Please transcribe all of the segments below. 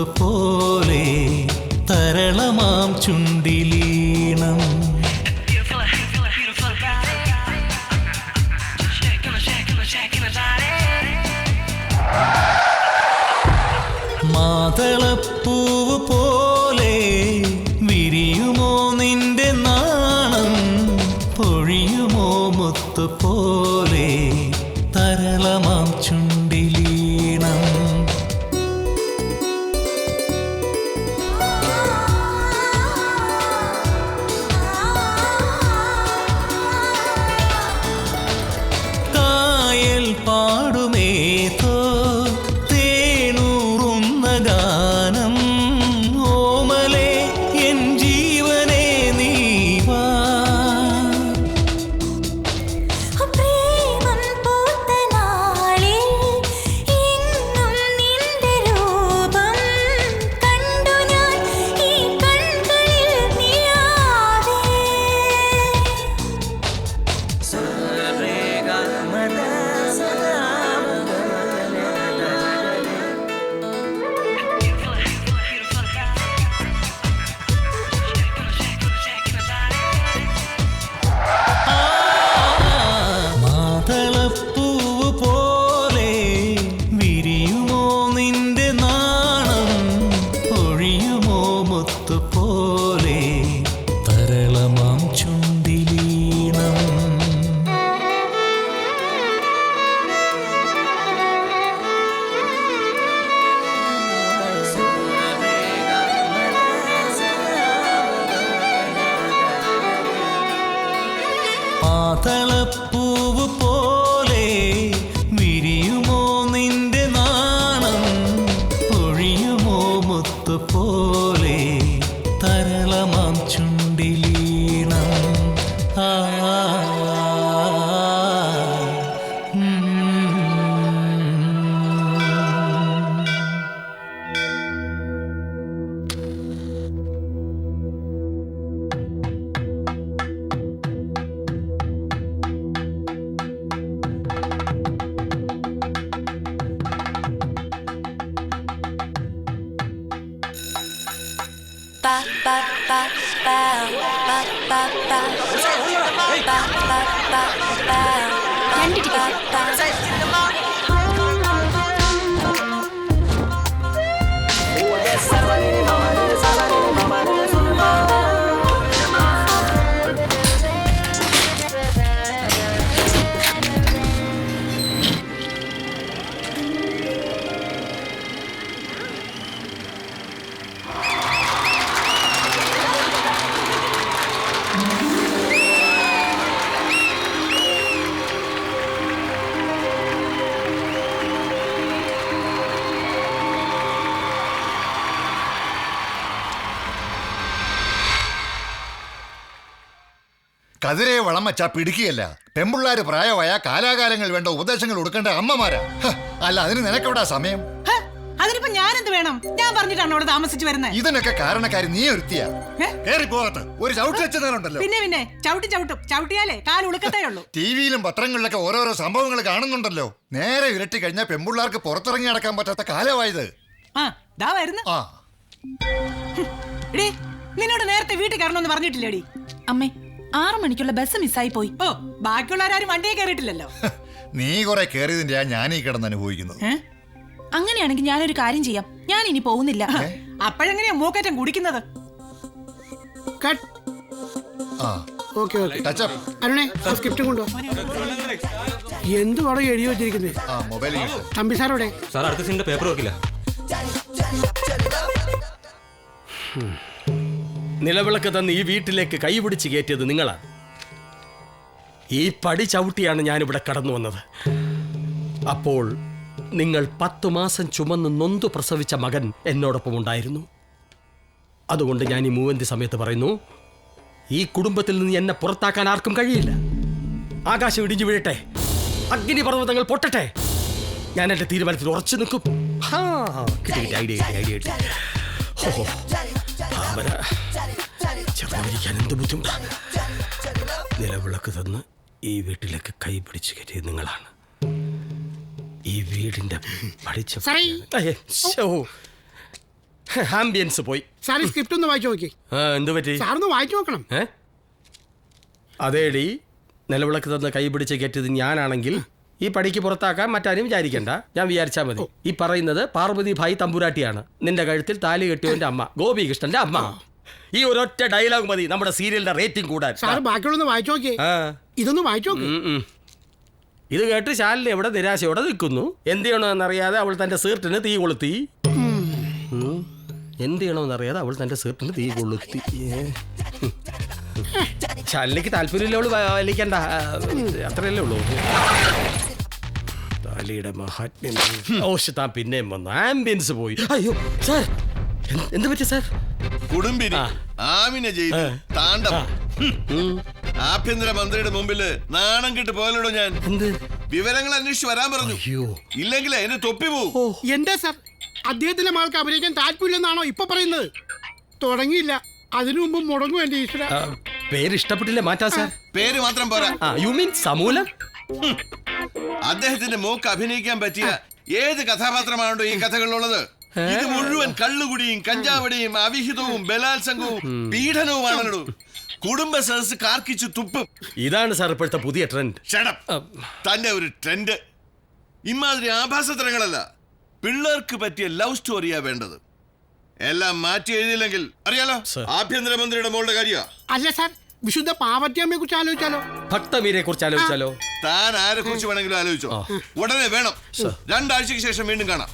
മുത്തുപോലെ തരളമാം ചുണ്ടിലീണം. മാതളപ്പൂവ് പോലെ വിരിയുമോ നിന്റെ നാണം, പൊഴിയുമോ മുത്തുപോലെ തരളമാം ചുണ്ടിലീണം. കായൽ പാടുമേതോ തേനൂറുന്ന ഗാനം, ഓമലേ എൻ ജീവനേ നീ വാ. മാതളപ്പൂവ് പോലെ വിരിയുമോ നിന്റെ നാണം, പൊഴിയുമോ മുത്തുപോലെ തരളമാം ചുണ്ടിലീണം. മാതളപ്പൂവ് പോലെ വിരിയുമോ നിന്റെ നാണം, പൊഴിയുമോ മുത്തുപോലെ തരളമാം ചുണ്ടിലീണം. ആ കതിരെ വളം വച്ചാ പിടിക്കുകയല്ല. പെമ്പിള്ളാര് പ്രായമായ കാലാകാലങ്ങൾ വേണ്ട ഉപദേശങ്ങൾ കൊടുക്കേണ്ട അമ്മമാരാ. അല്ല, അതിന് നിനക്കെവിടാ സമയം? അതിനിപ്പോ ഞാനെന്ത് വേണം? ഞാൻ പറഞ്ഞിട്ടാണ് അവിടെ താമസിച്ചു വരുന്നത്. ഇതിനൊക്കെ കാരണക്കാരി നീ ഒരുത്തിയാ. കേറി പോകത്ത് ഒരു ചവിട്ട് വെച്ചതല്ലോ. പിന്നെ ചവിട്ടിയാലേ കാൽ ഉളുക്കത്തേ ഉള്ളൂ. ടിവിയിലും പത്രങ്ങളിലൊക്കെ ഓരോരോ സംഭവങ്ങൾ കാണുന്നുണ്ടല്ലോ. നേരെ ഇരട്ടി കഴിഞ്ഞാൽ പെമ്പിള്ളാർക്ക് പുറത്തിറങ്ങി നടക്കാൻ പറ്റാത്ത കാലമായത്. ആ നിന്നോട് നേരത്തെ വീട്ടിൽ കയറണമെന്ന് പറഞ്ഞിട്ടില്ലേടി? അമ്മേ, 6 മണിക്കുള്ള ബസ് മിസ്സായി പോയി. ഓ, ബാക്കിയുള്ളവരാരും വണ്ടിയെ കയറിയിട്ടില്ലല്ലോ. നീ കുറെ കയറിയതിന്റെ ഞാനീ കിടന്ന് അനുഭവിക്കുന്നത്. അങ്ങനെയാണെങ്കിൽ ഞാനൊരു കാര്യം ചെയ്യാം. ഞാൻ ഇനി പോകുന്നില്ല. അപ്പോഴെങ്ങനെയാ മൂക്കറ്റം കുടിക്കുന്നത്? എന്തുവാടോ എഴുതി വെച്ചിരിക്കുന്നത്? തമ്പി സാറോടെ അടുത്ത സീനിന്റെ പേപ്പർ വെക്കില്ല. നിലവിളക്ക് തന്ന് ഈ വീട്ടിലേക്ക് കൈപിടിച്ച് കയറ്റിയത് നിങ്ങളാണ്. ഈ പടി ചവിട്ടിയാണ് ഞാനിവിടെ കടന്നു വന്നത്. അപ്പോൾ നിങ്ങൾ 10 മാസം ചുമന്ന് നൊന്തു പ്രസവിച്ച മകൻ എന്നോടൊപ്പം ഉണ്ടായിരുന്നു. അതുകൊണ്ട് ഞാൻ ഈ മൂവന്തി സമയത്ത് പറയുന്നു, ഈ കുടുംബത്തിൽ നിന്ന് എന്നെ പുറത്താക്കാൻ ആർക്കും കഴിയില്ല. ആകാശം ഇടിഞ്ഞു വീഴട്ടെ, അഗ്നിപർവ്വതങ്ങൾ പൊട്ടട്ടെ, ഞാൻ എൻ്റെ തീരുമാനത്തിൽ ഉറച്ചു നിൽക്കും. ഐഡിയ ചെറുതിരിക്കാൻ എന്ത് ബുദ്ധിമുട്ടാണ്. നിലവിളക്ക് തന്ന് ഈ വീട്ടിലേക്ക് കൈ പിടിച്ചു കയറ്റിയത് നിങ്ങളാണ്. ഈ വീടിന്റെ ആംബിയൻസ് പോയി. സാർ ഈ സ്ക്രിപ്റ്റ് ഒന്ന് വായിച്ചു നോക്കി. എന്തു പറ്റി? സാറൊന്ന് വായിച്ചു നോക്കണം. അതേടി, നിലവിളക്ക് തന്ന് കൈ പിടിച്ച് കയറ്റിയത് ഞാനാണെങ്കിൽ ഈ പടിക്ക് പുറത്താക്കാൻ മറ്റാരും വിചാരിക്കണ്ട, ഞാൻ വിചാരിച്ചാൽ മതി. ഈ പറയുന്നത് പാർവതി ഭായി തമ്പുരാട്ടിയാണ്, നിന്റെ കഴുത്തിൽ താലി കെട്ടിയവന്റെ അമ്മ, ഗോപികൃഷ്ണന്റെ അമ്മ. ഈ ഒരൊറ്റ ഡയലോഗ് മതി നമ്മുടെ സീരിയലിന്റെ റേറ്റിംഗ് കൂടാൻ. സാർ ബാക്കിയുള്ളൊന്ന് വായിച്ചു നോക്കിയേ. ഇതൊന്ന് വായിച്ചു നോക്കി. ഇത് കേട്ട് ശാലിനി എവിടെ നിരാശയോടെ നിൽക്കുന്നു. എന്ത് ചെയ്യണമെന്നറിയാതെ അവൾ തന്റെ സീർട്ടിന് തീ കൊളുത്തി. എന്ത് ചെയ്യണമെന്നറിയാതെ അവൾ തന്റെ സീർട്ടിന് തീ കൊളുത്തി. ശാലിനിക്ക് താല്പര്യമില്ല, അവള് വലിക്കണ്ട, അത്രയല്ലേ ഉള്ളൂ. താലിയുടെ മഹാത്മ്യം. താൻ പിന്നെയും വന്നു, ആംബിയൻസ് പോയി. അയ്യോ സാർ, എന്ത് പറ്റി സാർ? കുടുംബിനി ആമിന ചെയ്തു താണ്ഡവം. ആഭ്യന്തരമന്ത്രിയുടെ മുമ്പില് നാണം കിട്ട് പോയല്ലോ ഞാൻ. എന്ത് വിവരങ്ങൾ അന്വേഷിച്ച് വരാൻ പറഞ്ഞു. ഇല്ലെങ്കിൽ എന്നെ തൊപ്പി പോവും. എന്താ സാർ, അദ്ദേഹത്തിന്റെ മകൾക്ക് അഭിനയിക്കാൻ താല്പര്യമില്ലെന്നാണോ ഇപ്പൊ പറയുന്നത്? തുടങ്ങിയില്ല, അതിനു മുമ്പ് മുടങ്ങും എന്റെ ഈശ്വര. പേര് ഇഷ്ടപ്പെട്ടില്ല, മാറ്റാ സാർ. പേര് മാത്രം പോരാ. യു മീൻ സമൂലം? അദ്ദേഹത്തിന്റെ മോക്ക് അഭിനയിക്കാൻ പറ്റിയ ഏത് കഥാപാത്രമാണോ ഈ കഥകളിലുള്ളത്? ഇത് മുഴുവൻ കള്ളുകുടിയും കഞ്ചാവടിയും അവിഹിതവും ബലാത്സംഗവും പീഡനവുമാണല്ലോ. കുടുംബ സദസ് കാർക്കിച്ചു തുപ്പും. ഇതാണ് സാർ ഇപ്പോഴത്തെ പുതിയ ട്രെൻഡ്. തന്റെ ഒരു ട്രെൻഡ്. ഇമാതിരി ആഭാസത്തരങ്ങളല്ല, പിള്ളേർക്ക് പറ്റിയ ലവ് സ്റ്റോറിയാ വേണ്ടത്. എല്ലാം മാറ്റി എഴുതിയില്ലെങ്കിൽ അറിയാലോ, ആഭ്യന്തരമന്ത്രിയുടെ മോളുടെ കാര്യ. അല്ല സാർ, വിശുദ്ധ പാർവതിയമ്മയെ കുറിച്ച് ആലോചിച്ചാലോ? ഭക്തമീരെ കുറിച്ച് ആലോചിച്ചാലോ? താൻ ആരെ കുറിച്ച് വേണമെങ്കിലും ആലോചിച്ചോ. ഉടനെ വേണം. 2 ആഴ്ചക്ക് ശേഷം വീണ്ടും കാണാം.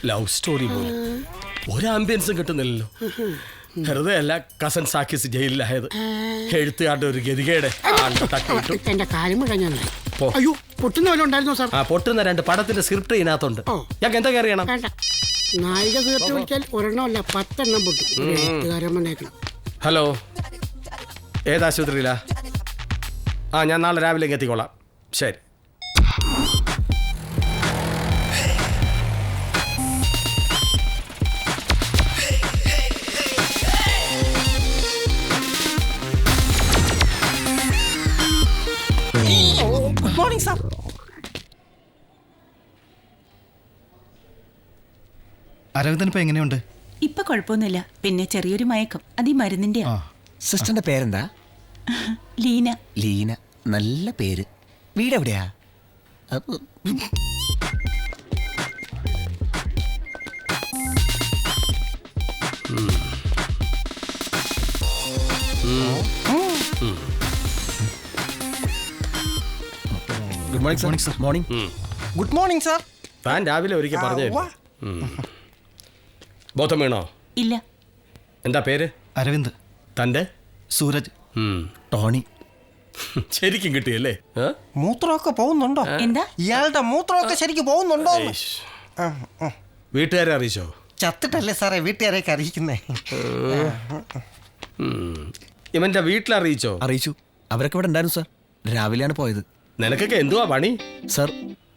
ലവ് സ്റ്റോറി പോലെ ഒരു ആംബിയൻസും കിട്ടുന്നില്ലല്ലോ. വെറുതെ അല്ല കസൻ സാക്കിസ് ജയിലിലായത്. എഴുത്തുകാരുടെ ഒരു ഗതികേട്. എന്റെ കാര്യം കഴിഞ്ഞാൽ അയ്യോ പൊട്ടുന്ന വല്ല ഉണ്ടായിരുന്നോ സാർ? പൊട്ടുന്ന 2 പടത്തിന്റെ സ്ക്രിപ്റ്റ് ഇതിനകത്തുണ്ട്. ഞങ്ങൾക്ക് എന്തൊക്കെ അറിയണം? നായിക സ്ക്രിപ്റ്റ് വിളിച്ചാൽ ഒരെണ്ണമല്ല 10 എണ്ണം പൊട്ടും. ഹലോ, ഏതാശുപത്രിയിലാ? ഞാൻ നാളെ രാവിലെ എത്തിക്കോളാം. ശരി. Good morning sir. അരവിന്ദനിപ്പോ എങ്ങനെയുണ്ട്? ഇപ്പൊ കുഴപ്പമൊന്നുമില്ല, പിന്നെ ചെറിയൊരു മയക്കം, അത് ഈ മരുന്നിന്റെ. സിസ്റ്ററിന്റെ പേരെന്താ? ലീന. ലീന, നല്ല പേര്. വീട് എവിടെയാ? Good morning sir. Morning. Good morning sir. താൻ രാവിലെ ഒരിക്കൽ പറഞ്ഞു. ബോധം വീണോ? ഇല്ല. എന്താ പേര്? അരവിന്ദ്. തന്റെ? സൂരജ്. ടോണി. ശരിക്കും കിട്ടിയല്ലേ? മൂത്രമൊക്കെ പോകുന്നുണ്ടോ? എന്താ? ഇയാളുടെ മൂത്രമൊക്കെ ശരിക്കും പോകുന്നുണ്ടോ? വീട്ടുകാരെ അറിയിച്ചോ? ചത്തിട്ടല്ലേ സാറേ വീട്ടുകാരെയൊക്കെ അറിയിക്കുന്നേ. ഇവന്റെ വീട്ടിലറിയിച്ചോ? അറിയിച്ചു. അവരൊക്കെ ഇവിടെ ഉണ്ടായിരുന്നു സാർ. രാവിലെയാണ് പോയത്. നിനക്കൊക്കെ എന്തുവാ പണി? സാർ,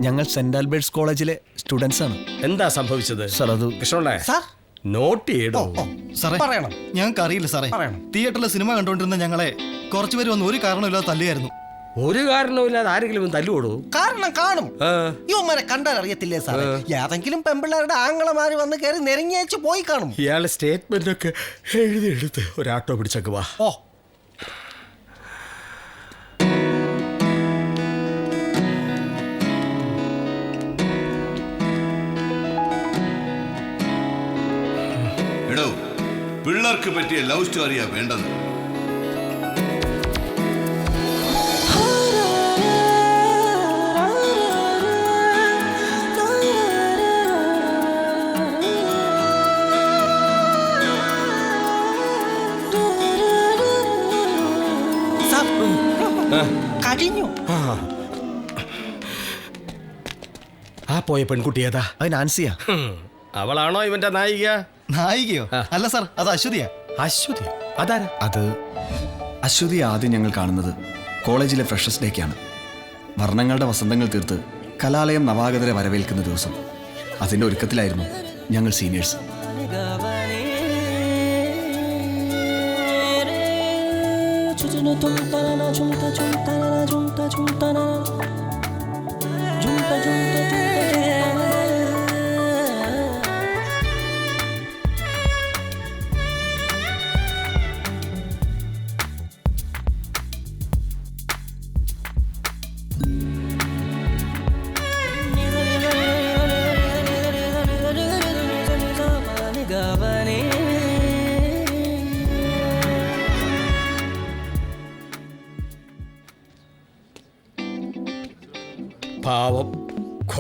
ഞങ്ങൾ സെന്റ് ആൽബർട്ട്സ് കോളേജിലെ സ്റ്റുഡൻസ് ആണ്. എന്താ സംഭവിച്ചത്? സാർ, അത് കൃഷ്ണപിള്ളേ സാർ നോട്ട് ചെയ്യടോ. സാറേ, പറയണം. ഞങ്ങൾക്ക് അറിയില്ല സാറേ. തിയേറ്ററിലെ സിനിമ കണ്ടുകൊണ്ടിരുന്ന ഞങ്ങളെ കുറച്ചുപേര് വന്ന് ഒരു കാരണമില്ലാതെ തല്ലുകയായിരുന്നു. ഒരു കാരണവുമില്ലാതെ ആരെങ്കിലും തല്ലുകൊടു? കാരണം കാണും. ഇവന്മാരെ കണ്ടാൽ അറിയത്തില്ലേ സാറേ? ഏതെങ്കിലും പെമ്പിള്ളേരുടെ ആങ്ങളമാര് വന്ന് കയറി നെരങ്ങിയച്ച് പോയി കാണും. ഇയാളെ സ്റ്റേറ്റ്മെന്റ് ഒക്കെ എഴുതിയെടുത്ത് ഒരു ആട്ടോ പിടിച്ചേക്ക് വാ. ഓ, എടോ, പിള്ളേർക്ക് പറ്റിയ ലവ് സ്റ്റോറിയാ വേണ്ടത്. കഴിഞ്ഞു. ആ പോയ പെൺകുട്ടി ഏതാ? അത് നാൻസിയാ. അവളാണോ ഇവന്റെ നായിക? നായികയോ? അല്ല സാർ, അത് അശ്വതിയാ. അശ്വതി? അതാരാ? അത് അശ്വതി ആദ്യം ഞങ്ങൾ കാണുന്നത് കോളേജിലെ ഫ്രഷേഴ്സ് ഡേക്കാണ്. വർണ്ണങ്ങളുടെ വസന്തങ്ങൾ തീർത്ത് കലാലയം നവാഗതരെ വരവേൽക്കുന്ന ദിവസം. അതിൻ്റെ ഒരുക്കത്തിലായിരുന്നു ഞങ്ങൾ സീനിയേഴ്സ്.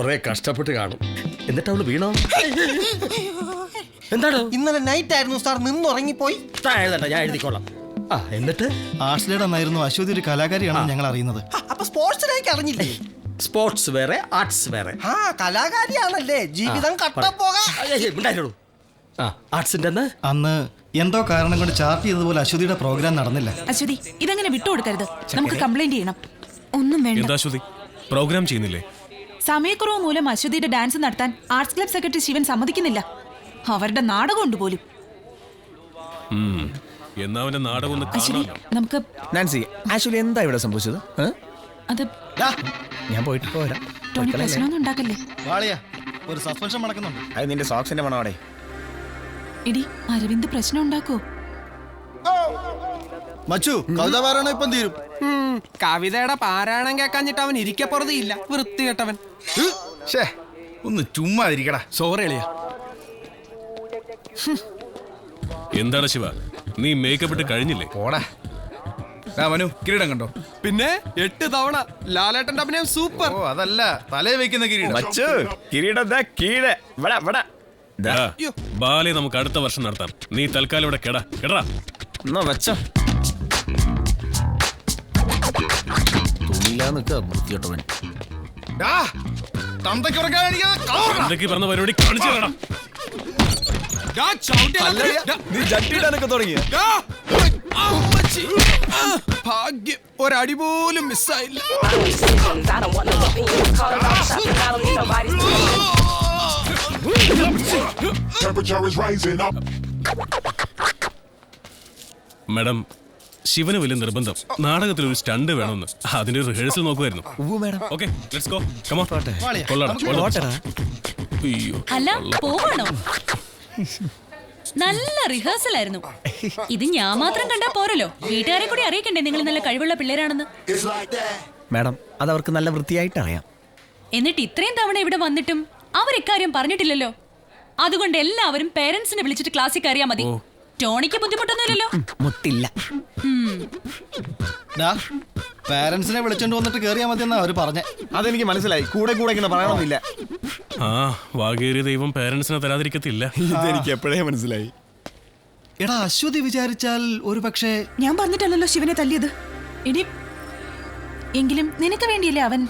കുറെ കഷ്ടപ്പെട്ട് കാണും. എന്നിട്ട് അവള് വീണോ? എന്താണോ? ഇന്നലെ നൈറ്റ് ആയിരുന്നു സാർ, നിന്നുറങ്ങിപ്പോയി. ഞാൻ എഴുതിക്കോളാം. ആ എന്നിട്ട് ആർട്സ് ഡേയുടെ അന്നായിരുന്നു അശ്വതി ഒരു കലാകാരിയാണെന്ന് ഞങ്ങൾ അറിയുന്നത്. അപ്പൊ സ്പോർട്സിലേക്ക് അറിഞ്ഞില്ലേ? സ്പോർട്സ് വേറെ, ആർട്സ് വേറെ. ആ കലാകാരിയാണല്ലേ, ജീവിതം കട്ടപ്പോകാം. ആർട്സിന്റെ അന്ന് എന്തോ കാരണം കൊണ്ട് ചാർട്ട് ചെയ്തതുപോലെ അശ്വതിയുടെ പ്രോഗ്രാം നടന്നില്ല. അശ്വതി, ഇതങ്ങനെ വിട്ടുകൊടുക്കരുത്. നമുക്ക് കംപ്ലൈന്റ് ചെയ്യണം. ഒന്നും വേണ്ട. അശ്വതി പ്രോഗ്രാം ചെയ്യുന്നില്ലേ? സമയക്കുറവ് മൂലം അശ്വതിയുടെ ഡാൻസ് നടത്താൻ ആർട്സ് ക്ലബ് സെക്രട്ടറി ശിവൻ സമ്മതിക്കുന്നില്ല. അവരുടെ നാടകം ഉണ്ട് പോലും. എന്നാ അവന്റെ നാടകം ഒന്ന് അശ്വതി, നമുക്ക് നാൻസി, ആക്ച്വലി എന്താ ഇവിടെ സംഭവിച്ചത്? അത് ഞാൻ പോയിട്ട് പോരാ. ടോണി പ്രശ്നമൊന്നും ഉണ്ടാക്കല്ലേ. വാളിയാ, ഒരു സസ്പെൻഷൻ നടക്കുന്നുണ്ട്. അത് നിന്റെ സോക്സിന്റെ മണോടെ. ഇടി, അരവിന്ദ് പ്രശ്നം ഉണ്ടാക്കോ? മച്ചു, കവിത പാരായണം ഇപ്പം തീരും. കവിതയുടെ പാരായണം കേൾക്കാഞ്ഞിട്ട് അവൻ ഇരിക്കപ്പുറതിയില്ല, വൃത്തികെട്ടവൻ. ഒന്ന് ചുമ്മാ ഇരിക്കടാ. സോറി എളിയ. എന്താണ് ശിവ, നീ മേക്കപ്പ് ഇട്ട് കഴിഞ്ഞില്ലേ? പോടാ മനു, കിരീടം കണ്ടോ? പിന്നെ 8 തവണ ലാലേട്ടന്റെ അഭിനയം സൂപ്പർ. ഓ അതല്ല, തലേ വെക്കുന്ന കിരീടം. ബാലെ നമുക്ക് അടുത്ത വർഷം നടത്താം. നീ തൽക്കാലം ഇവിടെ കേടാ. എന്തൊക്കെ പറഞ്ഞ പരിപാടി കാണിച്ചു തരണം. ഭാഗ്യം, ഒരടി പോലും മിസ്സായില്ല. മാഡം, ശിവന് വലിയ നിർബന്ധം നാടകത്തിൽ ഒരു സ്റ്റണ്ട് വേണമെന്ന്. അതിന്റെ റിഹേഴ്സൽ നോക്കുമായിരുന്നു. Okay, let's go. Come on. അയ്യോ, അല്ല, പോവാണോ? നല്ല റിഹേഴ്സൽ ആയിരുന്നു. ഇത് ഞാൻ മാത്രം കണ്ടാ പോരല്ലോ, വീട്ടുകാരെ കൂടി അറിയിക്കണ്ടേ നിങ്ങൾ നല്ല കഴിവുള്ള പിള്ളേരാണെന്ന്. മാഡം, അത് അവർക്ക് നല്ല വൃത്തിയായിട്ട് അറിയാം. എന്നിട്ട് ഇത്രയും തവണ ഇവിടെ വന്നിട്ടും അവർ ഇക്കാര്യം പറഞ്ഞിട്ടില്ലല്ലോ. അതുകൊണ്ട് എല്ലാവരും പേരൻസിനെ വിളിച്ചിട്ട് ക്ലാസ്സിൽ കയറിയാ മതി. ടോണിക്ക് ബുദ്ധിമുട്ടൊന്നുമില്ലല്ലോ. മുട്ടില്ല. പാരന്റ്സിനെ വിളിച്ചോണ്ട് വന്നിട്ട് കേറിയാ മതി എന്നാ അവര് പറഞ്ഞേ. അതെനിക്ക് മനസ്സിലായി. കൂടെ കൂടെ ഇങ്ങനെ പറയണമെന്നില്ല. ആ വാഗേറിയ ദൈവം പേരൻസിനെ തരാതിരിക്കത്തില്ല. ഇതെനിക്ക് എപ്പോഴേ മനസ്സിലായി. എടാ, അശ്വതി വിചാരിച്ചാൽ ഒരു പക്ഷേ. ഞാൻ പറഞ്ഞിട്ടല്ലോ ശിവനെ തല്ലിയത്. ഇനി എങ്കിലും നിനക്ക് വേണ്ടിയല്ലേ അവൻ.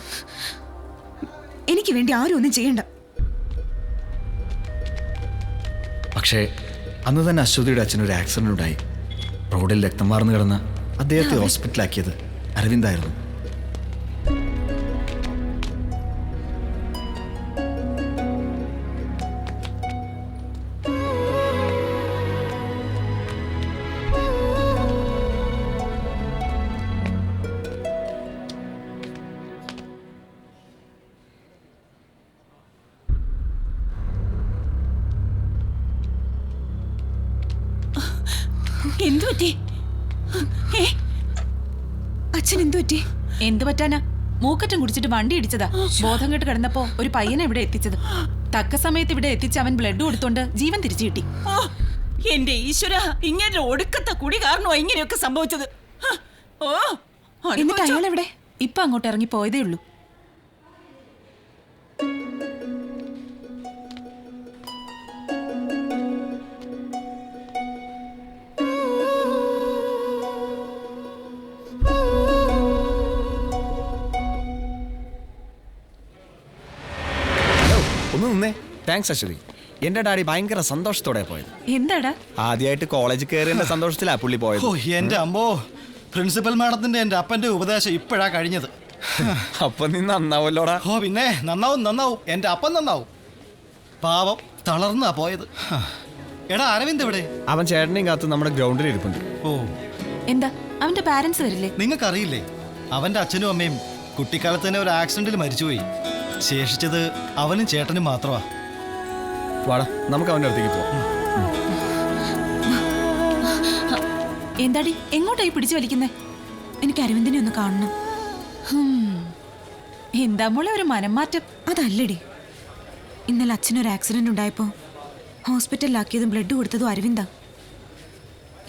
എനിക്ക് വേണ്ടി ആരും ഒന്നും ചെയ്യണ്ട. പക്ഷേ അന്ന് തന്നെ അശ്വതിയുടെ അച്ഛനൊരു ആക്സിഡന്റ് ഉണ്ടായി. റോഡിൽ രക്തം വാർന്നു കിടന്ന അദ്ദേഹത്തെ ഹോസ്പിറ്റലാക്കിയത് അരവിന്ദായിരുന്നു. എന്തു പറ്റി? അച്ഛൻ എന്തു പറ്റി? എന്തു പറ്റാനാ? മൂക്കറ്റം കുടിച്ചിട്ട് വണ്ടി ഇടിച്ചതാ. ബോധം കെട്ട് കിടന്നപ്പോ ഒരു പയ്യനെ ഇവിടെ എത്തിച്ചത്. തക്ക സമയത്ത് ഇവിടെ എത്തിച്ച് അവൻ ബ്ലഡ് കൊടുത്തോണ്ട് ജീവൻ തിരിച്ചു കിട്ടി. എന്റെ ഈശ്വര, ഇങ്ങനെ ഒടുക്കത്തെ കുടി കാരണോ ഇങ്ങനെയൊക്കെ സംഭവിച്ചത്? എന്നിട്ട് അയാൾ എവിടെ? ഇപ്പൊ അങ്ങോട്ട് ഇറങ്ങി പോയതേ ഉള്ളൂ. ഒന്ന് നിന്നേ. താങ്ക്സ് അശ്വതി. എന്റെ ഡാഡി ഭയങ്കര സന്തോഷത്തോടെ പോയത്. എന്താടാ? ആദ്യമായിട്ട് കോളേജ് കയറിയ സന്തോഷത്തിലാ പുള്ളി പോയത്. ഓ എന്റെ അമ്മോ, പ്രിൻസിപ്പൽ മാഡത്തിന്റെ എന്റെ അപ്പന്റെ ഉപദേശം ഇപ്പോഴാ കഴിഞ്ഞത്. അപ്പൊ നീ നന്നാവല്ലോടാ. ഓ പിന്നെ നന്നാവും. എന്റെ അപ്പൻ നന്നാവും. പാവം തളർന്നാ പോയത്. എടാ, അരവിന്ദ് എവിടെ? അവൻ ചേട്ടനെയും കാത്ത് നമ്മുടെ ഗ്രൗണ്ടിൽ ഇരിപ്പുണ്ട്. ഓ, എന്താ അവന്റെ പാരന്റ്സ് വരില്ലേ? നിങ്ങൾക്കറിയില്ലേ, അവന്റെ അച്ഛനും അമ്മയും കുട്ടിക്കാലത്ത് തന്നെ ഒരു ആക്സിഡന്റിൽ മരിച്ചുപോയി. ശേഷിച്ചത് അവനും ചേട്ടനും മാത്രമാ. വാടാ, നമുക്ക് അവന്റെ അടുത്തേക്ക് പോവാം. എന്താടി, എങ്ങോട്ടായി പിടിച്ചു വലിക്കുന്നേ? എനിക്ക് അരവിന്ദിനെ ഒന്ന് കാണണം. എന്താ മോളെ ഒരു മനംമാറ്റം? അതല്ലടി, ഇന്നലെ അച്ഛനൊരു ആക്സിഡന്റ് ഉണ്ടായപ്പോ ഹോസ്പിറ്റലിലാക്കിയതും ബ്ലഡ് കൊടുത്തതും അരവിന്ദാ.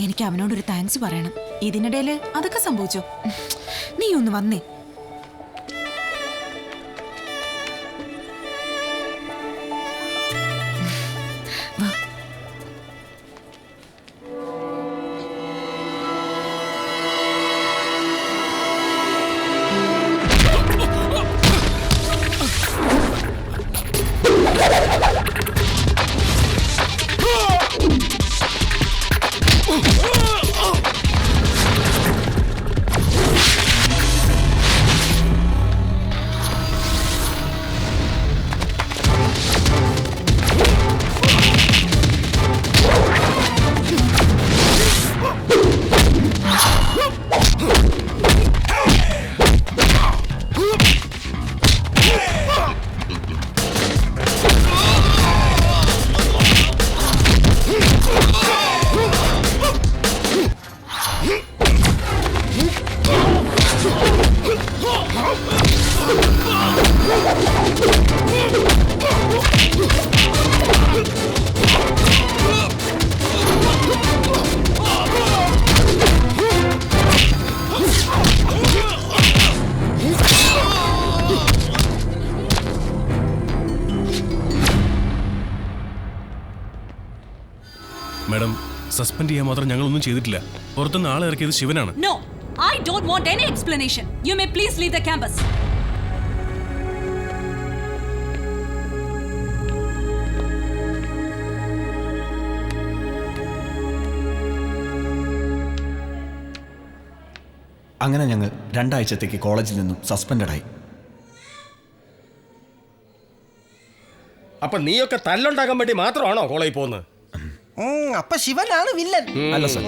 എനിക്ക് അവനോടൊരു താങ്ക്സ് പറയണം. ഇതിനിടയിൽ അതൊക്കെ സംഭവിച്ചോ? നീ ഒന്ന് വന്നേ. മാഡം, സസ്പെൻഡ് ചെയ്യാൻ മാത്രം ഞങ്ങളൊന്നും ചെയ്തിട്ടില്ല. പുറത്തുനിന്ന് ആളെ ഇറക്കിയത് ശിവനാണ്. No, I don't want any explanation. You may please leave the campus. അങ്ങനെ ഞങ്ങൾ 2 ആഴ്ചത്തേക്ക് കോളേജിൽ നിന്നും സസ്പെൻഡഡായി. അപ്പൊ നീയൊക്കെ തല്ലുണ്ടാക്കാൻ വേണ്ടി മാത്രമാണോ കോളേജിൽ പോകുന്നത്? അപ്പൊ ശിവനാണ് വില്ലൻ. അല്ല സർ,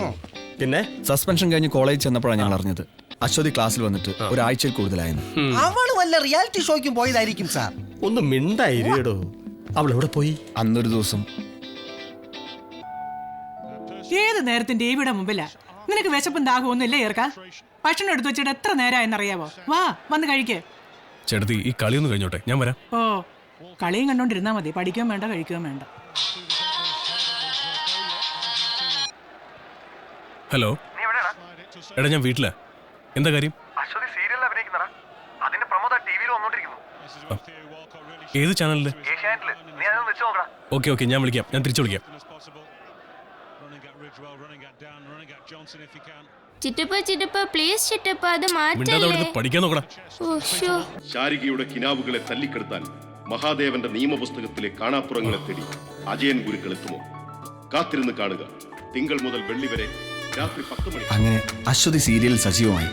പിന്നെ സസ്പെൻഷൻ കഴിഞ്ഞ് കോളേജിൽ ചെന്നപ്പോഴാണ് ഞങ്ങൾ അറിഞ്ഞത് അശ്വതി ക്ലാസ്സിൽ വന്നിട്ട് ഒരാഴ്ചയിൽ കൂടുതലായിരുന്നു. അവള് വല്ല റിയാലിറ്റി ഷോയ്ക്കും പോയതായിരിക്കും സാർ. ഒന്ന് മിണ്ടായിരേടോ. അവൾ എവിടെ പോയി? അന്നൊരു ദിവസം ഏത് നേരത്തും ടിവിയുടെ മുമ്പിലാ. നിനക്ക് വിശപ്പും ദാഹമൊന്നും ഇല്ലേ ഏർക്ക? ഭക്ഷണം എടുത്തു വെച്ചിട്ട് എത്ര നേരമായെന്നറിയാവോ? വാ, വന്ന് കഴിക്കേ. ചേട്ടത്തി, ഈ കളിയൊന്നും കഴിഞ്ഞോട്ടെ, ഞാൻ വരാം. ഓ, കളിയും കണ്ടോണ്ടിരുന്നാ മതി. പഠിക്കുകയും വേണ്ട, കഴിക്കുകയും വേണ്ട. ഹലോ എടാ, ഞാൻ വീട്ടിലാ. എന്താ കാര്യം? ഏത് ചാനലില്? ഓക്കെ, ഞാൻ വിളിക്കാം. ഞാൻ തിരിച്ചു വിളിക്കാം. പഠിക്കാൻ നോക്കടാ. ശാരികയുടെ കിനാവുകളെ തല്ലിക്കെടുത്താൻ മഹാദേവന്റെ നിയമപുസ്തകത്തിലെ കാണാപ്പുറങ്ങളെ തേടി അജയൻ ഗുരുക്കൾ എത്തുമോ? കാത്തിരുന്ന് കാണുക. തിങ്കൾ മുതൽ വെള്ളി വരെ രാത്രി 10 മണി. അങ്ങനെ അശ്വതി സീരിയലിൽ സജീവമായി.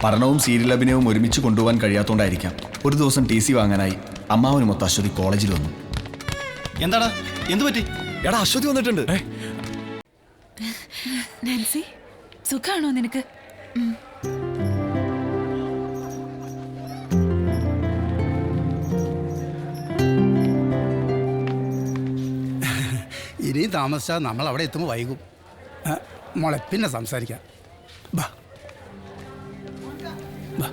പഠനവും സീരിയൽ അഭിനയവും ഒരുമിച്ച് കൊണ്ടുപോകാൻ കഴിയാത്തോണ്ടായിരിക്കാം ഒരു ദിവസം TC വാങ്ങാനായി അമ്മാവനുമൊത്ത് അശ്വതി കോളേജിൽ വന്നു. എന്താടാ, എന്തു പറ്റി? എടാ, അശ്വതി വന്നിട്ടുണ്ട്. നാൻസി, സുഖാണോ നിനക്ക്? ഇനിയും താമസിച്ചാൽ നമ്മൾ അവിടെ എത്തുമ്പോൾ വൈകും. മോളെ പിന്നെ സംസാരിക്കാം. ബാ ബാ.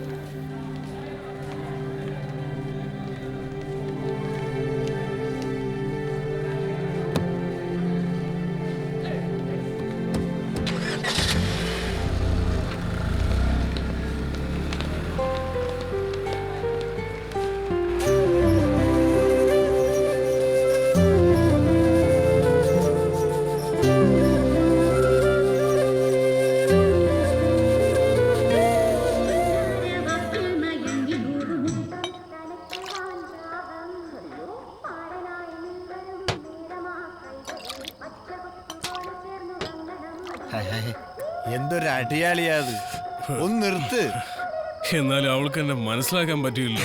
എന്തൊരു അടിയാളിയാ അത്. ഒന്ന് നിർത്ത്. എന്നാലും അവൾക്ക് എന്നെ മനസ്സിലാക്കാൻ പറ്റില്ല.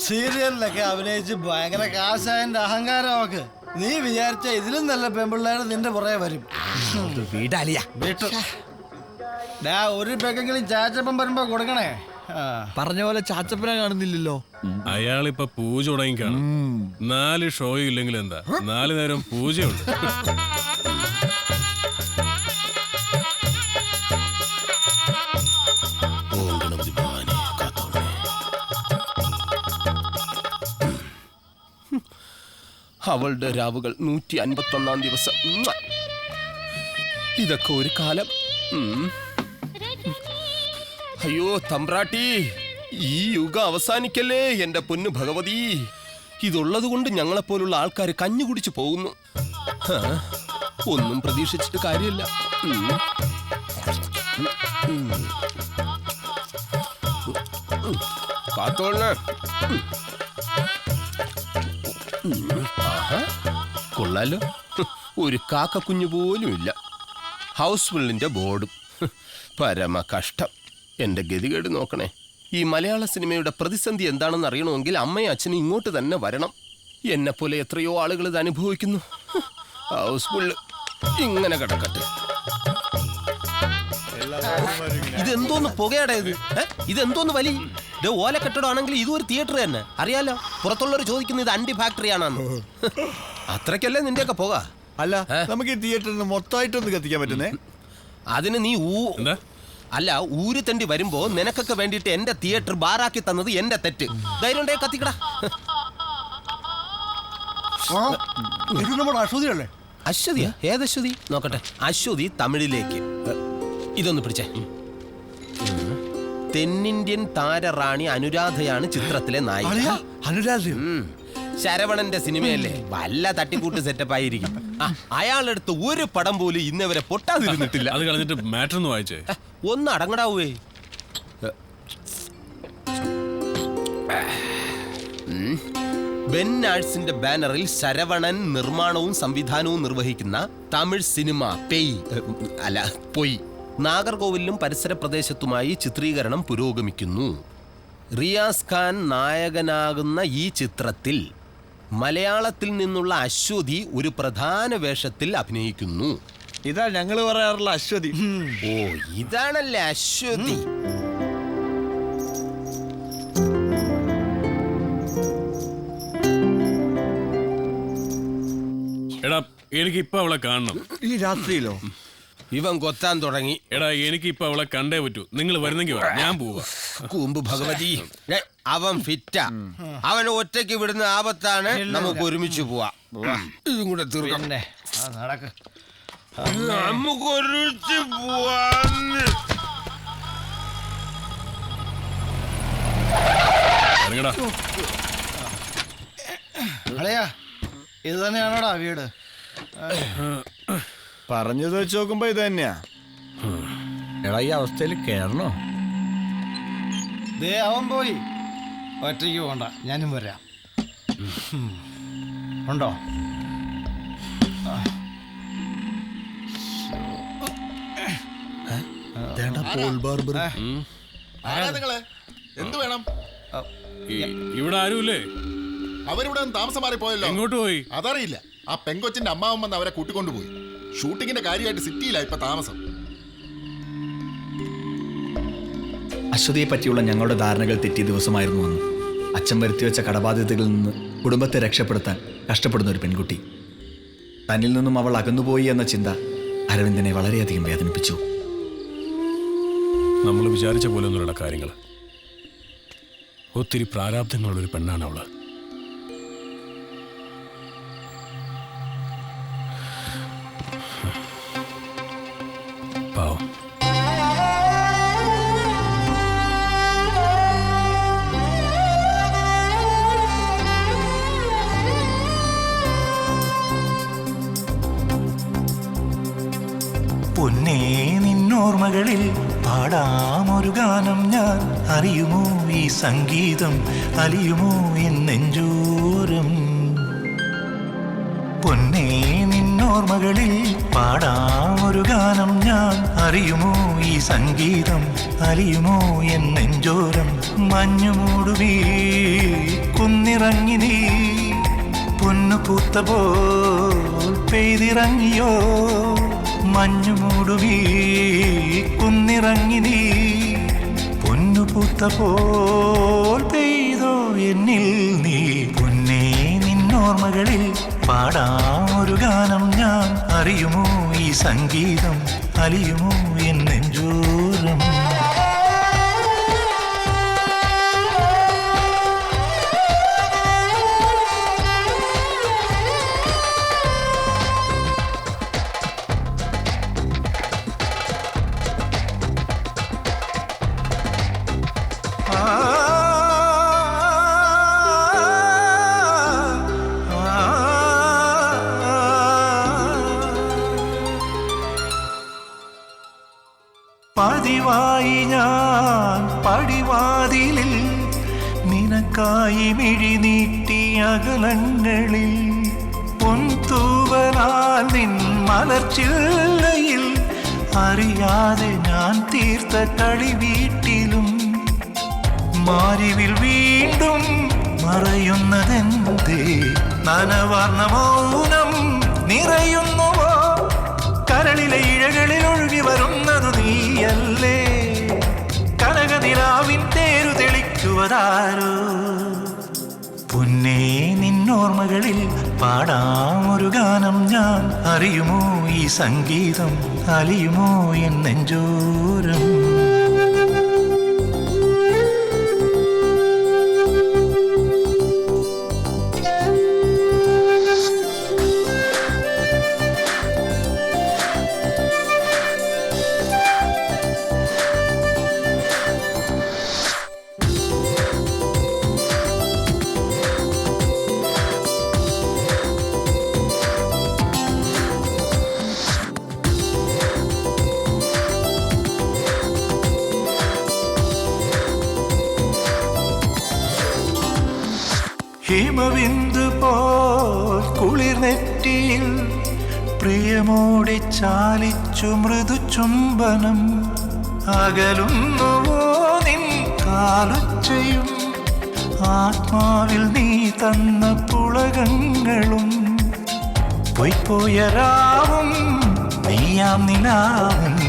സീരിയലിലൊക്കെ അഭിനയിച്ച് ഭയങ്കര കാശായന്റെ അഹങ്കാരം അവക്ക്. നീ വിചാരിച്ച ഇതിലും നല്ല പെമ്പിള്ളേർ നിന്റെ പുറകെ വരും. ഒരു പെക്കെങ്കിലും ചാച്ചപ്പം വരുമ്പോ കൊടുക്കണേ. പറഞ്ഞ പോലെ ചാച്ചപ്പനെ കാണുന്നില്ലല്ലോ. അയാളിപ്പോ പൂജ തുടങ്ങി കാണും. 4 ഷോ ഇല്ലെങ്കിൽ എന്താ, 4 നേരം പൂജയുണ്ട്. അവളുടെ രാവുകൾ 151 ദിവസം. ഇതൊക്കെ ഒരു കാലം. അയ്യോ തമ്പ്രാട്ടി, ഈ യുഗം അവസാനിക്കല്ലേ എന്റെ പൊന്നു ഭഗവതി. ഇതുള്ളത് കൊണ്ട് ഞങ്ങളെപ്പോലുള്ള ആൾക്കാർ കഞ്ഞു കുടിച്ചു പോകുന്നു. ഒന്നും പ്രതീക്ഷിച്ചിട്ട് കാര്യമില്ല. കാത്തോള. കൊള്ളാലോ, ഒരു കാക്ക കുഞ്ഞു പോലും ഇല്ല. ഹൗസ് ഫുള്ളിന്റെ ബോർഡും. പരമ കഷ്ടം. എന്റെ ഗതികേട് നോക്കണേ. ഈ മലയാള സിനിമയുടെ പ്രതിസന്ധി എന്താണെന്ന് അറിയണമെങ്കിൽ അമ്മയും അച്ഛനും ഇങ്ങോട്ട് തന്നെ വരണം. എന്നെപ്പോലെ എത്രയോ ആളുകൾ ഇത് അനുഭവിക്കുന്നു. ഹൗസ് ഫുള്ള് ഇങ്ങനെ കിടക്കട്ടെ. ഇതെന്തോന്ന് പുകയടയത്? ഇതെന്തോന്ന് വലി? ഇത് ഓല കെട്ടിടമാണെങ്കിൽ ഇതും ഒരു തിയേറ്റർ തന്നെ. അറിയാലോ, പുറത്തുള്ളവർ ചോദിക്കുന്നത് ഇത് അണ്ടി ഫാക്ടറിയാണെന്ന്. അത്രയ്ക്കല്ലേ നിന്റെയൊക്കെ പുക? അല്ല, നമുക്ക് ഈ തിയേറ്ററിന് മൊത്തമായിട്ടൊന്ന് കത്തിക്കാൻ പറ്റുന്നേ. അതിന് നീ അല്ല ഊര് തണ്ടി വരുമ്പോ നിനക്കൊക്കെ വേണ്ടിട്ട് എന്റെ തിയേറ്റർ ബാറാക്കി തന്നത് എന്റെ തെറ്റ്. ധൈര്യം ഉണ്ടേ കത്തിക്കടാ. അശ്വതിയല്ലേ? അശ്വതിയാ? ഏതശ്വതി? നോക്കട്ടെ. അശ്വതി തമിഴിലേക്ക്. ഇതൊന്ന് പിടിച്ചേ. തെന്നിന്ത്യൻ താരറാണി അനുരാധയാണ് ചിത്രത്തിലെ നായിക. അനുരാധ ശരവണന്റെ സിനിമയല്ലേ, വല്ല തട്ടിക്കൂട്ട് സെറ്റപ്പ് ആയിരിക്കും. അയാളെടുത്ത് ഒരു പടം പോലും ഇന്നവരെ പൊട്ടാതിരുന്നിട്ടില്ല. അത് കളഞ്ഞിട്ട് മാറ്റർ ഒന്ന് വായിച്ചേ. ഒന്ന് അടങ്ങടാവേ. ബെൻ ആർട്സിന്റെ ബാനറിൽ ശരവണൻ നിർമ്മാണവും സംവിധാനവും നിർവഹിക്കുന്ന തമിഴ് സിനിമ പൊയ് നാഗർകോവിലും പരിസര പ്രദേശത്തുമായി ചിത്രീകരണം പുരോഗമിക്കുന്നു. റിയാസ് ഖാൻ നായകനാകുന്ന ഈ ചിത്രത്തിൽ മലയാളത്തിൽ നിന്നുള്ള അശ്വതി ഒരു പ്രധാന വേഷത്തിൽ അഭിനയിക്കുന്നു. ഇതാ ഞങ്ങൾ പറയാറുള്ള അശ്വതി. ഓ, ഇതാണല്ലേ അശ്വതി. എടാ, എനിക്ക് ഇപ്പൊ അവളെ കാണണം. ഈ രാത്രിയിലോ? ഇവൻ കൊത്താൻ തുടങ്ങി. എടാ, എനിക്ക് ഇപ്പൊ അവളെ കണ്ടേ പറ്റൂ. നിങ്ങൾ വരുന്നെങ്കിൽ ഞാൻ പോവാ. കൂമ്പ് ഭഗവതി, അവൻ ഫിറ്റാ. അവൻ ഒറ്റയ്ക്ക് വിടുന്ന ആപത്താണ്. നമുക്ക് ഒരുമിച്ച് പോവാ. ഇതും കൂടെ തീർക്കാം. നമുക്ക് ഒരുമിച്ച് പോവാന്ന്. ഇത് തന്നെയാണോടാ വീട്? പറഞ്ഞത് വെച്ച് നോക്കുമ്പോ ഇത് തന്നെയാ. എടാ, ഈ അവസ്ഥയിൽ കേറണോ? ദേ അവൻ പോയി. ഒറ്റയ്ക്ക് പോണ്ട, ഞാനും വരാം. ഉണ്ടോ? എന്ത് വേണം? ഇവിടെ ആരുമില്ലേ? അവരിവിടെ താമസം മാറി പോയല്ലോ. എങ്ങോട്ട് പോയി? അതറിയില്ല. ആ പെങ്കൊച്ചിന്റെ അമ്മാവൻ വന്ന് അവരെ കൂട്ടിക്കൊണ്ടുപോയി. ഷൂട്ടിങ്ങിന്റെ കാര്യമായിട്ട് സിറ്റിയിലാ ഇപ്പൊ താമസം. അശ്വതിയെ പറ്റിയുള്ള ഞങ്ങളുടെ ധാരണകൾ തെറ്റിയ ദിവസമായിരുന്നു അന്ന്. അച്ഛൻ വരുത്തിവെച്ച കടബാധ്യതകളിൽ നിന്ന് കുടുംബത്തെ രക്ഷപ്പെടുത്താൻ കഷ്ടപ്പെടുന്ന ഒരു പെൺകുട്ടി. തന്നിൽ നിന്നും അവൾ അകന്നുപോയി എന്ന ചിന്ത അരവിന്ദനെ വളരെയധികം വേദനിപ്പിച്ചു. നമ്മൾ വിചാരിച്ച പോലെ ഒന്നുമുള്ള കാര്യങ്ങൾ. ഒത്തിരി പ്രാരാബ്ധങ്ങളുള്ളൊരു പെണ്ണാണ് അവള്. പാവം. പൊന്നേ, നിന്നോർമകളിൽ പാടാമൊരു ഗാനം ഞാൻ. അറിയുമോ ഈ സംഗീതം, അലിയുമോ എന്നെഞ്ചോരം. പൊന്നേ, നിന്നോർമകളിൽ പാടാമൊരു ഗാനം ഞാൻ. അറിയുമോ ഈ സംഗീതം, അലിയുമോ എന്നെഞ്ചോരം. മഞ്ഞുമൂടുവീ കുന്നിറങ്ങി നീ, പൊന്നു പൂത്ത പോൽ പെയ്തിറങ്ങിയോ. മഞ്ഞുമൂടുവീ കുന്നിറങ്ങി നീ, പൊന്നു പൂത്ത പോൽ പെയ്തോ എന്നിൽ നീ. പൊന്നേ, നിന്നോർമകളിൽ പാടാമൊരു ഗാനം ഞാൻ. അറിയുമോ ഈ സംഗീതം, അലിയുമോ എന്നെഞ്ചോരം. പതിവായി ഞാൻ പടിവാതിലിൽ നിനക്കായി മിഴി നീട്ടി അകലങ്ങളിൽ. പൊൻതൂവലാൽ നിൻ മലർച്ചില്ലയിൽ അറിയാതെ ഞാൻ തീർത്ത കളി വീട്ടിലും. മാരിവിൽ വീണ്ടും മറയുന്നതെന്തേ, നനവാർന്ന മൗനം നിറയുന്നുവോ. കരളിലെ ഇഴകളിൽ ഒഴുകി വരുന്നതു നീയല്ലേ, കനകനിലാവിൻ തേരു തെളിക്കുവതാരോ. പൊന്നേ, നിന്നോർമകളിൽ പാടാമൊരു ഗാനം ഞാൻ. അറിയുമോ ഈ സംഗീതം, അലിയുമോ എന്നെഞ്ചോരം. ഹിമബിന്ദു പോൽ കുളിർനെറ്റിയിൽ പ്രിയമോടെ ചാലിച്ചു മൃദു ചുംബനം. അകലുന്നുവോ നിൻ കാലൊച്ചയും ആത്മാവിൽ നീ തന്ന പുളകങ്ങളും. പൊയ്പോയ രാവും നീയാം നിലാവും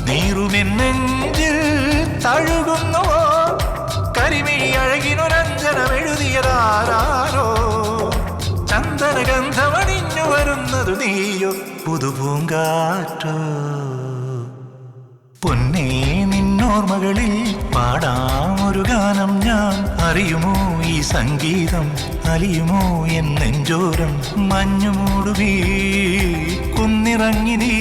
നീറുമെൻ നെഞ്ചിൽ തഴുകുന്നുവോ. കരിമിഴി അഴകിനൊരഞ്ജനമെഴുതിയതാരോ. ചന്ദനഗന്ധമണിഞ്ഞു വരുന്നതു നീയോ പുതുപൂങ്കാറ്റോ. പൊന്നേ നിന്നോർമകളിൽ പാടാമൊരു ഗാനം ഞാൻ. അറിയുമോ ഈ സംഗീതം അലിയുമോ എൻ നെഞ്ചോരം. മഞ്ഞുമൂടുമീ കുന്നിറങ്ങി നീ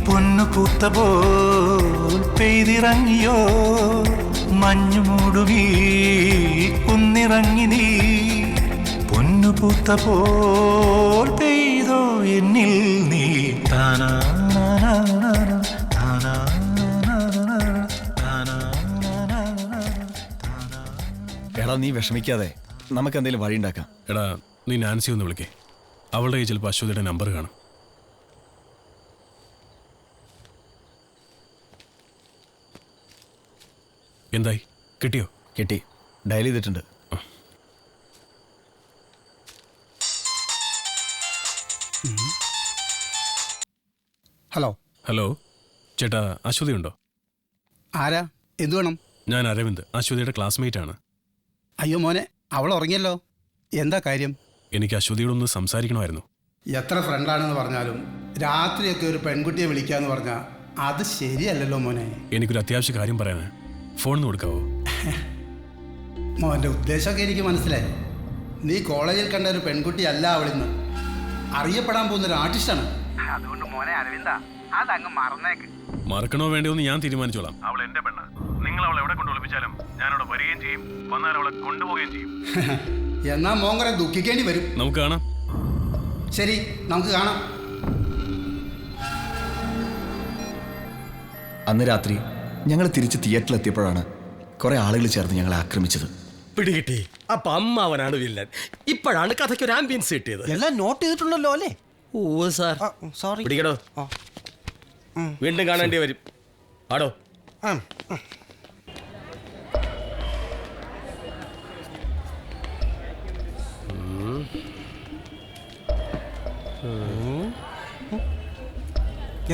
പൊന്നു പൂത്ത പോൽ പെയ്തിറങ്ങിയോ. മഞ്ഞുമൂടുമീ കുന്നിറങ്ങി നീ പൊന്നു പൂത്ത പോൽ പെയ്തോ എന്നിൽ നീ. താനാ എടാ നീ വിഷമിക്കാതെ നമുക്ക് എന്തെങ്കിലും വഴി ഉണ്ടാക്കാം. എടാ നീ നാൻസി ഒന്ന് വിളിക്കേ. അവളുടെ കയ്യിൽ ചിലപ്പോൾ അശ്വതിയുടെ നമ്പർ കാണും. എന്തായി, കിട്ടിയോ? കിട്ടി, ഡയൽ ചെയ്തിട്ടുണ്ട്. ഹലോ. ഹലോ ചേട്ടാ, അശ്വതി ഉണ്ടോ? ആരാ? എന്തു വേണം? ഞാൻ അരവിന്ദ്, അശ്വതിയുടെ ക്ലാസ്മേറ്റ് ആണ്. അയ്യോ മോനെ, അവൾ ഉറങ്ങിയല്ലോ. എന്താ കാര്യം? എനിക്ക് അശ്വതിയോടൊന്ന് സംസാരിക്കണമായിരുന്നു. എത്ര ഫ്രണ്ടാണെന്ന് പറഞ്ഞാലും രാത്രിയൊക്കെ ഒരു പെൺകുട്ടിയെ വിളിക്കാന്ന് പറഞ്ഞാൽ അത് ശരിയല്ലല്ലോ മോനെ. എനിക്കൊരു അത്യാവശ്യ കാര്യം പറയാനാ. ഫോൺ കൊടുക്കാവോ? മോൻ്റെ ഉദ്ദേശമൊക്കെ എനിക്ക് മനസ്സിലായി. നീ കോളേജിൽ കണ്ട ഒരു പെൺകുട്ടിയല്ല അവളിന്ന്. അറിയപ്പെടാൻ പോകുന്ന ഒരു ആർട്ടിസ്റ്റാണ്. അതുകൊണ്ട് മോനെ അരവിന്ദ, അതങ്ങ് മറന്നേക്ക്. മറക്കണോ വേണ്ടോ എന്ന് ഞാൻ തീരുമാനിച്ചോളാം. അവൾ എന്റെ പെണ്ണ്. നിങ്ങൾ അവളെ എവിടെ കൊണ്ട് ഒളിപ്പിച്ചാലും ഞാൻ അവിടെ വരികയും ചെയ്യും, വന്നാൽ അവളെ കൊണ്ടുപോവുകയും ചെയ്യും. എന്നാ മോങ്കറെ ദുഃഖിക്കേണ്ടി വരും. നമുക്ക് കാണാം. ശരി, നമുക്ക് കാണാം. അന്ന് രാത്രി ഞങ്ങൾ തിരിച്ച് തിയേറ്ററിൽ എത്തിയപ്പോഴാണ് കുറെ ആളുകൾ ചേർന്ന് ഞങ്ങളെ ആക്രമിച്ചത്. പിടികിട്ടി. അപ്പൊ അമ്മാവനാണ് വില്ലൻ. ഇപ്പോഴാണ് കഥയ്ക്ക് ഒരു ആംബിയൻസ് കിട്ടിയത്. എല്ലാം നോട്ട് ചെയ്തിട്ടുണ്ടല്ലോ അല്ലേ? ഓ സാർ, സോറി. പിടിക്കടോ. വീണ്ടും കാണേണ്ടി വരും. ആടോ.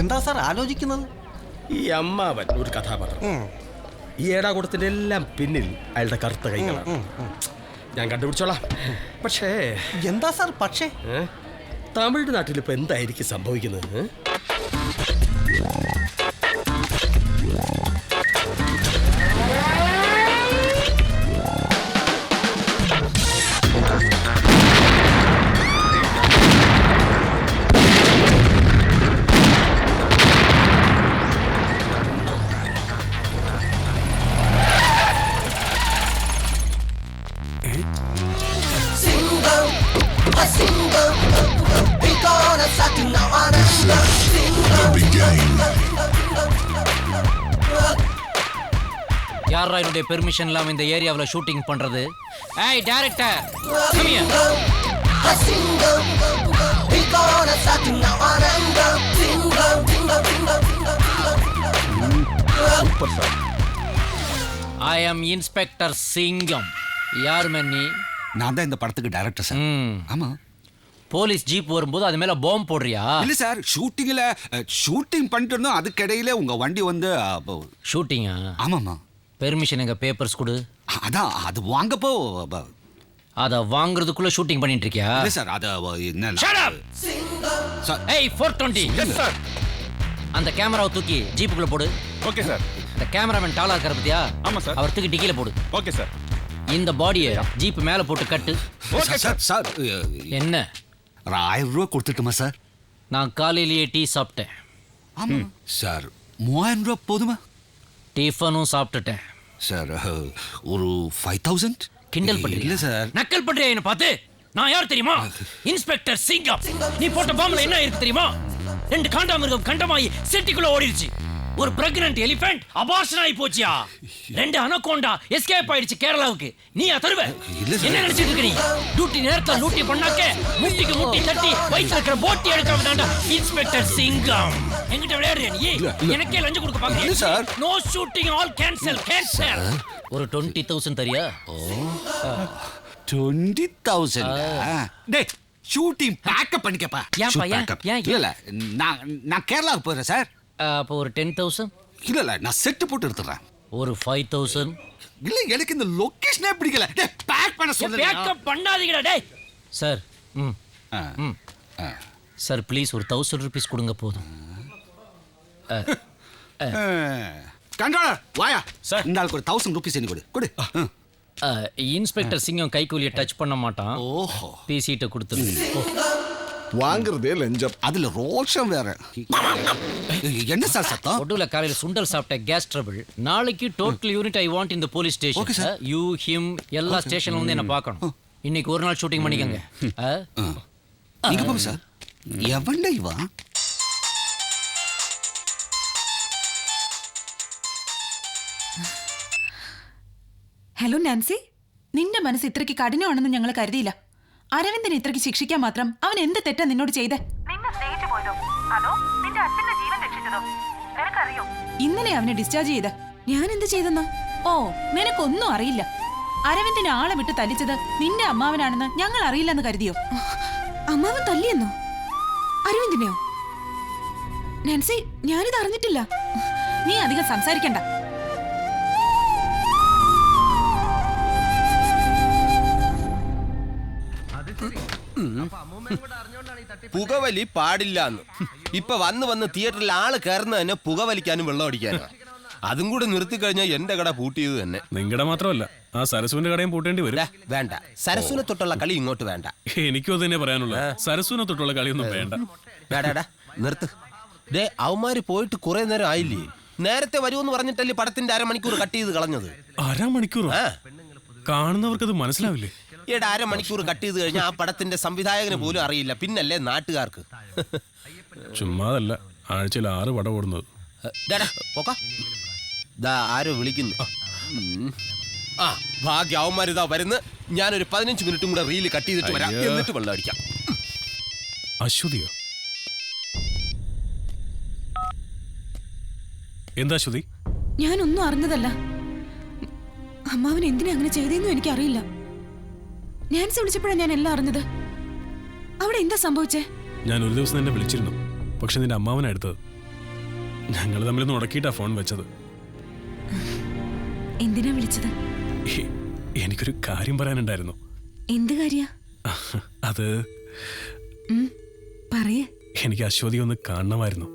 എന്താ സാർ ആലോചിക്കുന്നത്? ഈ അമ്മാവൻ ഒരു കഥാപാത്രം. ഈ ഏടാകൂടത്തിന്റെ എല്ലാം പിന്നിൽ അയാളുടെ കറുത്ത കൈകളാണ്. ഞാൻ കണ്ടുപിടിച്ചോളാം. പക്ഷേ എന്താ സാർ പക്ഷേ? തമിഴ്നാട്ടിൽ ഇപ്പൊ എന്തായിരിക്കും സംഭവിക്കുന്നത്? யாரா என்னுடைய பெர்மிஷன் இல்லாம இந்த ஏரியாவுல ஷூட்டிங் பண்றது? ஏய் director, come here. Super sir. I am inspector Singam. யார் மன்னி? நான் தான் இந்த படத்துக்கு டைரக்டர் சார். ஆமா. போலீஸ் ஜீப் வரும்போது அது மேல பாம்பு போடுறியா? இல்ல சார், ஷூட்டிங் பண்ணிட்டு இருந்தோம். அதுக்கு இடையில உங்க வண்டி வந்து ஷூட்டிங்கா? ஆமாமா. பெர்மிஷன் எங்க பேப்பர்ஸ் கொடு. அதான் அது வாங்கப்போ அத வாங்குறதுக்குள்ள ஷூட்டிங் பண்ணிட்டு இருக்கியா? இல்ல சார், அத என்ன? Shut up. ஏய் 420. Yes sir. அந்த கேமராவை தூக்கி ஜீப்புக்குள்ள போடு. Okay sir. இந்த கேமராமேன் டாலா இருக்காரு பாத்தியா? ஆமா சார். அவர் தூக்கி டிக்கில போடு. Okay sir. இந்த பாடியை ஜீப் மேல போட்டு கட்டு. Okay sir. சார் என்ன? 1000 ரூபாய் கொடுத்துட்டுமா சார்? நான் காலையிலேயே டீ சாப்பிட்டேன். ஆமா சார். 3000 ரூபாய் போதுமா? டிஃபனும் சாப்பிட்டுட்டேன் சார். ஒரு 5000? கிண்டல் பண்றீங்க? இல்ல சார். நக்கல் பண்றியா என்ன பார்த்து? நான் யார் தெரியுமா? இன்ஸ்பெக்டர் சிங்கம். நீ போட்ட பாம்புல என்ன இருக்கு தெரியுமா? 2 காண்டாமிருகம் கண்டமாயி சிட்டிக்குள்ள ஓடிடுச்சு. ஒரு பிரெக்னன்ட் எலிபென்ட் அபார்ஷன் ஆகி போச்சியா? 2 அனகோண்டா எஸ்கேப் ஆயிடுச்சு கேரளாவுக்கு. நீயா தருவ? என்ன நினைச்சிட்டு இருக்க நீ? டியூட்டி நேரத்துல லூட்டி பண்ணாக்க முட்டிக்கு முட்டி தட்டி வயித்துல இருக்கிற போட்டி எடுக்க வேண்டாம்டா. இன்ஸ்பெக்டர் சிங்கம் என்கிட்ட விளையாடுறியா நீ? எனக்கே லஞ்சம் கொடுக்க பாக்குறியா sir? No shooting, all cancel. ஒரு 20,000 தரியா? 20,000 டேய் ஷூட்டிங் பேக்கப் பண்ணிக்கப்பா. இல்ல நான் கேரளாவுக்கு போறேன் சார். அப்போ ஒரு 10,000. இல்ல நான் செட்டு போட்டு எடுத்துறேன். ஒரு 5,000. இல்ல எனக்கு இந்த லொகேஷனே பிடிக்கல. டேய் பேக் பண்ண சொல்லுங்க. பேக்கப் பண்ணாதீங்கடா டேய். சார் சார் ப்ளீஸ் ஒரு 1000 ரூபீஸ் கொடுங்க போதும். கண்ட்ரோலர் வாயா சார், இந்த ஆளுக்கு ஒரு 1000 ரூபீஸ் நீ கொடு. இன்ஸ்பெக்டர் சிங்கம் கைக்கூலியை டச் பண்ண மாட்டான். ஓஹோ, பேசிட்டு கொடுத்துரு. வாங்குறதே லஞ்சம், அதுல ரோஷம் வேற. என்ன சார் சத்தம்? ஒடுல காலையில சுண்டல் சாப்பிட்ட கேஸ் ட்ரபிள். நாளைக்கு total unit I want in the police station. You him எல்லா ஸ்டேஷன்ல வந்து என்ன பார்க்கணும். இன்னைக்கு ஒரு நாள் ஷூட்டிங் பண்ணிக்கங்க. நீங்க போங்க சார். எவன்டா இவா? ഹലോ നാൻസി, നിന്റെ മനസ്സ് ഇത്രയ്ക്ക് കഠിനമാണെന്ന് ഞങ്ങൾ കരുതിയില്ല. അരവിന്ദനെ ഇത്രയ്ക്ക് ശിക്ഷിക്കാൻ മാത്രം അവൻ എന്ത് തെറ്റാ നിന്നോട് ചെയ്തേ? ഇന്നലെ അവനെ ഡിസ്ചാർജ് ചെയ്ത് ഞാൻ എന്ത് ചെയ്തെന്നോ? ഓ, നിനക്കൊന്നും അറിയില്ല. അരവിന്ദനെ ആളെ വിട്ട് തല്ലിച്ചത് നിന്റെ അമ്മാവനാണെന്ന് ഞങ്ങൾ അറിയില്ലെന്ന് കരുതിയോ? അമ്മാവൻ തല്ലിയെന്നോ? അരവിന്ദനെയോ? നാൻസി, ഞാനിത് അറിഞ്ഞിട്ടില്ല. നീ അധികം സംസാരിക്കണ്ട. പുകവലി പാടില്ലാന്ന് ഇപ്പൊ വന്ന് തിയേറ്ററിൽ ആള് കയറുന്ന തന്നെ പുകവലിക്കാനും വെള്ളം അടിക്കാനും. അതും കൂടെ നിർത്തി കഴിഞ്ഞാൽ എന്റെ കട പൂട്ടിയത് തന്നെ. നിങ്ങളുടെ മാത്രമല്ല, ആ സരസുവിന്റെ കടയും പൂട്ടേണ്ടി വരും. വേണ്ട, സരസുവിനെ തൊട്ടുള്ള കളി ഇങ്ങോട്ട് വേണ്ട. എനിക്കും അത് തന്നെ പറയാനുള്ളത്. സരസുവിനെ തൊട്ടുള്ള കളിയൊന്നും വേണ്ട. വേടാ നിർത്ത്. ഡേ, അവന്മാര് പോയിട്ട് കുറെ നേരം ആയില്ലേ? നേരത്തെ വരുമെന്ന് പറഞ്ഞിട്ടല്ലേ പടത്തിന്റെ 1/2 മണിക്കൂർ കട്ട് ചെയ്ത് കളഞ്ഞത്. 1/2 മണിക്കൂർ കാണുന്നവർക്ക് അത് മനസ്സിലാവില്ലേ? 1/2 മണിക്കൂർ കട്ട് ചെയ്ത് കഴിഞ്ഞാൽ ആ പടത്തിന്റെ സംവിധായകന് പോലും അറിയില്ല, പിന്നല്ലേ നാട്ടുകാർക്ക്. ചുമ്മാതല്ല, ആഴ്ചയിൽ 6 പടം ഓടുന്നത്. ആരോ വിളിക്കുന്നു. ആ ഭാഗ്യ, അവന്മാരിതാ വരുന്നു. ഞാനൊരു 15 മിനിറ്റും കൂടെ റീല് കട്ട് ചെയ്തിട്ട് വരാം, എന്നിട്ട് വെള്ളം അടിക്കാം. അശ്വതിയോ? എന്താ അശ്വതി? ഞാനൊന്നും അറിഞ്ഞതല്ല. അമ്മാവൻ എന്തിനാ അങ്ങനെ ചെയ്തെന്നും എനിക്കറിയില്ല. നാൻസി വിളിച്ചപ്പോഴാണ് ഞാൻ എല്ലാം അറിഞ്ഞത്. അവിടെ എന്താ സംഭവിച്ചേ? ഞാൻ ഒരു ദിവസം തന്നെ വിളിച്ചിരുന്നു, പക്ഷെ നിന്റെ അമ്മാവനാ എടുത്തത്. ഞങ്ങൾ തമ്മിൽ ഉടക്കിയിട്ടാ ഫോൺ വെച്ചത്. എന്തിനാ വിളിച്ചത്? എനിക്കൊരു കാര്യം പറയാനുണ്ടായിരുന്നു. എന്ത് കാര്യ? അത് പറയേ. എനിക്ക് അശ്വതി ഒന്ന് കാണണമായിരുന്നു.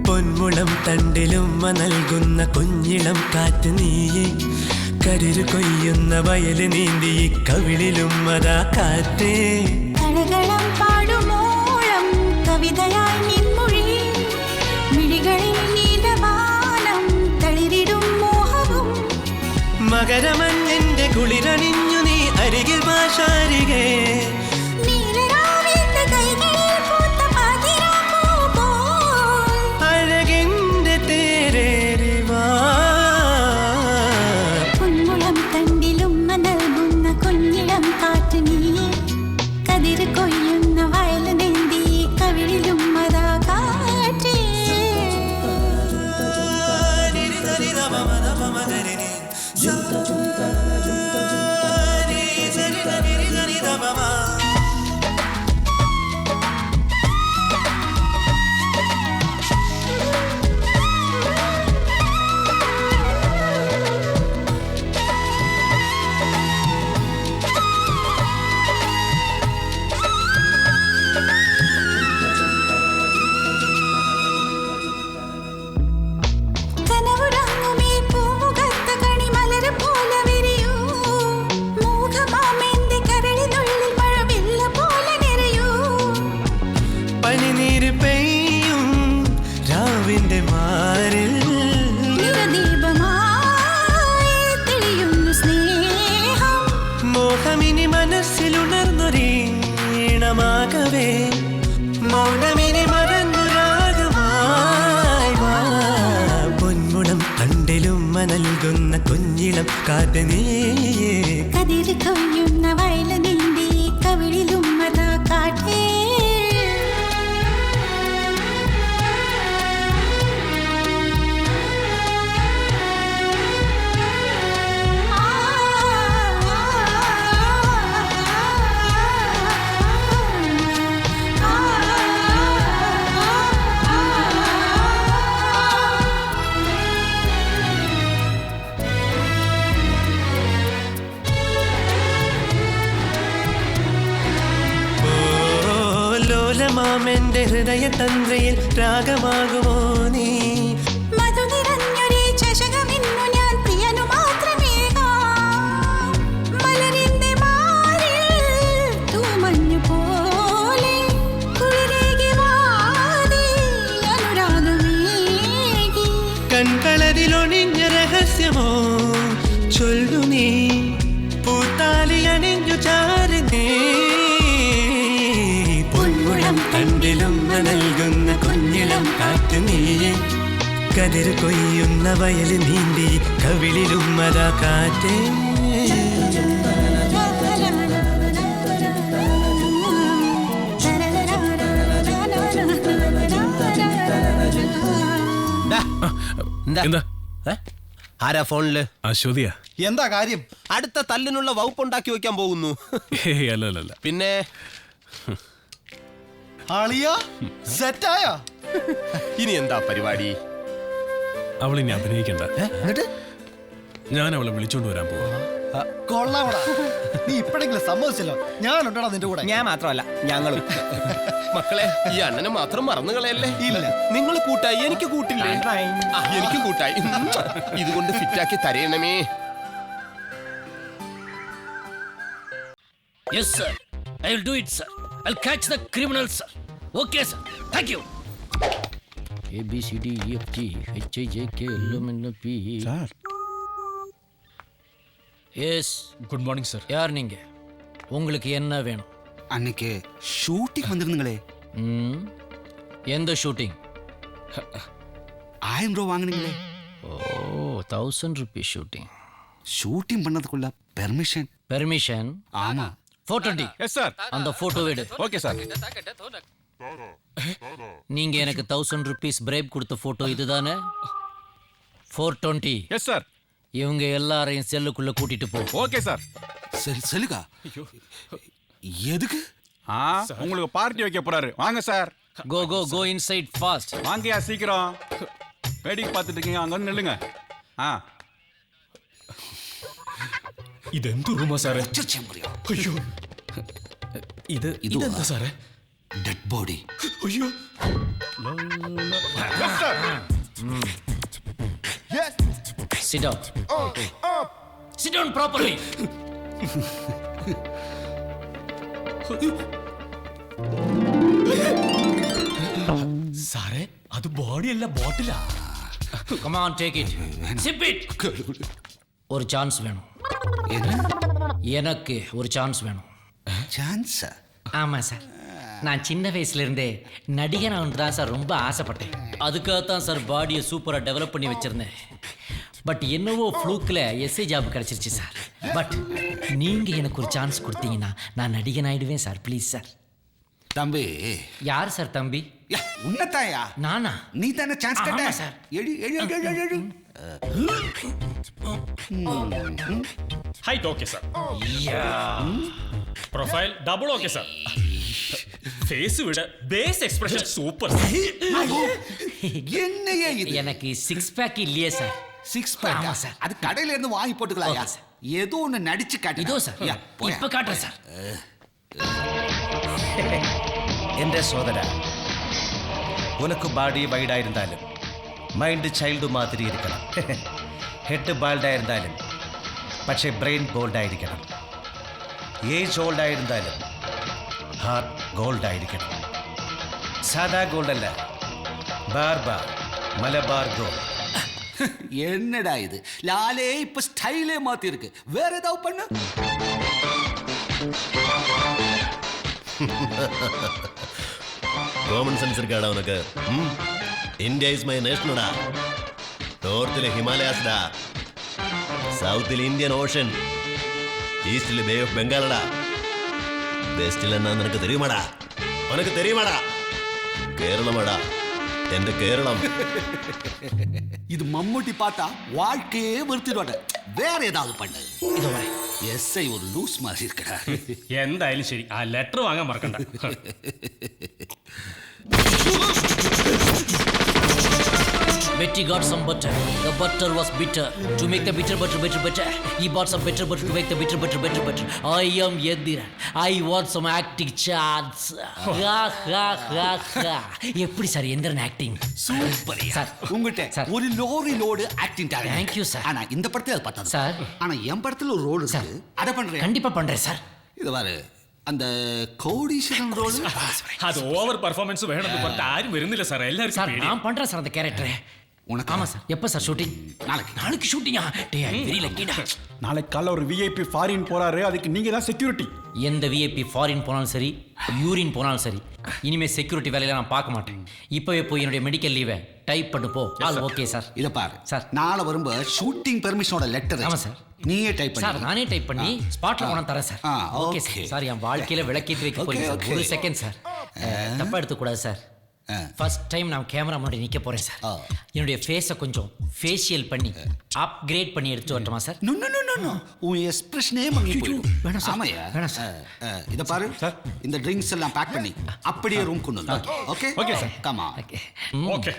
പൊന്മുളം തണ്ടിലുമ്മ നൽകുന്ന കുഞ്ഞിളം കാറ്റ് നീയെ, കരിരു കൊയ്യുന്ന വയല് നീന്തി കവിളിലുമ്മതാ കാറ്റേ. കളകളം പാടുമോളം കവിതയായി നിൻമൊഴി, മിഴികളിൽ നീലവാനം തളിരിടും മോഹവും. മകരമഞ്ഞിന്റെ കുളിരണിഞ്ഞു നീ അരികിൽ ഭാഷാരികേ. അഴകിന്റെ തേരേറിവാ. പൊന്മുളം തണ്ടിലുമ്മ നൽകുന്ന കുഞ്ഞിളം കാറ്റ് നീയെ, കതിര് കൊയ്യുന്ന വയൽ നീന്തി കവിളിലുമ്മതാ കാറ്റേ. കനവുറങ്ങുമേ പൂമുഖത്ത് കണിമലര് പോലെ നൽകുന്ന കുഞ്ഞിളം കാറ്റ് നീയേ കതിര് കൊയ്യുന്ന വയല് നീന്തി കവിളിലും അതാ കാറ്റേ ലോലമാമെന്റെ ഹൃദയ തന്ത്രയിൽ രാഗമാകുമോ നീ മധു നിറഞ്ഞൊരു ചഷകമിന്നു ഞാൻ പ്രിയനു മാത്രമേ മലരിന്റെ മാറിൽ തൂമഞ്ഞു പോലെ കുളിരേകി വാതി അനുരാഗമേകി കൺകളതിലൊണിഞ്ഞ രഹസ്യമോ ചൊല്ലു നീ പൂത്താലി അണിഞ്ഞു ചാരുന്നേ കണ്ടിലും നൽകുന്ന കുഞ്ഞിളം കാറ്റ് നീയെ കതിര് കൊയ്യുന്ന വയല് നീന്തി കവിളിലും അതാ കാറ്റേ എന്താ ആരാ ഫോണില്? അശ്വതിയാ. എന്താ കാര്യം? അടുത്ത തല്ലിനുള്ള വകുപ്പുണ്ടാക്കി വെക്കാൻ പോകുന്നു. അല്ല പിന്നെ ഇനി എന്താ പരിപാടി? അവളിനി അഭിനയിക്കണ്ട. ഞാൻ അവളെ വിളിച്ചോണ്ട് വരാൻ പോവാ. കൊള്ളാവടാ, നീ ഇപ്പോഴെങ്കിലും സമ്മതിച്ചല്ലോ. ഞാനുണ്ടടാ നിന്റെ കൂടെ. ഞാൻ മാത്രമല്ല, ഞങ്ങളും. മക്കളെ, ഈ അണ്ണനെ മാത്രം മറന്നു കളയല്ലേ. ഇല്ല, നിങ്ങൾ കൂട്ടായി, എനിക്ക് കൂട്ടില്ലേ? എനിക്കും കൂട്ടായി. ഇതുകൊണ്ട് ഫിറ്റാക്കി തരയണമേ. Yes sir, I will do it sir. I'll catch the criminals sir. Okay sir, thank you. A B C D E F G H I J K L M N O P. Sir. Yes. Good morning sir. யார் நீங்க? உங்களுக்கு என்ன வேணும்? அன்னைக்கு shooting வந்திருந்தீங்களே. எந்த shooting? 1000 ரூபாய் வாங்குனீங்களே. ஓ, 1000 rupees ஷூட்டிங். ஷூட்டிங் பண்ணதுக்குள்ள பெர்மிஷன். பெர்மிஷன்? ஆமா. 420. Yes sir. அந்த போட்டோ எடு. Okay sir. நீங்க எனக்கு 1000 rupees bribe கொடுத்த போட்டோ இதுதானே? 420. Yes sir. இவங்க எல்லாரையும் செல்லுக்குள்ள கூட்டிட்டு போ. Okay sir. செல்லுக்கா? எதுக்கு? உங்களுக்கு பார்ட்டி வைக்க போறாரு. வாங்க sir. Go go go inside fast. வாங்கயா சீக்கிரம். வேடிக்கை பார்த்துட்டு இருக்கீங்க, அங்க வந்து நில்லுங்க. ഇത് എന്ത് റൂമാ സാറേ? അയ്യോ, ഇതെന്താ സാറേ? Dead body. അയ്യോ. Sit down. Sit down properly. സാറേ, അത് ബോഡിയല്ല, ബോട്ടിലാ. Come on, take it. Sip it. ஒரு சான்ஸ் வேணும். எனக்கு ஒரு சான்ஸ் வேணும். சான்ஸ்? ஆமா சார். நான் சின்ன வயசுல இருந்தே நடிகன் ஆகணும் தான் சார் ரொம்ப ஆசைப்பட்டேன். அதுக்காகத்தான் சார் பாடியை சூப்பரா டெவலப் பண்ணி வச்சிருந்தேன். பட் என்னவோ ஃப்ளூக்கில் எஸ்ஐ ஜாப் கிடைச்சிருச்சு சார். பட் நீங்க எனக்கு ஒரு சான்ஸ் கொடுத்தீங்கன்னா நான் நடிகன் ஆயிடுவேன் சார். Please sir. தம்பி. யார் சார் தம்பி? உன்னதாயா? நானா? நீ தானே சான்ஸ் கேட்ட? சார். எழு. Height okay sir. Profile double okay sir. Face വിട ബേസ് എക്സ്പ്രഷൻ സൂപ്പർ. என்னையே இது? எனக்கு 6 பேக் இல்லையே சார். 6 பேக்? ஆமா சார். அது கடையில இருந்து வாங்கி போட்டுக்கலாம்யா. ஏதோ ஒன்னு நடிச்சு காட்டு. இதோ சார். இப்ப காட்டுறேன் சார். എന്റെ സോദര, ഉനക്ക് ബാഡി വൈഡായിരുന്നാലും മൈൻഡ് ചൈൽഡ് മാതിരി ഇരിക്കണം. ഹെഡ് ബാൾഡായിരുന്നാലും പക്ഷേ ബ്രെയിൻ ബോൾഡായിരിക്കണം. ഏജ് ഓൾഡായിരുന്നാലും ഹാർട്ട് ഗോൾഡായിരിക്കണം. സാധാ ഗോൾഡല്ല, ബാർബാർ മലബാർ ഗോൾഡ്. என்னடா இது? லாலே இப்ப ஸ்டைலே மாத்தி இருக்கு. வேற ஏதாவது பண்ணு. കോമൺ സെൻസ് ഇരിക്കാടാ ഉനക്ക്. ഇന്ത്യ ഇസ് മൈ നേഷനടാ. നോർത്തിലെ ഹിമാലയാസ്ഡാ. സൗത്തിൽ ഇന്ത്യൻ ഓഷൻ, ഈസ്റ്റിൽ ബേ ഓഫ് ബംഗാളടാ, വെസ്റ്റിൽ എന്നാ നിനക്ക് തെരിയുമാടാ, ഉനക്ക് തെരിയുമാടാ, കേരളമാടാ എന്റെ കേരളം. இது மம்முட்டி பார்த்தா வாழ்க்கையே வெறுத்துடுவாங்க. வேற ஏதாவது பண்ணு. இதோ வரேன். எஸ்ஐ ஒரு லூஸ் மாதிரி இருக்கடா. എന്തായാലും ശരി, ആ ലെറ്റർ വാങ്ങാൻ മറക്കണ്ട. Betty got some butter. The butter was bitter. To make the bitter butter better better, he bought some better butter to make the bitter butter better better. I am Yediran. I want some acting chance. Ha ha ha ha. எப்படி sir Enthiran acting? Super sir. உங்ககிட்ட ஒரு lorry load acting talent. Thank you sir. ஆனா இந்த படத்துல அது பத்தாது sir. ஆனா என் படத்துல ஒரு ரோல் இருக்கு. அத பண்றேன். கண்டிப்பா பண்றேன் சார். இது பாரு, அந்த கோடீஸ்வரன் ரோல் അത് ഓവർ പെർഫോമൻസ് വേണമെന്ന് പറഞ്ഞിട്ട് ആരും വരുന്നില്ല സാർ. എല്ലാവർക്കും சார் நான் பண்றேன் சார் அந்த கேரக்டர். ஆமா சார். எப்போ சார் ஷூட்டிங்? நாளைக்கு ஷூட்டிங்கா? டே ஐ வெரி லக்கிடா. நாளைக்கு காலைல ஒரு விஐபி ஃபாரின் போறாரு, அதுக்கு நீங்க தான் செக்யூரிட்டி. எந்த விஐபி ஃபாரின் போனாலும் சரி, யூரின் போனாலும் சரி, இனிமே செக்யூரிட்டி வேலையில நான் பார்க்க மாட்டேன். இப்பவே போய் என்னுடைய மெடிக்கல் லீவை டைப் பண்ணு போ. All okay sir. இத பாரு சார், நாளை வரும்போது ஷூட்டிங் பெர்மிஷனோட லெட்டர். ஆமா சார். நீயே டைப் பண்ணு சார். நானே டைப் பண்ணி ஸ்பாட்ல கொண்டு தரேன் சார். Okay sir. சார் என் வாழ்க்கையில விளக்கேற்றி வைக்க போறேன் சார். ஒரு செகண்ட் சார், தப்பா எடுத்துக்கூடாது சார். ஃபர்ஸ்ட் டைம் நான் கேமரா முன்னாடி நிற்க போறேன் சார். என்னுடைய ஃபேஸை கொஞ்சம் ஃபேஷியல் பண்ணி அப்கிரேட் பண்ணி எடுத்து வரட்டுமா sir? No no no no, உன் எக்ஸ்பிரஷனே மங்கி போயிடும். வேணாம் சார். ஆமாயா, வேணாம் சார். இத பாரு சார், இந்த ட்ரிங்க்ஸ் எல்லாம் பேக் பண்ணி அப்படியே ரூம் கொண்டு வந்து. Okay okay sir. Come on. Okay.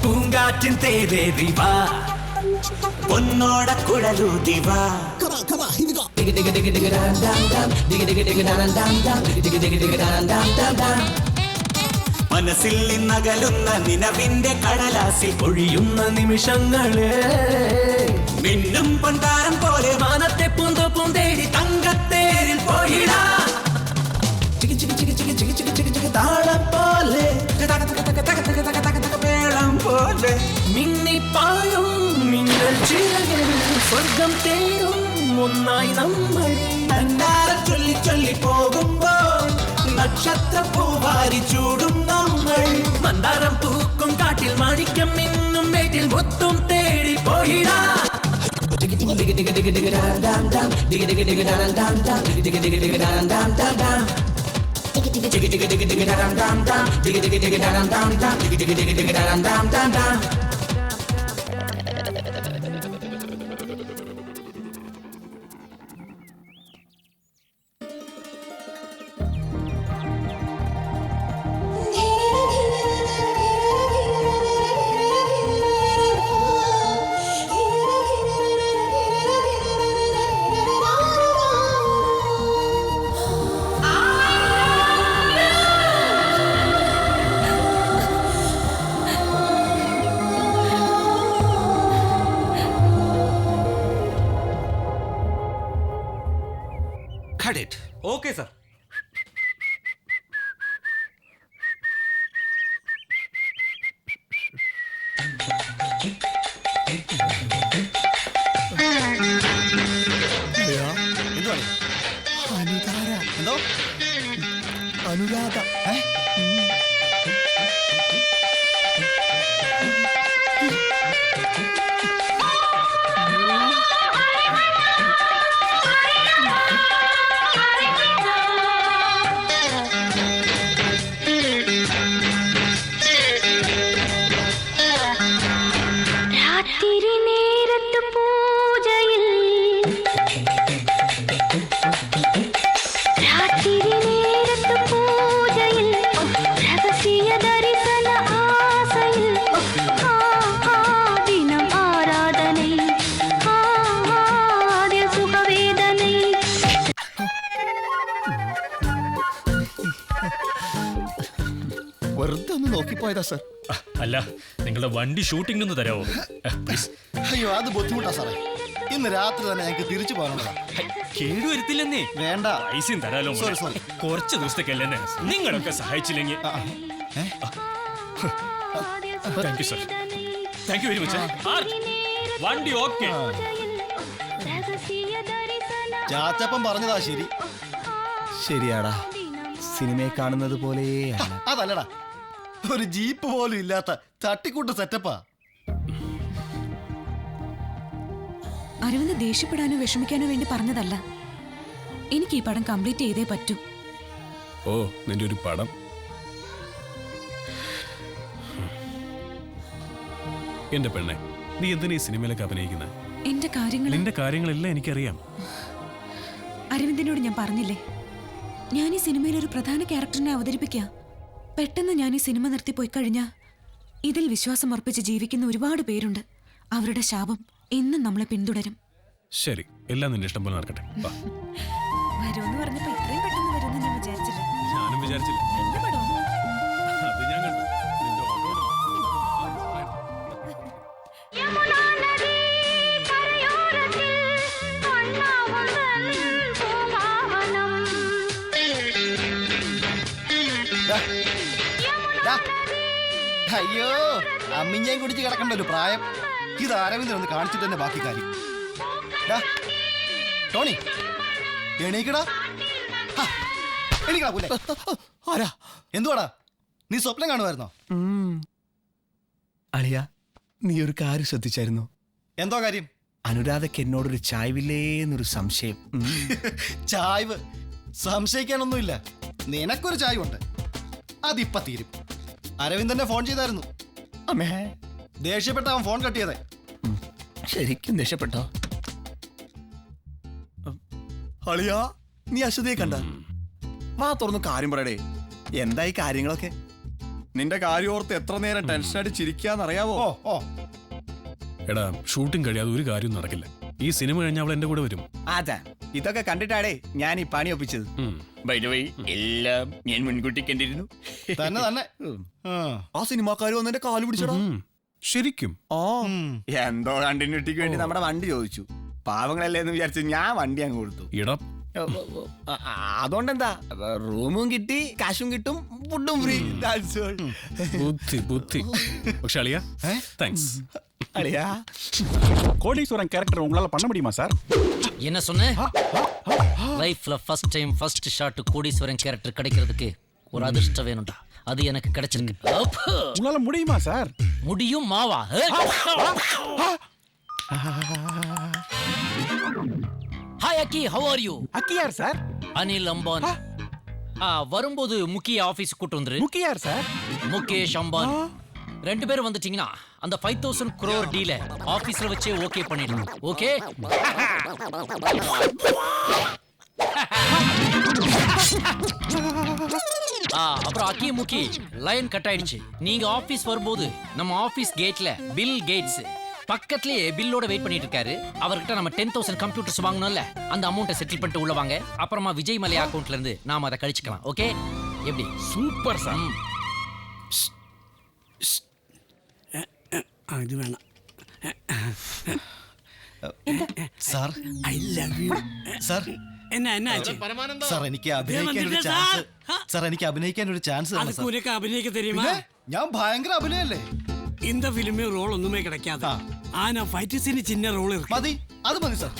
പൂങ്കാറ്റിൻ തേരേറിവാ, പൊന്നോട കുഴലൂതിവാ, മനസ്സിൽ നിന്നകലുന്ന നിലവിന്റെ കടലാസിൽ പൊഴിയുന്ന നിമിഷങ്ങളെ, മിന്നും പൊൻതാരം പോലെ മാനത്തെ പൂന്തോപ്പും തേടി തങ്കത്തേരിൽ പോയിടാ, താളം പോലെ മേളം പോലെ മിന്നിപ്പായും മിന്നൽ ചിറകിൽ സ്വർഗം തേടും ഒന്നായി നമ്മൾ. നന്നാരം ചൊല്ലി ചൊല്ലി പോകുമ്പോൾ നക്ഷത്ര പൂവാരി ചൂടും നമ്മൾ. മന്ദാരം പൂക്കും കാട്ടിൽ മാണിക്യം മിന്നും മേറ്റിൽ മുത്തും തേടി പോയിടാ. Okay sir. എന്തോ അനുരാധ വെറുതെ ഒന്ന് നോക്കിപ്പോയതാ സാർ. അല്ല, നിങ്ങളുടെ വണ്ടി ഷൂട്ടിംഗ് തരാമോ പ്ലീസ്? അയ്യോ അത് ബുദ്ധിമുട്ടാ സാറേ. ഇന്ന് രാത്രി തന്നെ ഞങ്ങൾക്ക് തിരിച്ചു പോകാനുള്ളതാ. കേടുവരുത്തില്ലെന്നേ. വേണ്ട, പൈസയും തരാലോ. കുറച്ച് ദിവസത്തേക്കല്ലേ, നിങ്ങളൊക്കെ സഹായിച്ചില്ലെങ്കിൽ. Thank you sir, thank you very much. വണ്ടി ഓക്കെ. ചാച്ചപ്പൻ പറഞ്ഞതാ ശരി. ശരിയാടാ, സിനിമയെ കാണുന്നത് പോലെയാണ്. അതല്ലടാ, ഒരു ജീപ്പ് പോലും ഇല്ലാത്ത തട്ടിക്കൂട്ട് സെറ്റപ്പാ. അരവിന്ദ് ദേഷ്യപ്പെടാനോ വിഷമിക്കാനോ വേണ്ടി പറഞ്ഞതല്ല. എനിക്ക് ഈ പടം കംപ്ലീറ്റ് ചെയ്തേ പറ്റൂ. ഓ, നിന്റെ ഒരു പടം. എന്റെ പെണ്ണെ, നീ എന്തിനാ ഈ സിനിമയിലൊക്കെ അഭിനയിക്കുന്നത്? നിന്റെ കാര്യങ്ങളെല്ലാം എനിക്കറിയാം. അരവിന്ദിനോട് ഞാൻ പറഞ്ഞില്ലേ, ഞാൻ ഈ സിനിമയിൽ ഒരു പ്രധാന ക്യാരക്ടറിനെ അവതരിപ്പിക്കുക. പെട്ടെന്ന് ഞാൻ ഈ സിനിമ നിർത്തി പോയി കഴിഞ്ഞാ ഇതിൽ വിശ്വാസം അർപ്പിച്ച് ജീവിക്കുന്ന ഒരുപാട് പേരുണ്ട്. അവരുടെ ശാപം എന്നും നമ്മളെ പിന്തുടരും. ശരി, എല്ലാം നിന്റെ ഇഷ്ടം പോലെ നടക്കട്ടെ. വരുമെന്ന് പറഞ്ഞപ്പോ ഇത്രയും പെട്ടെന്ന് വരുമെന്ന് ഞാൻ വിചാരിച്ചില്ല. ഞാനും വിചാരിച്ചില്ല. എന്റെ പടം അത് ഞാൻ കണ്ടു. നിന്റെ ഓട്ടോടും. അയ്യോ, അമ്മിഞ്ഞയും കുടിച്ച് കിടക്കണ്ട ഒരു പ്രായം. ഇത് അരവിന്ദനൊന്ന് കാണിച്ചിട്ട് തന്നെ ബാക്കി കാര്യം. ടോണി, എണീക്കടാ. എണീക്കടാ പോലെ. എന്തുവാടാ, നീ സ്വപ്നം കാണുമായിരുന്നോ? അളിയ, നീ ഒരു കാര്യം ശ്രദ്ധിച്ചായിരുന്നോ? എന്തോ കാര്യം? അനുരാധയ്ക്ക് എന്നോടൊരു ചായവില്ലേന്നൊരു സംശയം. ചായ്വ് സംശയിക്കാനൊന്നുമില്ല. നിനക്കൊരു ചായ്വുണ്ട്, അതിപ്പ തീരും. അരവിന്ദനെ ഫോൺ ചെയ്തായിരുന്നു. ദേഷ്യപ്പെട്ട അവൻ ഫോൺ കട്ട് ചെയ്തേ. ശരിക്കും ദേഷ്യപ്പെട്ടോ? അളിയാ, നീ അശ്വതിയെ കണ്ട? വാ തുറന്ന് കാര്യം പറയടേ. എന്തായി കാര്യങ്ങളൊക്കെ? നിന്റെ കാര്യം ഓർത്ത് എത്ര നേരം ടെൻഷനായിട്ട് ചിരിക്കാന്നറിയാവോ? എടാ, ഷൂട്ടിംഗ് കഴിയാതെ ഒരു കാര്യം നടക്കില്ല. ഈ സിനിമ കഴിഞ്ഞാൽ അവൾ എന്റെ കൂടെ വരും. അതാ, ഇതൊക്കെ കണ്ടിട്ടാടേ ഞാൻ ഈ പണി ഒപ്പിച്ചത്. എല്ലാം ഞാൻ മുൻകൂട്ടി കണ്ടിരുന്നു. തന്നെ തന്നെ. ആ സിനിമാക്കാര് വന്നെ കാല് പിടിച്ചടാ. ശരിക്കും? എന്തോ കണ്ടിന്യൂറ്റിക്ക് വേണ്ടി നമ്മുടെ വണ്ടി ചോദിച്ചു. പാവങ്ങളല്ലേ എന്ന് വിചാരിച്ചു ഞാൻ വണ്ടി അങ്ങ് കൊടുത്തു. അതുകൊണ്ടെന്താ, റൂമും കിട്ടി, കാശും കിട്ടും, ഫുഡും ഫ്രീ. ബുദ്ധി. പക്ഷെ അളിയാ, താങ്ക്സ്. அழியா, கோடீஸ்வரன் கேரக்டர் உங்களால பண்ண முடியுமா சார்? என்ன சொன்ன? லைஃப்ல ஃபர்ஸ்ட் டைம் ஃபர்ஸ்ட் ஷாட் கோடீஸ்வரன் கேரக்டர் கிடைக்கிறதுக்கு ஒரு அதிர்ஷ்டம் வேணும்டா. அது எனக்கு கிடைச்சிருக்கு. உங்களால முடியுமா சார்? முடியும் மாவா. ஹாய் அக்கி, how are you? அக்கி யார் சார்? அனில் அம்பானி. வரும்போது முக்கிய ஆபீஸ் கூட்டு வந்துரு. முக்கிய யார் சார்? முகேஷ் அம்பானி. ரெண்டு பேரும் வந்துட்டீங்கன்னா அந்த 5000 crore டீல ஆபீஸ்ல வச்சே ஓகே பண்ணிடலாம். ஓகே? அப்புறம் அக்கி முக்கி லைன் கட் ஆயிடுச்சு. நீங்க ஆபீஸ் வரும்போது நம்ம ஆபீஸ் கேட்ல பில் கேட்ஸ் பக்கத்துலயே பில்லோட வெயிட் பண்ணிட்டு இருக்காரு. அவர்கிட்ட நம்ம 10,000 கம்ப்யூட்டர்ஸ் வாங்கணும்ல, அந்த அமௌண்ட்டை செட்டில் பண்ணிட்டு உள்ள வாங்க. அப்புறமா விஜய் மலை அக்கவுண்ட்ல இருந்து நாம அதை கழிச்சுக்கலாம். ஓகே? எப்படி? Super sir. இது வேணாம். Sir, I love you. Sir, എன்னாச்சு? സാർ, എനിക്ക് അഭിനയിക്കാൻ ഒരു ചാൻസ്. സാർ, എനിക്ക് അഭിനയിക്കാൻ ഒരു ചാൻസ്. அதுக்கு உனக்கு அபிநயிக்க தெரியுமா? ഞാൻ ഭയങ്കര അഭിനയല്ലേ. இந்த ஃபிலிமே ரோல் ஒண்ணுமே கிடைக்காது. ஆனா ஃபைட் சீன் சின்ன ரோல் இருக்கு. മതി, അത് മതി സാർ.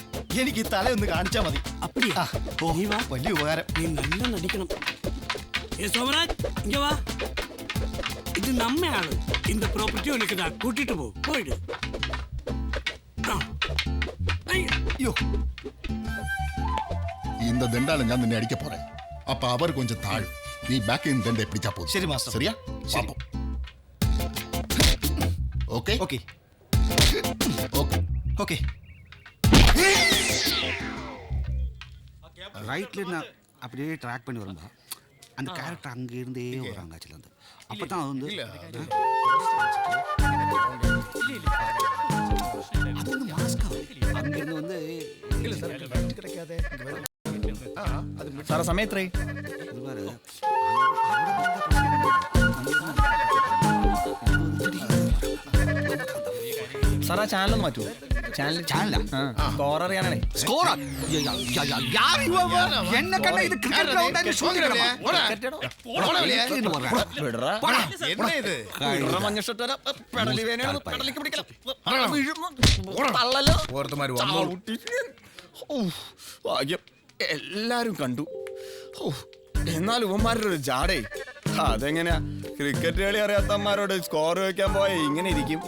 എനിക്ക് തലയൊന്ന് കാണിച്ചാ മതി. அப்படியா? നീ വാ, വലിയ ഉപകാരം. நீ நல்லா நடிக்கணும். ஏ சோமராஜ், இங்க வா. இது நம்ம ஆளு. இந்த ப்ராப்பர்ட்டி உனக்கு தான். கூட்டிட்டு போ. போயிடு. ஐயோ, இந்த தண்டால ഞാൻ നിന്നെ അടിക്ക പോറേ. അപ്പ അവർ கொஞ்சம் താഴ്. നീ ബാക്കിൽ നിന്ന് ദണ്ഡ പിടിച്ചാ പോ. ശരി മാസ്റ്റർ. ശരിയാ? ശരി. Okay okay okay okay. ரைட்ல நான் அப்படியே ட்ராக் பண்ணி வரும்பா அந்த கேரக்டர் அங்க இருந்தே வராங்க ஆக்சுவலி வந்து அப்பதான் அது வந்து அது வந்து மாஸ்கா அங்க இருந்து வந்து இல்ல சார் கிடைக்காதே. സാറേ, സമയം എത്രയായി? இது பாரு സാർ, ആ ചാനലൊന്ന് മാറ്റുമോ? സ്കോർ അറിയാനാണേ. ஸ்கோரா யார் இவன்? என்ன கண்ண இது கிரிக்கெட் கிரவுண்ட் ആണ് ഷൂട്ട് ചെയ്യണം. ഭാഗ്യം എല്ലാരും കണ്ടു. എന്നാൽ ഇവന്മാരുടെ ഒരു ജാടേ, അതെങ്ങനെയാ ക്രിക്കറ്റ് കളി അറിയാത്തമാരോട് സ്കോർ വെക്കാൻ പോയ ഇങ്ങനെ ഇരിക്കും.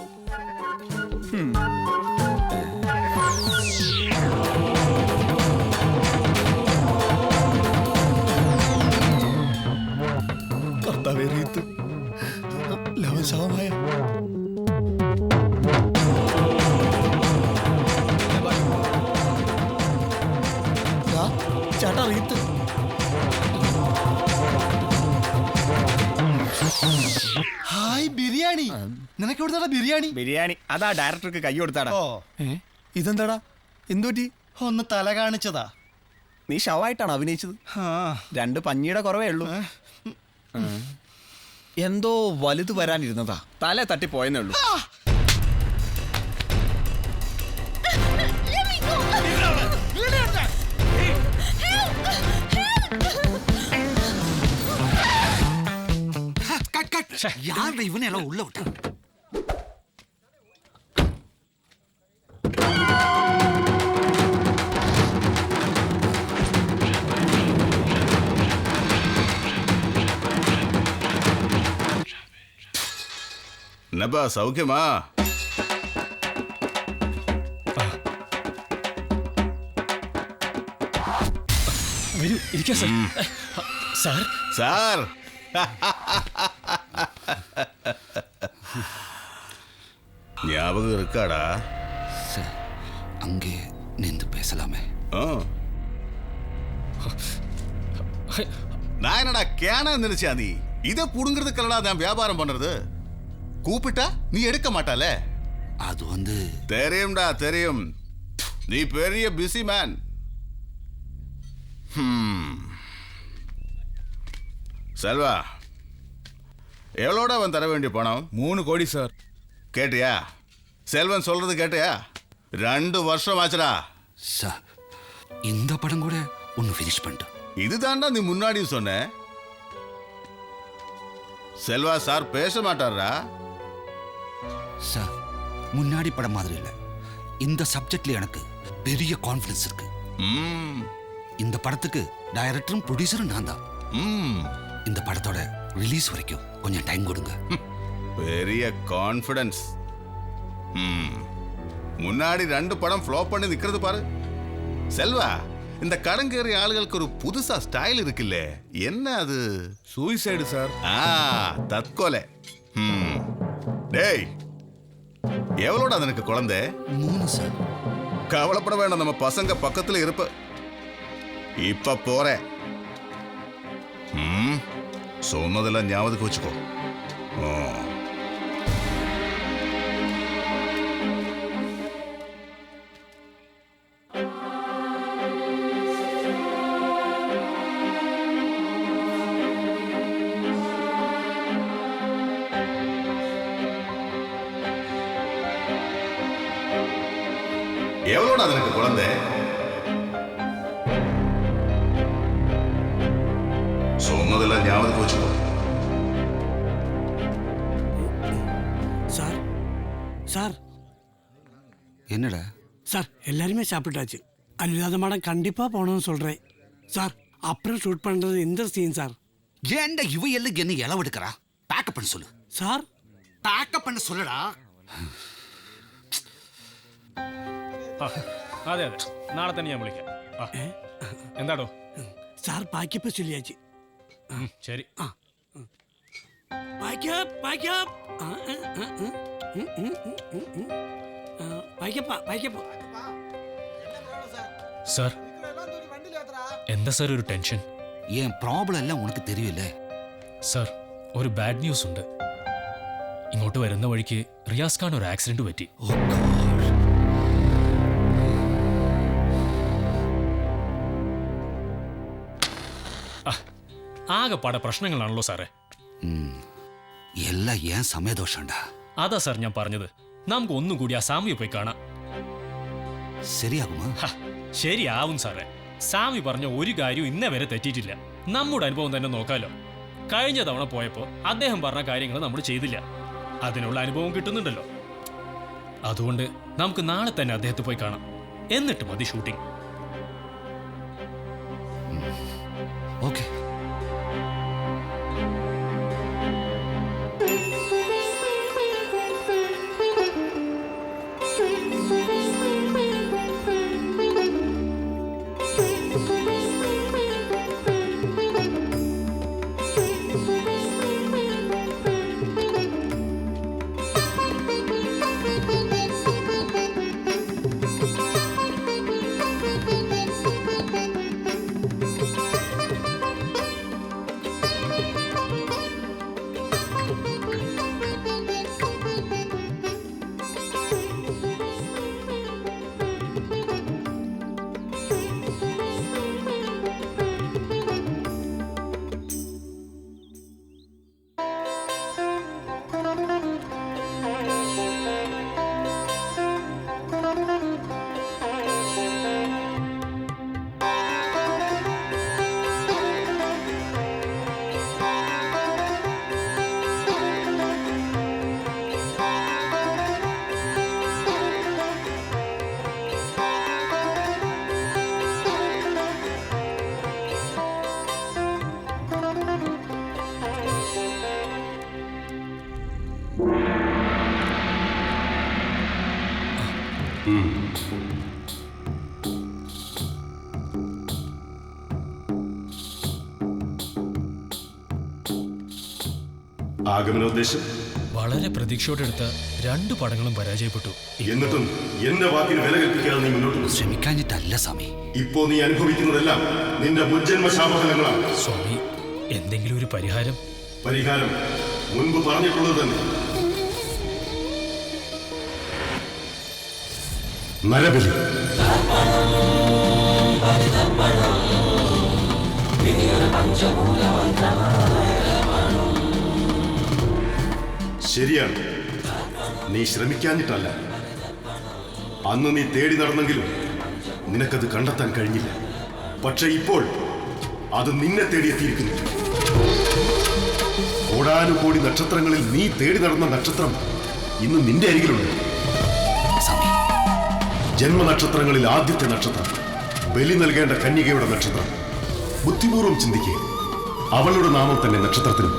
കർത്താവേ റീത്ത് ലവൻ ശവമായ ചേട്ടാ റീത്ത്. ഹായ് ബിരിയാണി. നിനക്ക് എവിടുന്നാടാ ബിരിയാണി? ബിരിയാണി അതാ ഡയറക്ടർക്ക് കൈ കൊടുത്താടാ. ഇതെന്താടാ എന്തുപറ്റി? ഒന്ന് തല കാണിച്ചതാ. നീ ഷവായിട്ടാണ് അഭിനയിച്ചത്. 2 പഞ്ഞിയുടെ കുറവേ ഉള്ളൂ. എന്തോ വലുത് വരാനിരുന്നതാ, തല തട്ടിപ്പോയെന്നേ ഉള്ളൂ. யாரு இவனை எல்லாம் உள்ள விட்டா? என்னப்பா சௌக்கியமா? വരൂ, ഇരിക്കാം സാർ. സാർ സാർ ஞாபகம் இருக்காடா? சார் அங்கே நின்று பேசலாமே? நான் என்னடா கேன நினைச்சா? நீ இதை புடுங்கிறதுக்கல்லடா நான் வியாபாரம் பண்றது. கூப்பிட்டா நீ எடுக்க மாட்டால. அது வந்து தெரியும்டா தெரியும், நீ பெரிய பிஸி மேன். செல்வா, எவ்வளோட அவன் தர வேண்டிய பணம்? 3 கோடி சார். கேட்டியா? செல்வன் சொல்றது கேட்டியா? 2 வருஷம் ஆச்சுடா. சார் இந்த படம் கூட ஒன்னு ஃபினிஷ் பண்ணிட்டு. இதுதான்டா நீ முன்னாடியும் சொன்ன. செல்வா சார் பேச மாட்டாரா? சார் முன்னாடி படம் மாதிரி இல்ல. இந்த சப்ஜெக்ட்ல எனக்கு பெரிய கான்ஃபிடன்ஸ் இருக்கு. இந்த படத்துக்கு டைரக்டரும் ப்ரொடியூசரும் நான் தான். இந்த படத்தோட ரிலீஸ் வரைக்கும் கொஞ்சம் டைம் கொடுங்க. பெரிய கான்ஃபிடன்ஸ். முன்னாடி 2 படம் ஃப்ளாப் பண்ணி நிக்கிறது பாரு. செல்வா, இந்த கடங்கேறி ஆளுகளுக்கு ஒரு புதுசா ஸ்டைல் இருக்குல்ல, என்ன அது? Suicide sir. தற்கொலை. டேய், எவ்வளோட எனக்கு குழந்தை? 3 சார். கவலைப்பட வேண்டாம், நம்ம பசங்க பக்கத்துல இருப்ப. இப்ப போறேன். சொன்னதெல்லாம் ஞாபகத்துக்கு வச்சுக்கோ. எவ்வளோடா எனக்கு குழந்தை? சொன்னதெல்லாம் ஞாபகத்துக்கு வச்சுக்கோ. சார் சார் என்னடா? சார் எல்லாருமே சாப்பிட்டாச்சு. அனுராதா மேடம் கண்டிப்பா போகணும்னு சொல்றேன் சார். அப்புறம் ஷூட் பண்றது இந்த சீன் சார். ஏன்டா இவ எல்லாம் என்ன இளவெடுக்கிறா? பேக்கப் பண்ண சொல்லு சார். பேக்கப் பண்ண சொல்லுடா. അതെ അതെ, നാളെ തന്നെ ഞാൻ വിളിക്കാം. എന്താടോ? സാർ പാക്കപ്പ് ചൊല്ലിയാச்சு. ശരി. Pack up pack up pack up pack up. Sir എന്താ സാർ ഒരു ടെൻഷൻ? என் ப்ராப்ளம் எல்லாம் உனக்கு தெரியும்ல. സാർ ഒരു ബാഡ് ന്യൂസ് ഉണ്ട്. ഇങ്ങോട്ട് വരുന്ന വഴിക്ക് റിയാസ് ഖാൻ ഒരു ആക്സിഡന്റ് പറ്റി. ആകെപ്പാടെ പ്രശ്നങ്ങളാണല്ലോ സാറേ. എല്ലാം ഏൻ സമയദോഷണ്ടാ. അതാ സാർ ഞാൻ പറഞ്ഞത്, നമുക്ക് ഒന്നും കൂടി ആ സാമിയെ പോയി കാണാം. ശരിയാകുമോ? ശരിയാവും സാറേ. സാമി പറഞ്ഞ ഒരു കാര്യവും ഇന്നേ വരെ തെറ്റിയിട്ടില്ല. നമ്മുടെ അനുഭവം തന്നെ നോക്കാലോ. കഴിഞ്ഞ തവണ പോയപ്പോൾ അദ്ദേഹം പറഞ്ഞ കാര്യങ്ങൾ നമ്മൾ ചെയ്തില്ല. അതിനുള്ള അനുഭവം കിട്ടുന്നുണ്ടല്ലോ. അതുകൊണ്ട് നമുക്ക് നാളെ തന്നെ അദ്ദേഹത്തെ പോയി കാണാം. എന്നിട്ട് മതി ഷൂട്ടിംഗ്. ഓക്കെ. ആഗമനോദ്ദേശം വളരെ പ്രതീക്ഷയോടെടുത്ത 2 പടങ്ങളും പരാജയപ്പെട്ടു. എന്നിട്ടും എന്റെ വാക്കിന് വില കൽപ്പിക്കാതെ നീ മുന്നോട്ട് പോകും. ശ്രമിക്കാഞ്ഞിട്ടല്ല സ്വാമി. ഇപ്പോ നീ അനുഭവിക്കുന്നതെല്ലാം നിന്റെ മുജ്ജന്മ ശാപഫലങ്ങളാണ്. സ്വാമി, എന്തെങ്കിലും ഒരു പരിഹാരം? പരിഹാരം മുൻപ് പറഞ്ഞിട്ടുള്ളത് തന്നെ. നരബലി. ശരിയാണ്, നീ ശ്രമിക്കാഞ്ഞിട്ടല്ല. അന്ന് നീ തേടി നടന്നെങ്കിലും നിനക്കത് കണ്ടെത്താൻ കഴിഞ്ഞില്ല. പക്ഷെ ഇപ്പോൾ അത് നിന്നെ തേടിയെത്തിയിരിക്കുന്നു. കോടാനുകോടി നക്ഷത്രങ്ങളിൽ നീ തേടി നടന്ന നക്ഷത്രം ഇന്ന് നിന്റെ അരികിലുണ്ട്. ജന്മനക്ഷത്രങ്ങളിൽ ആദ്യത്തെ നക്ഷത്രം, ബലി നൽകേണ്ട കന്യകയുടെ നക്ഷത്രം. ബുദ്ധിപൂർവ്വം ചിന്തിക്കുക, അവളുടെ നാമം തന്നെ നക്ഷത്രത്തിനും.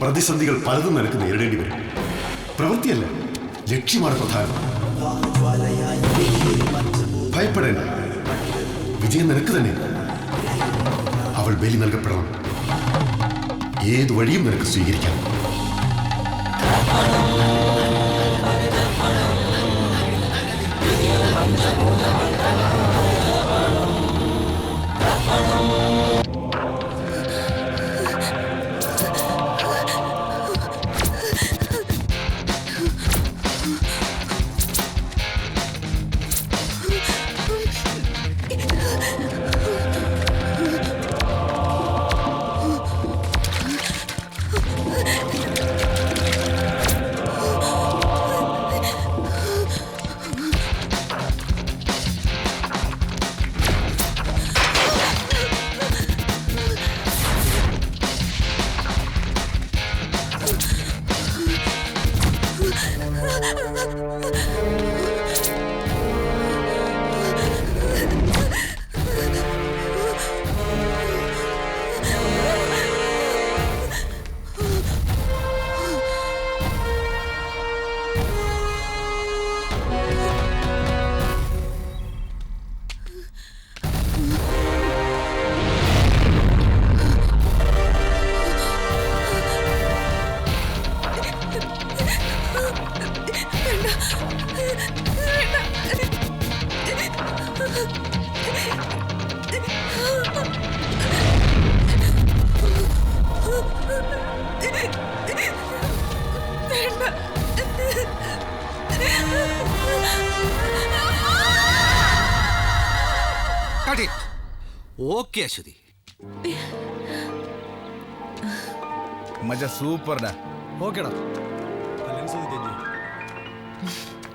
പ്രതിസന്ധികൾ പലതും നിനക്ക് നേരിടേണ്ടി വരും. പ്രവൃത്തിയല്ല, ലക്ഷ്യമാണ് പ്രധാനം. ഭയപ്പെടേണ്ട, വിജയം നിനക്ക് തന്നെ. അവൾ ബലി നൽകപ്പെടണം. ഏതു വഴിയും നിനക്ക് സ്വീകരിക്കാം. ഓക്കെ അശ്വതി, മജ സൂപ്പർഡാ. ഓക്കേടാ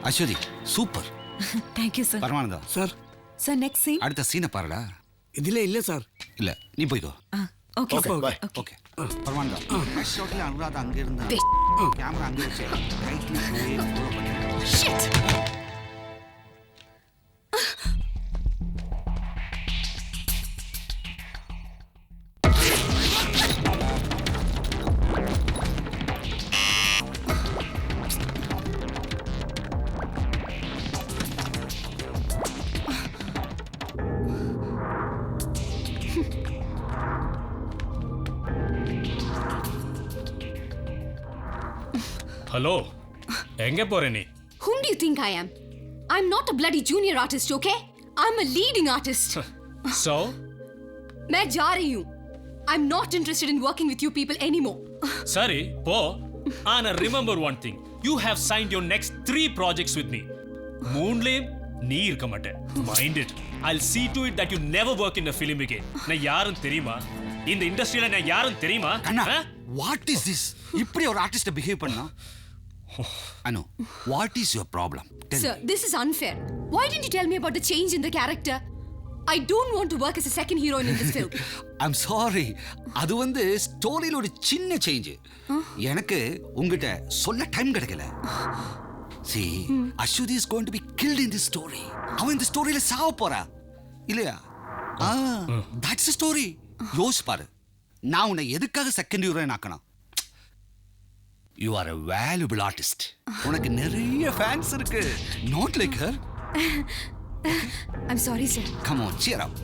Aswathy, super. Thank you sir. Paramananda sir, sir next scene. അടുത്ത സീനെ പറടാ. ഇതിലേ ഇല്ല സാർ. ഇല്ല, നീ പോയിക്കോ. Okay sir. Okay Paramananda. Last ஷாட்ல அனுராதா அங்க இருந்தா கேமரா அங்க வச்சு ரைட்ல போய் ஃபாலோ பண்ணு. ஹலோ எங்க போற நீ? Whom do you think I am? I'm not a bloody junior artist, okay? I'm a leading artist. So? मैं जा रही हूँ. I'm not interested in working with you people anymore. சரி போ. ஆனா remember one thing. You have signed your next 3 projects with me. மூணுலயும் நீ இருக்க மாட்டே. Mind it. I'll see to it that you never work in a film again. நான் யாரும் தெரியுமா? இந்த இண்டஸ்ட்ரியில நான் யாரும் தெரியுமா? கண்ணா, what is this? இப்படி ஒரு ஆர்டிஸ்ட் பிஹேவ் பண்ணா? Anu, what is your problem? Sir, this is unfair. Why didn't you tell me about the change in the character? I don't want to work as a second heroine in this film. I'm sorry. அது வந்து ஸ்டோரியில ஒரு சின்ன change. எனக்கு உங்ககிட்ட சொல்ல time கிடைக்கல. See, Ashwati is going to be killed in this story. அவன் இந்த ஸ்டோரியில சாவ போறா. இல்லையா? That's the story. யோசி பாரு. நான் உன்னை எதுக்காக செகண்ட் ஹீரோயின் ஆக்கணும்? You are a valuable artist. உனக்கு நிறைய ஃபேன்ஸ் இருக்கு. Not like her. I'm sorry, sir. Come on, cheer up.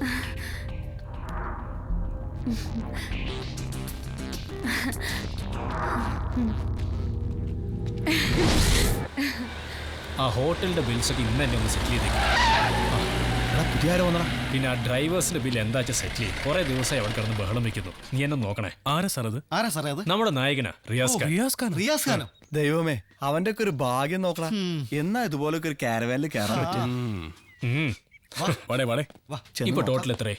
ആ ഹോട്ടലിന്റെ ബിൽസ് ഒക്കെ ഇന്ന് തന്നെ ഒന്ന് സെറ്റിൽ ചെയ്തേക്കാം. പിന്നെ ആ ഡ്രൈവേഴ്സിന്റെ ബിൽ എന്താ സെറ്റിൽ ചെയ്യും. കുറെ ദിവസമായി അവിടെ കിടന്ന് ബഹളം വെക്കുന്നു. നീ എന്നെ നോക്കണേ. ആരാ സാർ അത്? നമ്മുടെ നായകനാ റിയാസ് ഖാൻ. ദൈവമേ, അവന്റെ ഒക്കെ ഒരു ഭാഗ്യം നോക്കണം. എന്നാ ഇതുപോലൊക്കെ ഒരു കാരവാനിൽ കയറാൻ പറ്റും. വാടേ ഇപ്പൊ ടോട്ടൽ എത്രേ?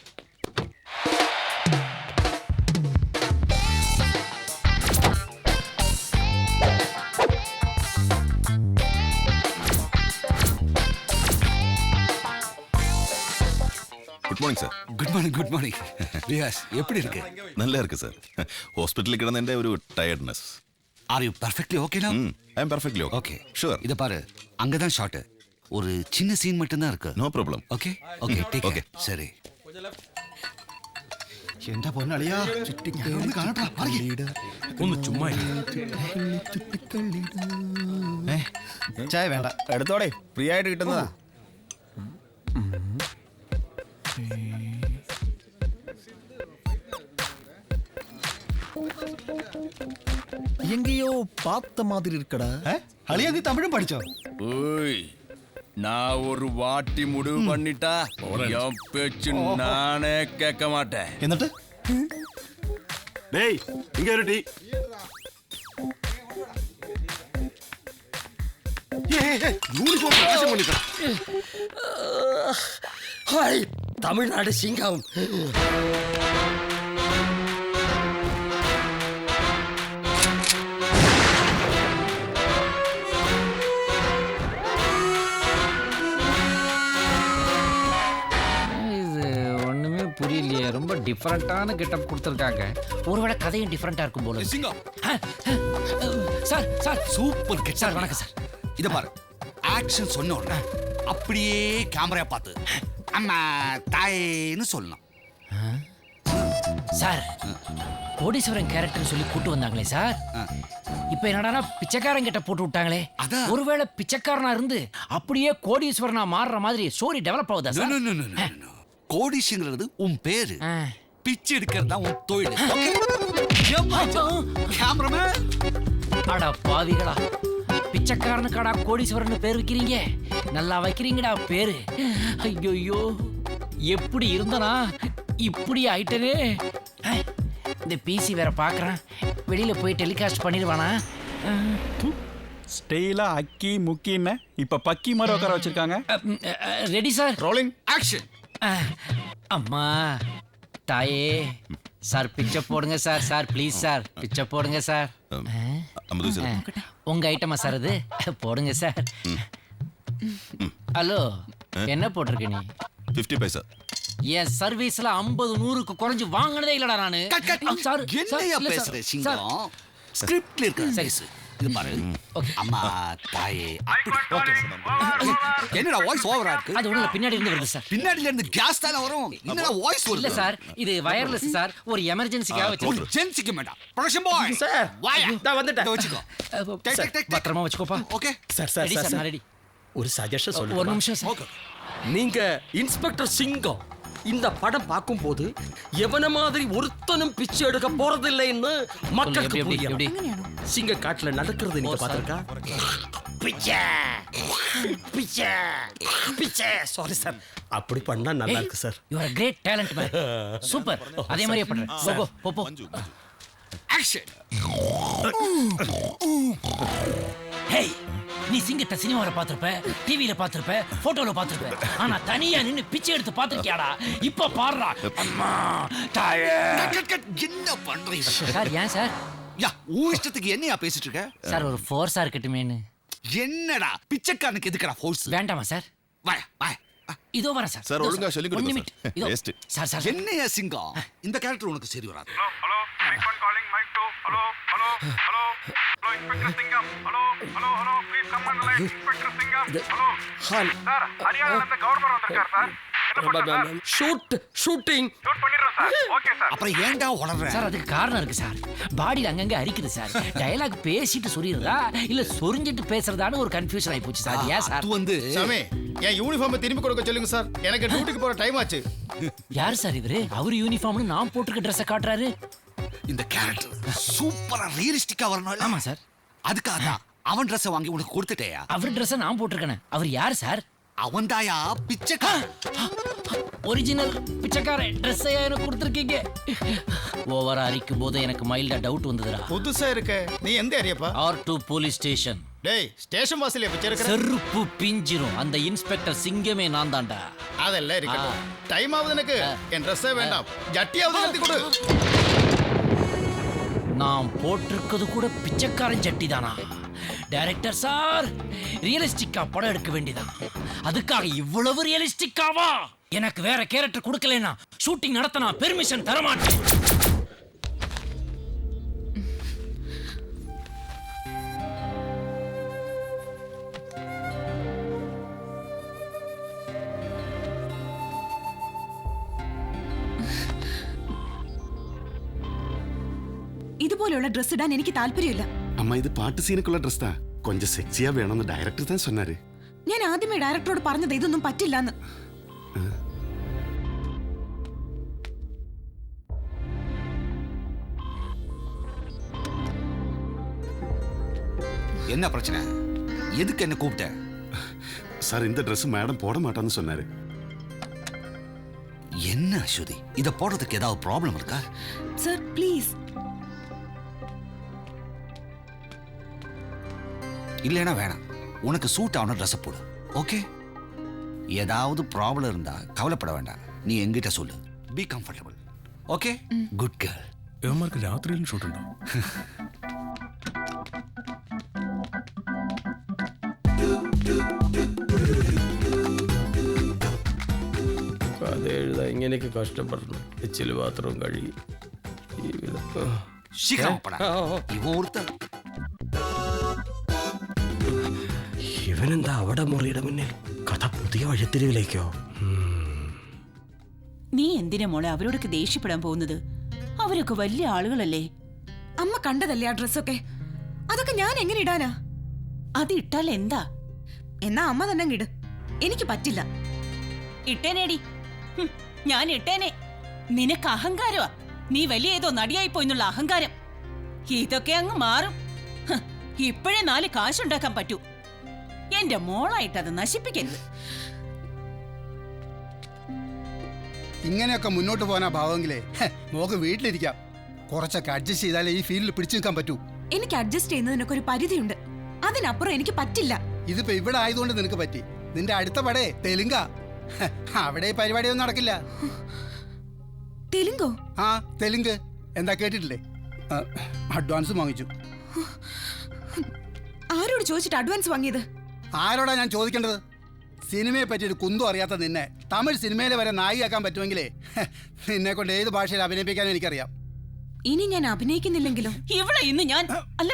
Good morning sir. Good morning Riyas, எப்படி இருக்கு? நல்லா இருக்கு சார். ஹாஸ்பிட்டலில் கிடந்த ஒரு tiredness. Are you perfectly okay now? I am perfectly okay. Okay sure. இத பாரு, அங்க தான் ஷாட். ஒரு சின்ன சீன் மட்டும் தான் இருக்கு. No problem. Okay take okay சரி. എന്താ പൊന്നളിയാ ഒന്ന് കാണട്ടാ. ഒന്ന് ചുമ്മാ ചായ വേണ്ട, എടുത്തോടെ, ഫ്രീ ആയിട്ട് കിട്ടുന്നതാ. எங்கேயோ பார்த்த மாதிரி இருக்கடா. அழியா நீ தமிழும் படிச்சோ? ஓய், நான் ஒரு வாட்டி முடிவு பண்ணிட்டா என் பேச்சு நானே கேட்க மாட்டேன். എന്നിട്ട് டேய், இங்க ஒரு டீ. யூனிஃபார்ம் பிரகாசம் பண்ணிக்கலாம். ஹாய், தமிழ்நாடு சிங்கம். புரியலையே, ரொம்ப டிஃபரெண்டான கெட்டப் கொடுத்துருக்காங்க. ஒருவேளை கதையும் டிஃபரெண்டா இருக்கும் போல. Sir super get sir. வணக்கம் சார். இத பாரு, ஆக்ஷன் சொன்ன உடனே அப்படியே கேமரா பார்த்து அம்மா தாயேன்னு சொல்லணும். சார், கோடீஸ்வரன் கேரக்டர் சொல்லி கூட்டு வந்தாங்களே சார், இப்ப என்னடானா பிச்சைக்காரன் கிட்ட போட்டு விட்டாங்களே. ஒருவேளை பிச்சைக்காரனா இருந்து அப்படியே கோடீஸ்வரனா மாறுற மாதிரி ஸ்டோரி டெவலப் ஆகுதா சார்? கோடீஸ்வரங்கிறது உன் பேரு, பிச்சை எடுக்கிறது தான் உன் தொழில். கேமராமேன், அட பாவிகளா, பிச்சைக்காரனுக்காடா கோடீஸ்வரன் பேர் வைக்கிறீங்க? நல்லா வைக்கிறீங்கடா பேரு. ஐயோ, எப்படி இருந்தனா இப்படி ஆயிட்டனே. இந்த பிசி வேற பாக்குறேன், வெளியில போய் டெலிகாஸ்ட் பண்ணிடுவானா? ஸ்டெயிலா அக்கி முக்கின்னு இப்ப பக்கி மாதிரி உட்கார வச்சிருக்காங்க. Ready sir, rolling action. அம்மா தாயே, சார் பிச்சை போடுங்க சார். சார் ப்ளீஸ் சார், பிச்சை போடுங்க சார். உங்க ஐட்டமா சார் இது? போடுங்க சார். ஹலோ, என்ன போட்டிருக்க நீ? 50 பைசா. என் சர்வீஸ்ல 50 100க்கு குறைஞ்சு வாங்கினதே இல்லடா நானு. என்னையா பேசுற சிங்கம்? ஸ்கிரிப்ட்ல இருக்கிற சைஸ் இது பாரு. அம்மா தாயே என்னடா வாய்ஸ் ஓவரா இருக்கு? அது ஒண்ணுல பின்னாடி இருந்து வருது சார். பின்னாடில இருந்து கேஸ் தான வரும். என்னடா வாய்ஸ் வருது? இல்ல சார், இது வயர்லெஸ் சார். ஒரு எமர்ஜென்சிக்காக வச்சிருக்கோம். எமர்ஜென்சிக்கு மேடம். ப்ரொடக்ஷன் பாய் சார், வாயா நான் வந்துட்டேன். வச்சுக்கோ. பத்திரமா வச்சுக்கோப்பா. Okay sir sir sir ready. ஒரு சஜஷன் சொல்லுங்க. ஒரு நிமிஷம் சார். நீங்க இன்ஸ்பெக்டர் சிங்கம் இந்த படம் பார்க்கும்போது எவன மாதிரி ஒருத்தனும் பிச்சை எடுக்க போறதில்லைன்னு மக்களுக்கு புரியும். சிங்க காட்டுல நடக்கிறது நீங்க பாத்திருக்கா? பிச்சை பிச்சை பிச்சை. சாரி சார், அப்படி பண்ணா நல்லா இருக்கு sir. You are great talent man. Super. அதே மாதிரியே பண்றேன். போ போ. ஆக்ஷன். ஹேய், நீ சிங்கத்தை சினிமாவில பாத்திருப்ப, டிவியில பாத்திருப்ப, போட்டோல பாத்திருப்ப. ஆனா தனியா நின்னு பிச்சை எடுத்து பாத்திருக்கியாடா? இப்ப பாடுறா. அம்மா தாயே. என்ன பண்றீங்க சார்? ஏன் சார்? யா இஷ்டத்துக்கு என்னையா பேசிட்டு இருக்க? சார் ஒரு ஃபோர்ஸா இருக்கட்டுமேன்னு. என்னடா பிச்சைக்காரனுக்கு எதுக்குடா ஃபோர்ஸ்? வேண்டாமா சார்? வா வா. இதோ வரேன் சார். சார் ஒழுங்கா சொல்லி கொடுங்க சார். இதோ. வேஸ்ட். சார் சார் என்னையா சிங்கம், இந்த கேரக்டர் உனக்கு சரி வராது. Hello frequent calling mic 2 hello hello hello hello inspector Singam hello hello hello please come on the line inspector Singam hello sir ஹரியானால இருந்து கவர்னர் வந்திருக்கார் சார். என்ன பண்றீங்க? ஷூட்டிங் ஷூட் பண்ணிரோம் சார். Okay sir. அப்புறம் ஏன்டா உளறற? சார் அதுக்கு காரணம் இருக்கு சார். பாடியில அங்கங்க அரிக்குது சார். டயலாக் பேசிட்டு சொல்லிடுறா இல்ல சொரிஞ்சிட்டு பேசுறதான்னு ஒரு கன்ஃபியூஷன் ஆயி போச்சு சார். ஏன் சார்? அது வந்து சாமி, என் யூனிஃபார்மை திரும்பி கொடுக்க சொல்லுங்க சார். எனக்கு டியூட்டிக்கு போற டைம் ஆச்சு. யார் சார் இவரு? அவர் யூனிஃபார்ம்னு நான் போட்டுருக்க ட்ரெஸ்ஸை காட்டுறாரு. இந்த கேரக்டர் சூப்பரா ரியலிஸ்டிக்கா வரணும். ஆமா சார். அதுக்காக தான் அவன் ட்ரெஸ் வாங்கி உனக்கு கொடுத்துட்டேயா? அவர் ட்ரெஸ்ஸை நான் போட்டிருக்கேன். அவர் யார் சார்? அவன் தாயா பிச்சைக்காரன். ஒரிஜினல் பிச்சைக்காரன் ட்ரெஸ்ஸை எனக்கு கொடுத்துருக்கீங்க. ஓவரா அரிக்கும் போது எனக்கு மைல்டா டவுட் வந்ததுடா. புதுசா இருக்க. நீ எந்த ஏரியாப்பா? R2 police station. டேய், ஸ்டேஷன் வாசல்ல பிச்சை எடுக்கற. செருப்பு பிஞ்சிரும். அந்த இன்ஸ்பெக்டர் சிங்கமே நான் தான்டா. அதெல்லாம் இருக்கட்டும். டைம் ஆகுது எனக்கு. என் ட்ரெஸ்ஸே வேண்டாம். ஜட்டியாவது எடுத்து கொடு. நான் போட்டிருக்கிறது கூட பிச்சைக்காரன் ஜட்டி தானா? டைரக்டர் சார், ரியலிஸ்டிக்கா படம் எடுக்க வேண்டியதான். அதுக்காக இவ்வளவு ரியலிஸ்டிக்காவா? எனக்கு வேற கேரக்டர் கொடுக்கலனா ஷூட்டிங் நடத்த நான் பெர்மிஷன் தர மாட்டேன். ഇതുപോലുള്ള ഡ്രസ് ഇടാൻ എനിക്ക് താല്പര്യമില്ല. അമ്മ ഇത് പാട്ട് സീനക്കുള്ള ഡ്രസ് താ കൊഞ്ചം സെക്സിയാ വേണമെന്ന് ഡയറക്ടർ താൻ சொன்னாரு. ഞാൻ ആദ്യമേ ഡയറക്ടറോട് പറഞ്ഞത് ഇതൊന്നും പറ്റില്ലെന്ന്. என்ன பிரச்சனை? எதுக்கு என்ன கூப்பிட்ட? சார் இந்த Dress மேடம் போட மாட்டான்னு சொன்னாரு. என்ன அஸ்வதி, இத போடுறதுக்கு ஏதாவது ப்ராப்ளம் இருக்கா? Sir please. இல்லைனா வேணாம். உனக்கு சூட் ஆன ட்ரெஸ் போடு. ஓகே? ஏதாவது ப்ராப்ளம் இருந்தா கவலைப்பட வேண்டாம். நீ என்கிட்ட சொல்லு. Be comfortable. Okay? Good girl. ഇവന്മാർക്ക് രാത്രിയിലും ഷൂട്ടുണ്ടോ? കഥ എഴുതാ ഇങ്ങനെയൊക്കെ കഷ്ടപ്പെടണം. എച്ചില് പാത്രവും കഴുകി ഇവനെന്താ അവിടെ മുറിയുടെ മുന്നിൽ? കഥ പുതിയ വഴിത്തിരിവിലേക്കോ? നീ എന്തിനാ മോളെ അവരോടൊക്കെ ദേഷ്യപ്പെടാൻ പോകുന്നത്? അവരൊക്കെ വലിയ ആളുകളല്ലേ. അമ്മ കണ്ടതല്ലേ ആ ഡ്രസ്സൊക്കെ? അതൊക്കെ ഞാൻ എങ്ങനെ ഇടാനാ? അത് ഇട്ടാൽ എന്താ? എന്നാ അമ്മ തന്നെ ഇട്. എനിക്ക് പറ്റില്ല. ഇട്ടേനേടി. ഞാൻ ഇട്ടേനെ. നിനക്ക് അഹങ്കാരമാ. നീ വലിയ ഏതോ നടിയായി പോയിന്നുള്ള അഹങ്കാരം. ഇതൊക്കെ അങ്ങ് മാറും. ഇപ്പോഴേ 4 കാശുണ്ടാക്കാൻ പറ്റൂ. എന്റെ മോളായിട്ട് അത് നശിപ്പിക്കരുത്. ഇങ്ങനെയൊക്കെ മുന്നോട്ട് പോകാനാ ഭാവമെങ്കിലേ മോക്ക് വീട്ടിലിരിക്കാം. കുറച്ചൊക്കെ അഡ്ജസ്റ്റ് ചെയ്താലേ ഈ ഫീൽഡിൽ പിടിച്ചു നിൽക്കാൻ പറ്റൂ. എനിക്ക് അഡ്ജസ്റ്റ് ചെയ്യുന്നതിനൊക്കെ ഒരു പരിധിയുണ്ട്. അതിനപ്പുറം എനിക്ക് പറ്റില്ല. ഇതിപ്പോ ഇവിടെ ആയതുകൊണ്ട് നിനക്ക് പറ്റി. നിന്റെ അടുത്ത പടേ തെലുങ്ക. അവിടെ പരിപാടിയൊന്നും നടക്കില്ല. തെലുങ്കോ? ആ തെലുങ്ക്. എന്താ കേട്ടിട്ടില്ലേ? അഡ്വാൻസ് വാങ്ങിച്ചു. ആരോട് ചോദിച്ചിട്ട് അഡ്വാൻസ് വാങ്ങിയത്? ആരോടാ ഞാൻ ചോദിക്കേണ്ടത്? സിനിമയെ പറ്റിയൊരു കുന്തും അറിയാത്ത നിന്നെ തമിഴ് സിനിമയിലെ വരെ നായികയാക്കാൻ പറ്റുമെങ്കിലേ നിന്നെ കൊണ്ട് ഏത് ഭാഷയിൽ അഭിനയിപ്പിക്കാനും എനിക്കറിയാം. ഇനി ഞാൻ അഭിനയിക്കുന്നില്ലെങ്കിലോ? ഇവിടെ ഇന്ന് ഞാൻ അല്ല,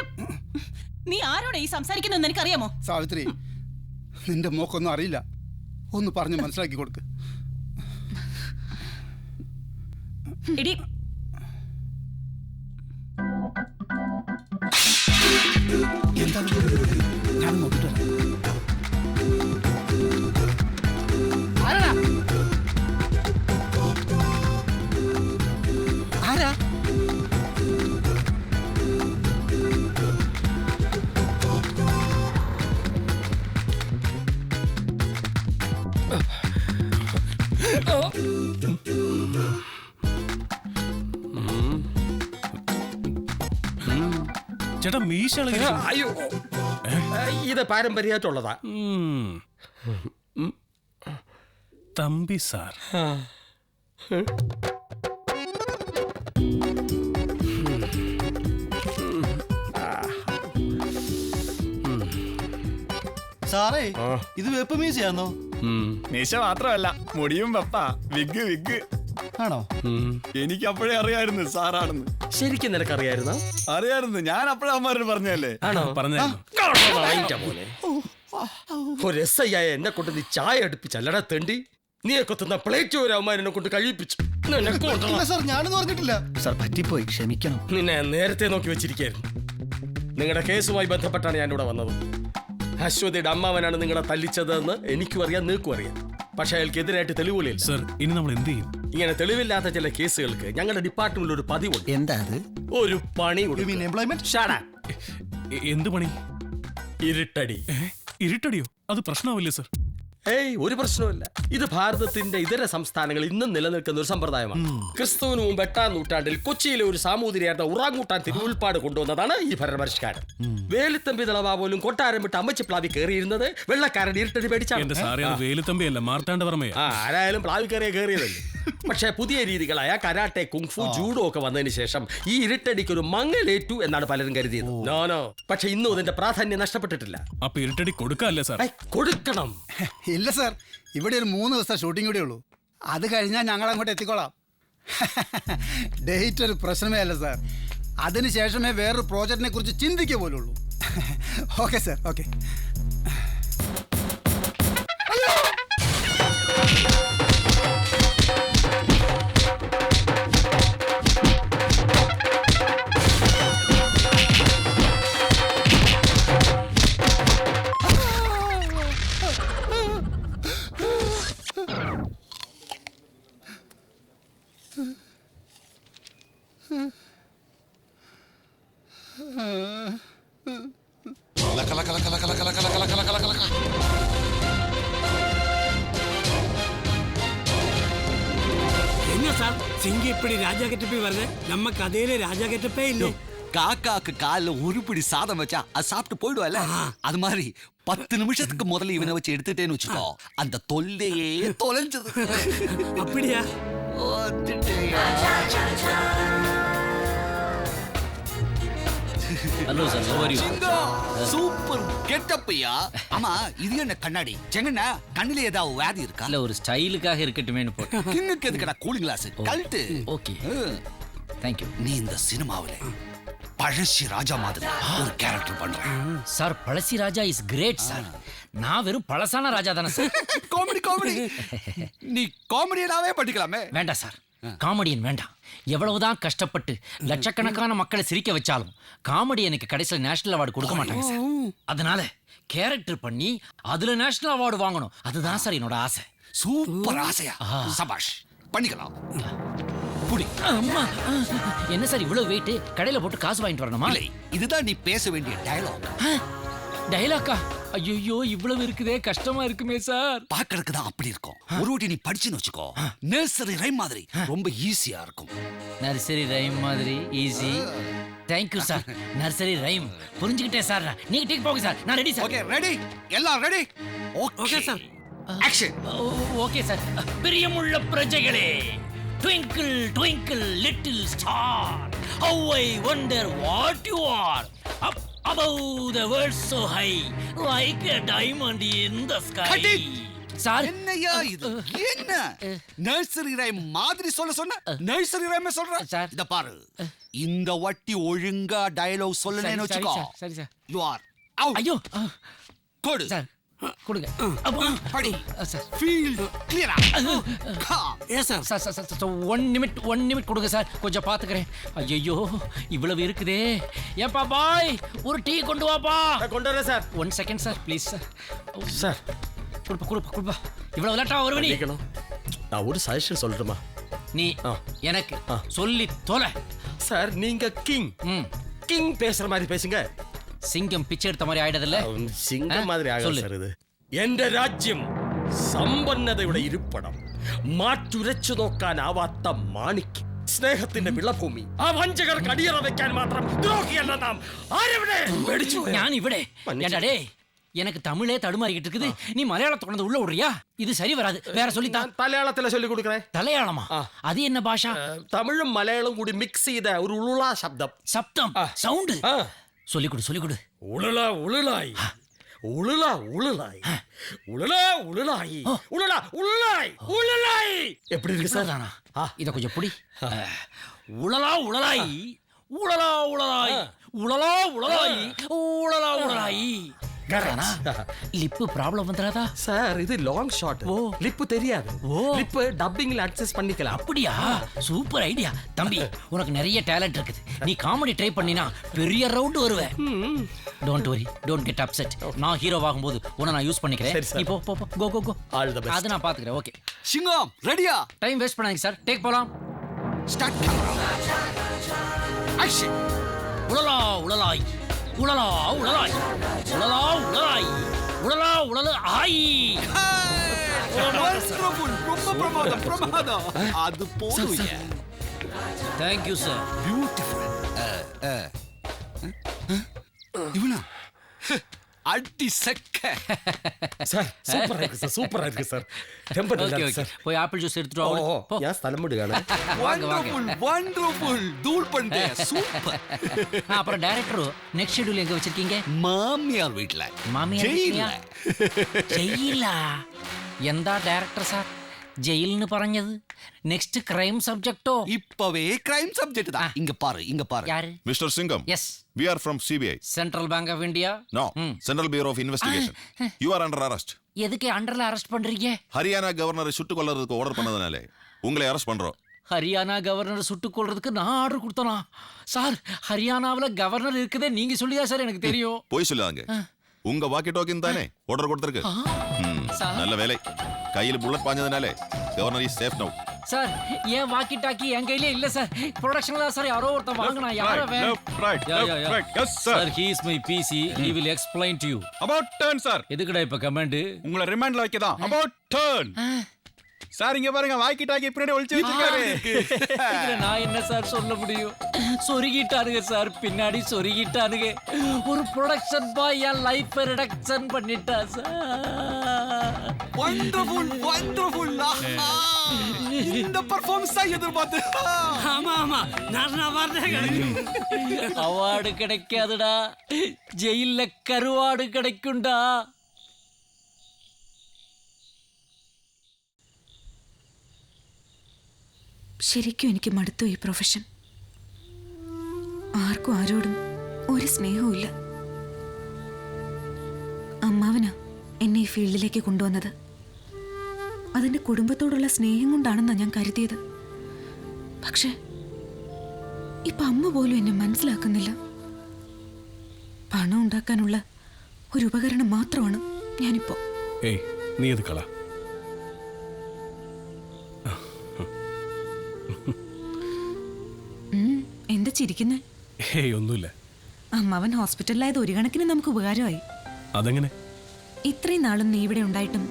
നീ ആരോടാ ഈ സംസാരിക്കുന്നതെന്ന് എനിക്കറിയാമോ? സാവിത്രി, നിന്റെ മോക്കൊന്നും അറിയില്ല, ഒന്ന് പറഞ്ഞ് മനസ്സിലാക്കി കൊടുക്ക്. എടി, എന്താ ഞാൻ നോക്കിട്ട് ആരാ? ചേട്ടാ മീശ അയ്യോ, ഇത് പാരമ്പര്യമായിട്ടുള്ളതാ. തമ്പി സാർ. സാറേ, ഇത് വെപ്പ് മീശയാണോ? മീശ മാത്രമല്ല, മുടിയും വെപ്പ. വിഗ് വിഗ് ആണോ? എനിക്ക് അപ്പോഴേ അറിയായിരുന്നു സാറാണെന്ന്. ശരിക്കും നിനക്കറിയായിരുന്നോ? അറിയായിരുന്നു, ഞാൻ അപ്പോഴേ അമ്മമാരോട് പറഞ്ഞല്ലേ. ആണോ? പറഞ്ഞു. ഒരു എസ്ഐയായ എന്നെ കൊണ്ട് നീ ചായ അടുപ്പിച്ചല്ലടാ തെണ്ടി. നീയൊക്കെ തന്ന പ്ലേറ്റ് ഒരു അവന്മാരെന്നെ കൊണ്ട് കഴിപ്പിച്ചു. സാർ, ഞാനൊന്നും പറഞ്ഞിട്ടില്ല സാർ, പറ്റിപ്പോയി, ക്ഷമിക്കണം. നിന്നെ നേരത്തെ നോക്കി വെച്ചിരിക്കായിരുന്നു. നിങ്ങളുടെ കേസുമായി ബന്ധപ്പെട്ടാണ് ഞാനിവിടെ വന്നത്. അശ്വതിയുടെ അമ്മാവനാണ് നിങ്ങളെ തല്ലിച്ചതെന്ന് എനിക്കും അറിയാം, നിങ്ങൾക്കും അറിയാം. പക്ഷെ അയാൾക്കെതിരായിട്ട് തെളിവുകളില്ല. സർ, ഇനി നമ്മൾ എന്ത് ചെയ്യും? ഇങ്ങനെ തെളിവില്ലാത്ത ചില കേസുകൾക്ക് ഞങ്ങളുടെ ഡിപ്പാർട്ട്മെന്റിൽ ഒരു പതിവുണ്ട്. എന്താ അത്? ഒരു പണി. എന്ത് പണി? ഇരുട്ടടി. ഇരുട്ടടിയോ? അത് പ്രശ്നമാവില്ലേ സർ? ഏയ്, ഒരു പ്രശ്നവുമില്ല. ഇത് ഭാരതത്തിന്റെ ഇതര സംസ്ഥാനങ്ങൾ ഇന്നും നിലനിൽക്കുന്ന ഒരു സമ്പ്രദായമാണ്. ക്രിസ്തുവിന് മുമ്പ് 8-ാം നൂറ്റാണ്ടിൽ കൊച്ചിയിലെ ഒരു സാമൂതിരിയായിരുന്ന ഉറാങ്ങൂട്ടാൻ തിരുവുൽപ്പാട് കൊണ്ടുവന്നതാണ് ഈ ഭരണപരിഷ്കാരം. വേലുത്തമ്പി തിളവ പോലും കൊട്ടാരം വിട്ട് അമ്മച്ചി പ്ലാവി കയറിയിരുന്നത് വെള്ളക്കാരൻ ഇരുട്ടടി പേടിച്ചാണ്. വേലുത്തമ്പിയല്ല, മാർത്താണ്ഡവർമ്മയാ. ആരായാലും പ്ലാവി കയറിയതല്ലേ. പക്ഷേ പുതിയ രീതികളായ കരാട്ടെ, കുങ്ഫു, ജൂഡോ ഒക്കെ വന്നതിന് ശേഷം ഈ ഇരുട്ടടിക്ക് ഒരു മങ്ങലേറ്റു എന്നാണ് പലരും കരുതിയത്. നോനോ, പക്ഷെ ഇന്നും അതിന്റെ പ്രാധാന്യം നഷ്ടപ്പെട്ടിട്ടില്ല. അപ്പൊ ഇരുട്ടടി കൊടുക്കല്ലേ സാർ? കൊടുക്കണം. ഇല്ല സാർ, ഇവിടെ ഒരു 3 ദിവസത്തെ ഷൂട്ടിംഗ് കൂടെ ഉള്ളൂ. അത് കഴിഞ്ഞാൽ ഞങ്ങൾ അങ്ങോട്ട് എത്തിക്കോളാം. ഡേറ്റ് ഒരു പ്രശ്നമേ അല്ല സാർ. അതിനുശേഷമേ വേറൊരു പ്രോജക്റ്റിനെ കുറിച്ച് ചിന്തിക്കുക പോലുള്ളൂ. Okay sir, okay. என்ன சார் சிங்க இப்படி ராஜா கெட்டப்பே வருது? நம்ம கதையில ராஜா கெட்டப்பே இல்லை. காக்காக்கு காலில் ஒரு பிடி சாதம் வச்சா அது சாப்பிட்டு போயிடுவல்ல, அது மாதிரி 10 நிமிஷத்துக்கு முதல்ல இவனை வச்சு எடுத்துட்டேன்னு வச்சுக்கோ, அந்த தொல்லையே தொலைஞ்சது. அப்படியா? Hello sir, how are you? Super கெட்டப்பையா. ஆமா, இது என்ன கண்ணாடி செங்கண்ணா? கண்ணில ஏதாவது வியாதி இருக்கா? இல்ல, ஒரு ஸ்டைலுக்காக இருக்கட்டுமேனு போட்டேன். கிங்குக்கு எதுக்கடா கூலிங் கிளாஸ்? கழட்டு. Okay, thank you. நீ இந்த சினிமாவில பழசி ராஜா மாதிரி ஒரு கேரக்டர் பண்ற sir. Pazhassi Raja is great sir. நான் வெறும் பழசான ராஜா தானே சார். Comedy comedy. நீ காமெடியனாவே பண்ணிக்கலாமே. வேண்டாம் சார், காமெடியன் வேண்டாம். எவ்வளவுதான் கஷ்டப்பட்டு லட்சக்கணக்கான மக்களை சிரிக்க வச்சாலும் காமெடியனுக்கு கடைசியில் நேஷனல் அவார்டு கொடுக்க மாட்டாங்க சார். அதனால கேரக்டர் பண்ணி அதுல நேஷனல் அவார்டு வாங்கணும், அதுதான் சார் என்னோட ஆசை. சூப்பர் ஆசையா? சபாஷ், பண்ணிக்கலாம். புடி. அம்மா, என்ன சார் இவ்வளவு வெயிட்? கடையில போட்டு காசு வாங்கிட்டு வரணுமா? இல்லை, இதுதான் நீ பேச வேண்டிய டயலாக். டயலாக்கா? ஐயோ, இவ்வளவு இருக்குதே, கஷ்டமா இருக்குமே சார். பாக்கிறதுக்கு தான் அப்படி இருக்கும். ஒரு வாட்டி நீ படிச்சுன்னு வச்சுக்கோ, நர்சரி ரைம் மாதிரி ரொம்ப ஈஸியா இருக்கும். நர்சரி ரைம் மாதிரி easy? Thank you sir. Nursery rhyme புரிஞ்சுக்கிட்டேன் சார். நீங்க டேக் போங்க சார், நான் ரெடி சார். ஓகே, ரெடி, எல்லாம் ready. Okay sir, action. Okay sir. பிரியமுள்ள பிரஜைகளே, twinkle twinkle little star, how I wonder what you are, up above the world so high, like a diamond in the sky. Sir என்னையா இது என்ன nursery rhyme மாதிரி சொன்ன nursery rhyme சொல்ற sir இத பாரு இந்த வட்டி ஒழுங்கா டயலாக் சொல்லலன்னு வெச்சுக்கோ சரி சார் யூ ஆர் அவுட் ஐயோ கொடு சார் கொடுங்க படி சார் ஃபீல் கிளியரா yes sir sir sir sir 1 நிமிட் கொடுங்க சார் கொஞ்சம் பார்த்துக்கிறேன் ஐயோ இவ்வளவு இருக்குதே ஏப்பா பாய் ஒரு டீ கொண்டு வாப்பா கொண்டு வரேன் sir 1 second sir please sir sir கொடுப்பா இவ்வளவு லேட்டா வருவ நீ நான் ஒரு சஜஷன் சொல்லட்டுமா நீ எனக்கு சொல்லி தொலை சார் நீங்க கிங் பேசுற மாதிரி பேசுங்க சிங்கம் பிச்சை எடுத்த மாதிரி ஆயிடுதுல்ல சிங்கம் மாதிரி ஆகல சார் இது എന്റെ രാജ്യം സമ്പന്നതയുടെ ഇരിപ്പിടം മാറ്റുരച്ചു നോക്കാൻ ആവാത്ത മാണിക്യം സ്നേഹത്തിന്റെ വിളഭൂമി ആ വഞ്ചകർക്ക് അടിയറ വെക്കാൻ മാത്രം ദ്രോഹിയല്ല നാം ഞാൻ ഇവിടെ எனக்கு தமிழே தடுமாறிக்கிட்டு இருக்குது நீ மலையாளத்தை கொண்டு உள்ள விடுறியா இது சரி வராது வேற சொல்லித்தான் മലയാളത്തിലെ சொல்லி കൊടുക്കறேன் മലയാളமா அது என்ன பாஷா തമിഴും മലയാളവും കൂടി മിക്സ് ചെയ്ത ഒരു ഉളുള ശബ്ദം சவுண்ட் சொல்லிக் கொடு உளுளா உளுளாய் உளுளா உளுளாய் உளுளா உளுளாய் உளுளா உளுளாய் உளுளாய் எப்படி இருக்கு சார் இத கொஞ்சம் புடி உளலா உளலாய் உளலா உளலாய் உளலா உளலாய் உளலா உளலாய் லிப்பு ப்ராப்ளம் வந்துடாதா சார் இது லாங் ஷாட் லிப்பு தெரியாது லிப்பு டப்பிங்ல அட்ஜஸ்ட் பண்ணிக்கலாம் அப்படியா சூப்பர் ஐடியா தம்பி உனக்கு நிறைய டேலண்ட் இருக்குது நீ காமெடி ட்ரை பண்ணினா பெரிய ரவுண்ட் வருவே don't worry don't get upset நான் ஹீரோ ஆகும்போது உன்னை நான் யூஸ் பண்ணிக்கிறேன் நீ போ கோ ஆல் தி பெஸ்ட் அது நான் பாத்துக்கிறேன் ஓகே சிங்கம் ரெடியா டைம் வேஸ்ட் பண்ணாதீங்க சார் டேக் போலாம் ஸ்டார்ட் ஆக்ஷன் உளலா உளலாய் உளலா உளலாய் உளலா உளலாய் உளலா உளல ஆய் ரொம்ப பிரமாதம் அது போதும் Thank you sir பியூட்டிஃபுல் இவனா அடி சக்க சார் சூப்பரா இருக்கு சார் டெம்பர் ஓகே போய் ஆப்பிள் ஜூஸ் எடுத்துட்டு வா போ யா സ്ഥലം விடுகானே வண்டர்ஃபுல் தூள் பண்ணே சூப்பர் அப்புறம் டைரக்டர் நெக்ஸ்ட் ஷெட்யூல் எங்க வச்சிருக்கீங்க மாமியார் வீட்ல ஜெயிலா എന്താ ഡയറക്ടർ സാർ ജയിലിന് പറഞ്ഞത് നെക്സ്റ്റ് ക്രൈം സബ്ജക്റ്റോ இப்பவே கிரைம் சப்ஜெக்ட் தான் இங்க பாரு யாரு mister Singam yes we are from CBI central bank of India no Central Bureau of Investigation you are under arrest எதுக்கு அண்டர்ல அரெஸ்ட் பண்றீங்க ஹரியானா கவர்னரை சுட்டு கொல்றதுக்கு ஆர்டர் பண்ணதனால உங்களை அரெஸ்ட் பண்றோம் ஹரியானா கவர்னர் சுட்டுக் கொள்றதுக்கு நான் ஆர்டர் கொடுத்தனா சார் ஹரியானாவுல கவர்னர் இருக்குதே நீங்க சொல்லியா சார் எனக்கு தெரியும் போய் சொல்லாங்க உங்க வாக்கி டோக்கின் தானே ஆர்டர் கொடுத்திருக்கு நல்ல வேலை கையில புல்லட் பாஞ்சதனால கவர்னர் இஸ் சேஃப் நவ சார் ஏன் வாக்கி டாக்கி என் கையில இல்ல சார் ப்ரொடக்ஷன்ல சார் யாரோ ஒருத்த வாங்குனா யாரோ Yes sir sir he is my PC he will explain to you about turn sir எதுக்குடா இப்ப கமாண்ட் உங்களை ரிமாண்ட்ல வைக்கதான் about turn சார் இங்க பாருங்க வாக்கி டாக்கி பின்னாடி ஒளிச்சு வச்சிருக்காரு இதுல நான் என்ன சார் சொல்ல முடியும் சொருகிட்டானுங்க சார் பின்னாடி சொருகிட்டானுங்க ஒரு ப்ரொடக்ஷன் பாய் என் லைஃப் ரிடக்ஷன் பண்ணிட்டா சார் வண்டர்ஃபுல் இந்த பெர்ஃபார்மன்ஸ் தான் எதிர்பார்த்து ஆமா நான் வரதே அவார்டு கிடைக்காதுடா ஜெயில்ல கருவாடு கிடைக்கும்டா ശരിക്കും എനിക്ക് മടുത്തു ഈ പ്രൊഫഷൻ ആർക്കും ആരോടും ഒരു സ്നേഹവും ഇല്ല അമ്മാവനാ എന്നെ ഈ ഫീൽഡിലേക്ക് കൊണ്ടുവന്നത് അതിന്റെ കുടുംബത്തോടുള്ള സ്നേഹം കൊണ്ടാണെന്നാണ് ഞാൻ കരുതിയത് പക്ഷെ ഇപ്പൊ അമ്മ പോലും എന്നെ മനസ്സിലാക്കുന്നില്ല പണം ഉണ്ടാക്കാനുള്ള ഒരു ഉപകരണം മാത്രമാണ് ഞാനിപ്പോ ഏയ് നീ ഇത് കള എന്താ ചിരിക്കുന്നേ ഏയ് ഒന്നുമില്ല അമ്മാവൻ ഹോസ്പിറ്റലിലായത് ഒരു കണക്കിന് നമുക്ക് ഉപകാരമായി അതെങ്ങനെ ഇത്രയും നാളും നീ ഇവിടെ ഉണ്ടായിട്ടും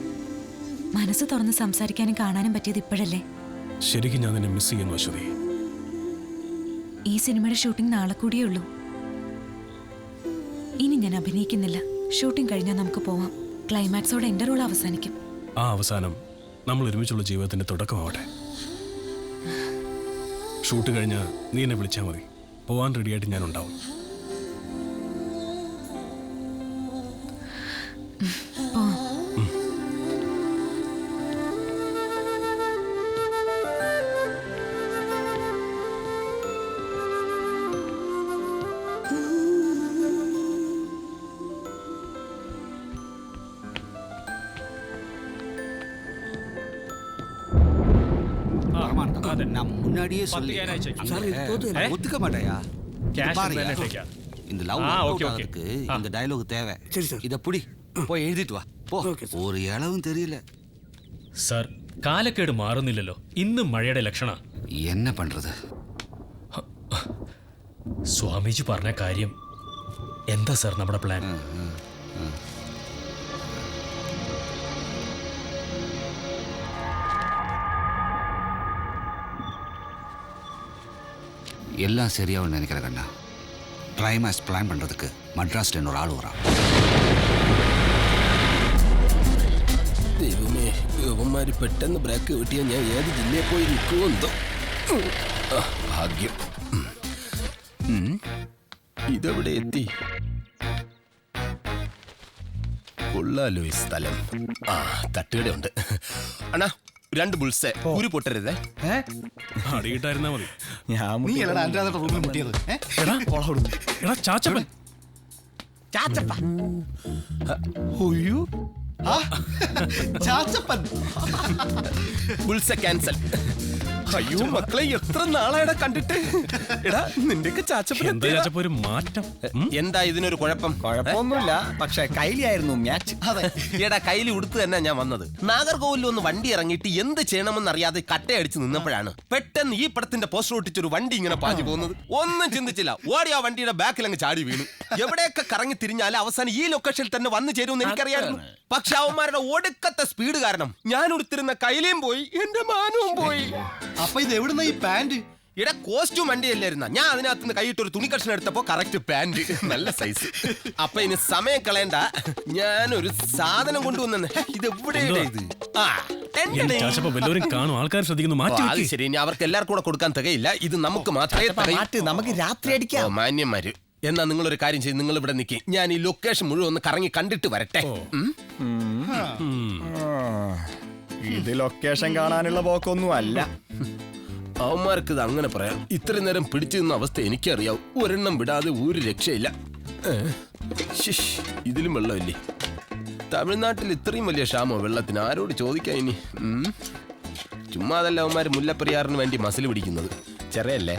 മനസ്സ് തുറന്ന് സംസാരിക്കാനും കാണാനും പറ്റിയത് ഇപ്പോഴല്ലേ ശരിക്കും ഞാൻ നിന്നെ മിസ് ചെയ്യുന്നു അശ്വതി ഈ സിനിമയുടെ ഷൂട്ടിംഗ് നാളെ കൂടിയേ ഉള്ളൂ ഇനി ഞാൻ അഭിനയിക്കുന്നില്ല ഷൂട്ടിംഗ് കഴിഞ്ഞാൽ നമുക്ക് പോവാം ക്ലൈമാക്സോടെ എന്റെ റോൾ അവസാനിക്കും ആ അവസാനം നമ്മൾ ഒരുമിച്ചുള്ള ജീവിതത്തിന്റെ തുടക്കമാവട്ടെ ഷൂട്ട് കഴിഞ്ഞ് നീ എന്നെ വിളിച്ചാൽ മതി പോവാൻ റെഡിയായിട്ട് ഞാൻ ഉണ്ടാവും தரமாட்டேன். நான் முன்னாடியே சொல்லி ஒத்துக்க மாட்டேயா? இந்த லவ் ஆகிறதுக்கு இந்த டயலாக் தேவை. இத புடி போய் எழுதிட்டு வா പോ. ഒരു ഇളവും തെരിയില്ല സർ. കാലക്കേട് മാറുന്നില്ലല്ലോ. ഇന്നും മഴയുടെ ലക്ഷണ. എന്നെ പண்றது? സ്വാമിജി പറഞ്ഞ കാര്യം എന്താ സർ നമ്മുടെ പ്ലാൻ? எல்லாம் சரியாகும் நினைக்கிறேன் கண்ணா. கிளைமாக்ஸ் பிளான் பண்றதுக்கு மദ്രാസിൽ இன்னொரு ஆள் வரான். ദൈവമേ, യുവന്മാര് പെട്ടെന്ന് ബ്രേക്ക് കിട്ടിയാൽ ഞാൻ ഏത് ജില്ലയിൽ പോയി നിൽക്കുമെന്തോ. ഭാഗ്യം. ഇതെവിടെ എത്തി? കൊള്ളാലോ ഈ സ്ഥലം. തട്ടുകട ഉണ്ട്. അണ്ണാ 2 ബുൾസേ. ഒരു പൊട്ടരുതേ. അടിയിട്ടായിരുന്നാ മതി. നീ എടാ അൻരാധയുടെ റൂമിൽ മുട്ടിയത്. എടാ ചാച്ചപ്പൻ. ചാച്ചപ്പ. ഒയ്യോ. ചാച്ചപ്പൻ. ബുൾസ ക്യാൻസൽ. അയ്യോ മക്കളെ, എത്ര നാളായടാ കണ്ടിട്ട്. എടാ നിന്റെയൊക്കെ ചാച്ചപ്പൻ ഒരു മാറ്റം. എന്താ ഇതിനൊരു കുഴപ്പം? കുഴപ്പമൊന്നുമില്ല, പക്ഷെ കൈലിയായിരുന്നു മാച്ച്. എടാ കൈലി ഉടുത്ത് തന്നെ ഞാൻ വന്നത്. നാഗർകോവിലിൽ ഒന്ന് വണ്ടി ഇറങ്ങിയിട്ട് എന്ത് ചെയ്യണമെന്ന് അറിയാതെ കട്ടയടിച്ച് നിന്നപ്പോഴാണ് പെട്ടെന്ന് ഈ പടത്തിന്റെ പോസ്റ്റർ ഒട്ടിച്ചൊരു വണ്ടി ഇങ്ങനെ പാഞ്ഞു പോകുന്നത്. ഒന്നും ചിന്തിച്ചില്ല, ഓടി ആ വണ്ടിയുടെ ബാക്കിൽ അങ്ങ് ചാടി വീണു. എവിടെയൊക്കെ കറങ്ങി തിരിഞ്ഞാലും അവസാനം ഈ ലൊക്കേഷനിൽ തന്നെ വന്നു ചേരുമെന്ന് എനിക്കറിയായിരുന്നു. പക്ഷെ അവന്മാരുടെ ഒടുക്കത്തെ സ്പീഡ് കാരണം ഞാൻ ഉടുത്തിരുന്ന കൈലിയും പോയി, എന്റെ മാനവും പോയി. അപ്പൊ ഇത് എവിടുന്ന ഈ പാന്റ്? ഇവിടെ കോസ്റ്റ്യൂം വണ്ടിയല്ലായിരുന്ന. ഞാൻ അതിനകത്തുനിന്ന് കൈയിട്ടൊരു തുണി കഷ്ണം എടുത്തപ്പോ കറക്റ്റ് പാന്റ്, നല്ല സൈസ്. അപ്പൊ ഇനി സമയം കളയണ്ട, ഞാനൊരു സാധനം കൊണ്ടുവന്നെ. ഇത് എവിടെയാണ് ഇത്? കാണും, ആൾക്കാർ ശ്രദ്ധിക്കുന്നു. മാറ്റി ശരി, ഇനി അവർക്ക് എല്ലാവർക്കും കൂടെ കൊടുക്കാൻ തികയില്ല. ഇത് നമുക്ക് മാത്രമേ. നമുക്ക് രാത്രി അടിക്കാം. മാന്യന്മാര്, എന്നാ നിങ്ങളൊരു കാര്യം ചെയ്യും, നിങ്ങൾ ഇവിടെ നിൽക്കി. ഞാൻ ഈ ലൊക്കേഷൻ മുഴുവൻ ഒന്ന് കറങ്ങി കണ്ടിട്ട് വരട്ടെ. ഇത് ലൊക്കേഷൻ കാണാനുള്ള പോക്കൊന്നും അല്ല. അവന്മാർക്ക് ഇത് അങ്ങനെ പറയാം. ഇത്രയും നേരം പിടിച്ചു നിന്ന അവസ്ഥ എനിക്കറിയാവും. ഒരെണ്ണം വിടാതെ ഒരു രക്ഷയില്ല. ഇതിലും വെള്ളമില്ലേ? തമിഴ്നാട്ടിൽ ഇത്രയും വലിയ ക്ഷാമോ വെള്ളത്തിന്? ആരോട് ചോദിക്കാൻ ഇനി? ചുമ്മാതല്ല അവന്മാര് മുല്ലപ്പെരിയാറിന് വേണ്ടി മസിൽ പിടിക്കുന്നത്. ചെറിയല്ലേ?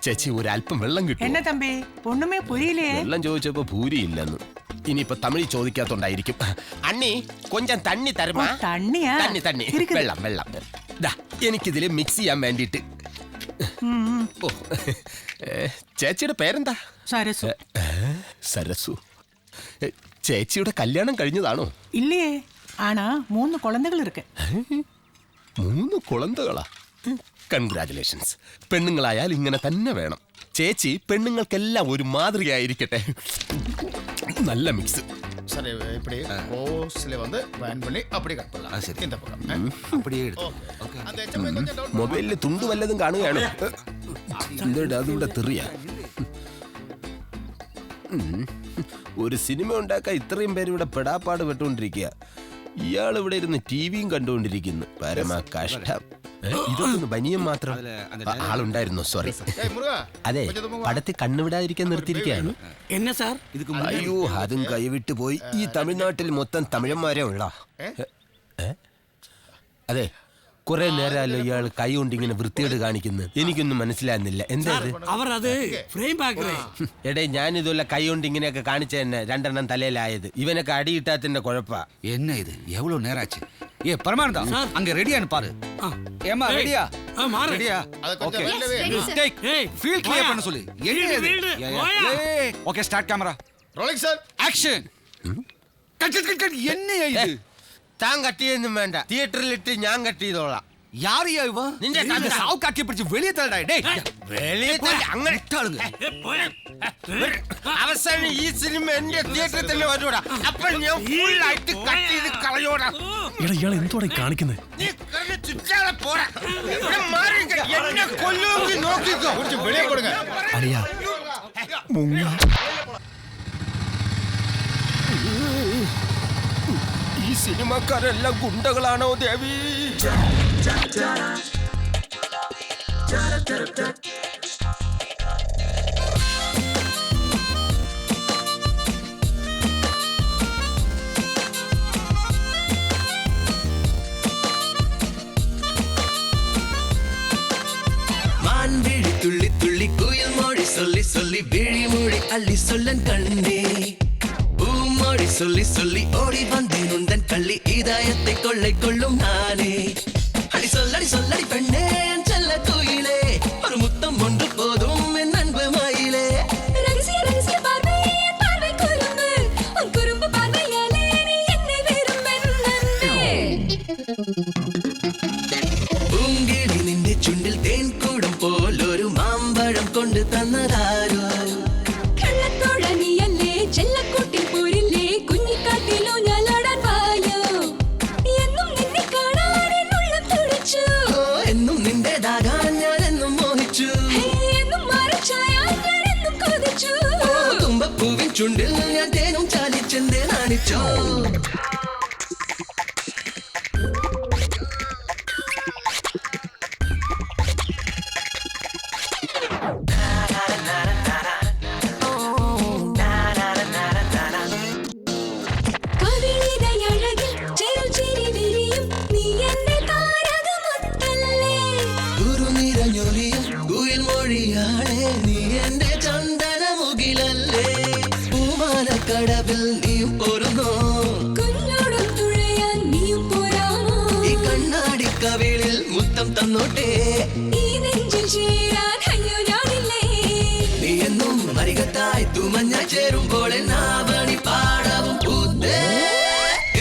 ചേച്ചി ഒരല്പം വെള്ളം കിട്ടും. വെള്ളം ചോദിച്ചപ്പോ ഭൂരി ഇല്ലെന്ന്. ഇനിയിപ്പോ തമിഴ് ചോദിക്കാത്തോണ്ടായിരിക്കും. അണ്ണി കൊഞ്ചം തണ്ണി തരുമാ? തണ്ണി വെള്ളം വെള്ളം. എനിക്കിതില് മിക്സ് ചെയ്യാൻ വേണ്ടിട്ട്. ഓ, ചേച്ചിയുടെ പേരെന്താ? സരസു. സരസു. ചേച്ചിയുടെ കല്യാണം കഴിഞ്ഞതാണോ? ഇല്ലേ, ആണാ 3 കുളന്തകൾ ഇருக்கு. 3 കുളന്തകളാ? കൺഗ്രാറ്റുലേഷൻസ്. പെണ്ണുങ്ങളായാൽ ഇങ്ങനെ തന്നെ വേണം. ചേച്ചി പെണ്ണുങ്ങൾക്കെല്ലാം ഒരു മാതൃകയായിരിക്കട്ടെ. நல்ல மிக்ஸ். சரி, இப்படி ஓஸ்ல வந்து பேன் பண்ணி அப்படி கட் பண்ணலாம். சரி, இந்த பக்கம் அப்படியே எடுத்து. ஓகே. அந்த எச்சமே கொஞ்சம் டவுன். മൊബൈലിൽ തുണ്ട് വല്ലതും കാണുകയാണ്. എന്താ അതുകൂടെ തെറിയ? ഒരു സിനിമ ഉണ്ടാക്കാൻ ഇത്രയും പേര് ഇവിടെ പെടാപ്പാട് പെട്ടുകൊണ്ടിരിക്കുക. ഇയാൾ ഇവിടെ ഇരുന്ന് ടിവിയും കണ്ടുകൊണ്ടിരിക്കുന്നു. പരമ കഷ്ടം. ഇതൊന്നും ബനിയം മാത്രം ആളുണ്ടായിരുന്നു. സോറി. അതെ, പടത്തിൽ കണ്ണുവിടാതിരിക്കാൻ നിർത്തിയിരിക്കുകയാണ്. എന്നാ സാർ? അയ്യോ, അതും കൈവിട്ടു പോയി. ഈ തമിഴ്നാട്ടിൽ മൊത്തം തമിഴന്മാരെ ഉള്ള. അതെ, കുറെ നേരമല്ലോ ഇയാൾ കൈ കൊണ്ട് ഇങ്ങനെ വൃത്തിയോട് കാണിക്കുന്നു. എനിക്കൊന്നും മനസ്സിലാകുന്നില്ല. എന്താ എടേ, ഞാനിതുള്ള കൈ കൊണ്ട് ഇങ്ങനെയൊക്കെ കാണിച്ച തന്നെ 2 എണ്ണം തലയിലായത്. ഇവനൊക്കെ അടിയിട്ടാത്തിന്റെ കുഴപ്പാ. என்ன இது எவ்வளவு நேரம் ஆச்சு? ஏ பரமானந்தா, அங்க ரெடியான்னு பாரு. ஏமா ரெடியா? ரெடியா? ஓகே. ஃபீல் கிளியர் பண்ண சொல்லு. என்ன இது? Okay, start camera. Rolling sir. Action. Cut. என்ன இது? താൻ കട്ടിയൊന്നും വേണ്ട, തിയേറ്ററിലിട്ട് ഞാൻ കട്ട് ചെയ്തോളാം. யாரியா இவன்? നിന്റെ சாவு காக்கி பிடிச்சு வெளியே தள்ளடா. டேய், வெளியே അങ്ങനെ അവസാനം ഈ സിനിമ എന്റെ തിയേറ്ററിൽ തന്നെ വരൂടാ. അപ്പോൾ ഞാൻ ഫുൾ ആയിട്ട് കട്ട് ചെയ്ത് കളയോടാ. ഇയാൾ എന്തോടെ കാണിക്കുന്നത്? നീ ചുറ്റാതെ പോടാ. മാറി എന്നെ കൊല്ലുമെങ്കിൽ നോക്കിക്കോ. വെളിയെ കൊടുങ്ങ. അളിയാ മുങ്ങ. ഈ സിനിമക്കാരെല്ലാം ഗുണ്ടകളാണോ ദേവി? சொல்லி சொல்லி விழி மொழி அள்ளி சொல்லன் கண்ணே பூமொழி சொல்லி சொல்லி ஓடி வந்தேன் உந்தன் கள்ளி இதயத்தை கொள்ளை கொள்ளும் நானே அடி சொல்லடி பெண்ணே என் செல்ல கோயிலே ஒரு முத்தம் ஒன்று போதும் என் அன்பு மயிலே ரகசிய ரகசிய பார்வை என் பார்வை குறும்பு உன் குறும்பு பார்வையாலே நீ என்னை விரும்பென்னே பூங்கிழி நின்று ചുണ്ടിൽ തേൻ കൂടം പോലൊരു മാമ്പഴം കൊണ്ട് തന്നതാരോ കള്ളത്തോഴ നീയല്ലേ ചെല്ലക്കൂട്ടിൽ പോരില്ലേ കുഞ്ഞിക്കാട്ടിലോ ഞാലാടാൻ വായോ എന്നും നിന്നെ കാണാൻ എന്നുള്ളം തുടിച്ചു എന്നും നിന്റേതാകാൻ ഞാൻ എന്നും മോഹിച്ചു എന്നും മറച്ചായാൽ ഞാൻ എന്നും കൊതിച്ചു തുമ്പപ്പൂവിൻ ചുണ്ടിൽ ഞാൻ തേനും ചാലിച്ചെന്തേ നാണിച്ചോ കടവിൽ നീയും പോരുന്നോ കുഞ്ഞോടും തുഴയാൻ നീയും പോരാമോ ഈ കണ്ണാടി കവിളിൽ മുത്തം തന്നോട്ടെ ഈ നെഞ്ചിൽ ചേരാൻ അയ്യോ ഞാനില്ലേ നീ എന്നും മരികത്തായി തുമഞ്ഞ ചേരുമ്പോൾ നാവണി പാടവും പൂത്തേ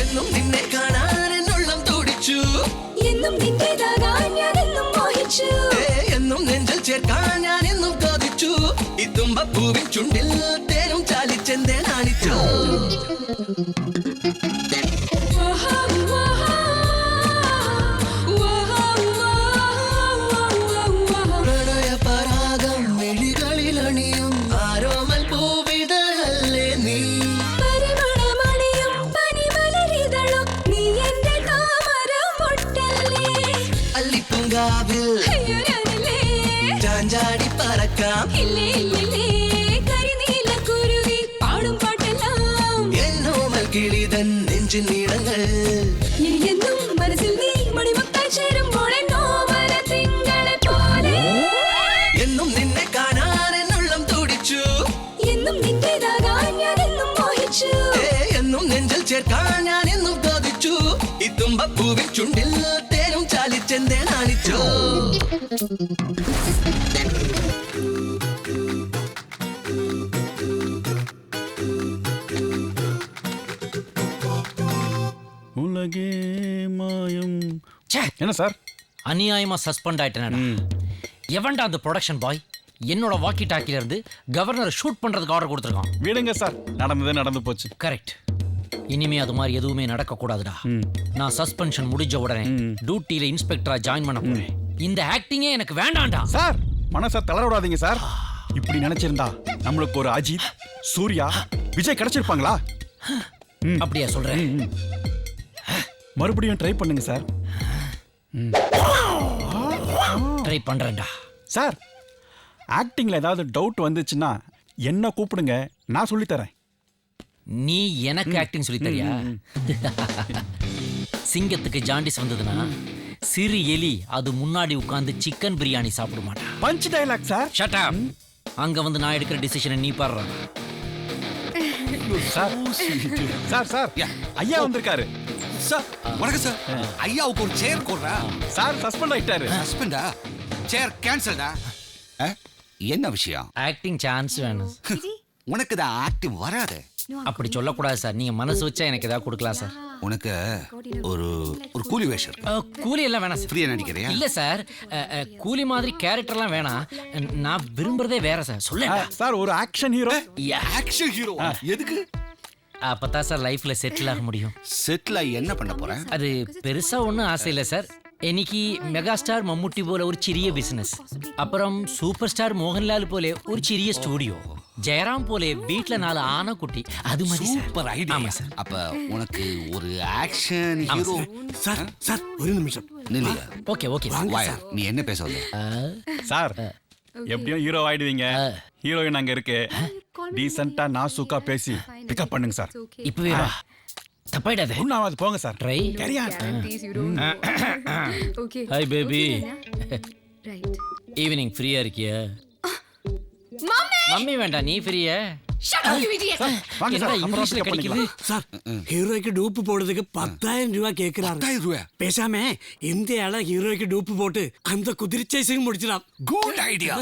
എന്നും നിന്നെ കാണാൻ എന്നുള്ളം തുടിച്ചു എന്നും നിന്റേതാകാൻ ഞാൻ എന്നും മോഹിച്ചു എന്നും നെഞ്ചിൽ ചേർക്കാൻ ഞാൻ എന്നും കൊതിച്ചു ഈ തുമ്പപ്പൂവിൻ ചുണ്ടിൽ തേനും ചാലിച്ചെന്തേ നാണിച്ചു പ്രണയ പരാഗം മിഴികളിലണിയും ആരോമൽ പൂവിതഴല്ലേ നീ പരിമളമണിയും പനിമലരിതളും നീ എന്റെ താമരമൊട്ടല്ലേ അല്ലിപ്പൂങ്കാവിൽ അയ്യോ ഞാനല്ലേ ചാഞ്ചാടി പറക്കാം ഇല്ലേ ഇല്ലേ കരിനീല കുരുവി പാടും പാട്ടെല്ലാം എന്നോമൽ കിളിതൻ നെഞ്ചിൻ നീളങ്ങൾ എന്നും മനസ്സിൽ നീ മണിമുത്തായി ചേരുമ്പോൾ നോമല തിങ്കളെ പോലെ എന്നും നിന്നെ കാണാൻ എന്നുള്ളം തുടിച്ചു എന്നും നിന്റേതാകാൻ ഞാൻ എന്നും മോഹിച്ചു എന്നും നെഞ്ചിൽ ചേർക്കാൻ ഞാൻ എന്നും കൊതിച്ചു ഈ തുമ്പപ്പൂവിൻ ചുണ്ടിൽ തേനും ചാലിച്ചെന്തേ നാണിച്ചു உலகே மாயம் என்ன சார் அநியாயமா சஸ்பெண்ட் ஆயிட்டேனடா எவன்டா அந்த ப்ரொடக்ஷன் பாய் என்னோட வாக்கி டாக்கில இருந்து கவர்னர் ஷூட் பண்றதுக்கு ஆர்டர் கொடுத்துருக்கான் விடுங்க சார் நடந்ததே நடந்து போச்சு கரெக்ட் இனிமே அது மாதிரி எதுவுமே நடக்க கூடாதுடா நான் சஸ்பென்ஷன் முடிஞ்ச உடனே டியூட்டில இன்ஸ்பெக்டரா ஜாயின் பண்ண போறேன் இந்த ஆக்டிங்கே எனக்கு வேண்டாம்டா சார் மனசை தளர விடாதீங்க சார் இப்படி நினைச்சிருந்தா நம்மளுக்கு ஒரு அஜித் சூர்யா விஜய் கிடைச்சிருப்பாங்களா அப்படியா சொல்றேன் மறுபடியும் ட்ரை பண்ணுங்க சார் ட்ரை பண்றேன்டா சார் ஆக்டிங்ல ஏதாவது டவுட் வந்துச்சுன்னா என்ன கூப்பிடுங்க நான் சொல்லி தரேன் நீ எனக்கு ஆக்டிங் சொல்லி தரியா சிங்கத்துக்கு ஜாண்டிஸ் வந்ததுன்னா சிறு எலி அது முன்னாடி உட்கார்ந்து சிக்கன் பிரியாணி சாப்பிட மாட்டான் punch dialogue sir shut up அங்க வந்து நான் எடுக்கிற டிசிஷனை நீ பாடுற சார் சார் சார் ஐயா வந்திருக்காரு சார் வணக்கம் சார் ஐயாவுக்கு ஒரு சேர் கொடுறா சார் சஸ்பெண்ட் ஆயிட்டாரு சஸ்பெண்டா சேர் கேன்சல்டா என்ன விஷயம் ஆக்டிங் சான்ஸ் வேணும் உனக்கு தான் ஆக்டிங் வராது அப்படி சொல்லக்கூடாது சார் நீங்க மனசு வச்சா எனக்கு ஏதாவது கொடுக்கலாம் சார் உனக்கு ஒரு ஒரு கூலி வேஷம் கூலி எல்லாம் வேணாம் சார் ஃப்ரீயா நடிக்கிறியா இல்ல சார் கூலி மாதிரி கேரக்டர்லாம் வேணாம் நான் விரும்புறதே வேற சார் சொல்ல சார் ஒரு ஆக்ஷன் ஹீரோ ஆக்ஷன் ஹீரோ எதுக்கு அப்பதான் சார் லைஃப்ல செட்டில் ஆக முடியும் செட்டில் ஆகி என்ன பண்ண போறேன் அது பெருசா ஒன்றும் ஆசை இல்லை சார் എനിക്ക് മെഗാസ്റ്റാർ മമ്മൂട്ടി പോലെ ഒരു ചെറിയ ബിസിനസ് അപ്പുറം സൂപ്പർ സ്റ്റാർ മോഹൻലാൽ പോലെ ഒരു ചെറിയ സ്റ്റുഡിയോ ജയറാം പോലെ വീട്ടിലെ 4 ആനക്കുട്ടി അത് മതി சூப்பர் ஐடியா சார் அப்ப உனக்கு ஒரு ஆக்ஷன் ஹீரோ சார் சார் ஒரு நிமிஷம் நில்லையா ஓகே ஓகே வாயா நீ என்ன பேச வந்த சார் எப்படியும் ஹீரோ ஆயிடுவீங்க ஹீரோயின் அங்க இருக்கு டீசென்ட்டா நாசூக்கா பேசி பிக்கப் பண்ணுங்க சார் இப்பவே வா தப்பாயிடாதே ஒண்ணாவது போங்க சார் ட்ரை சரியா ஹாய் பேபி ஈவினிங் ஃப்ரீயா இருக்கியா மம்மி மம்மி வேண்டாம் நீ ஃப்ரீயே என்னடா இங்கிலீஷ்ல கிடைக்குது சார் ஹீரோய்க்கு டூப்பு போடுறதுக்கு 10,000 ரூபாய் கேக்குறாரு. 10,000 ரூபாய் பேசாம இந்த ஆள ஹீரோய்க்கு டூப்பு போட்டு அந்த குதிரை சேசிங் முடிச்சிடலாம். Good idea.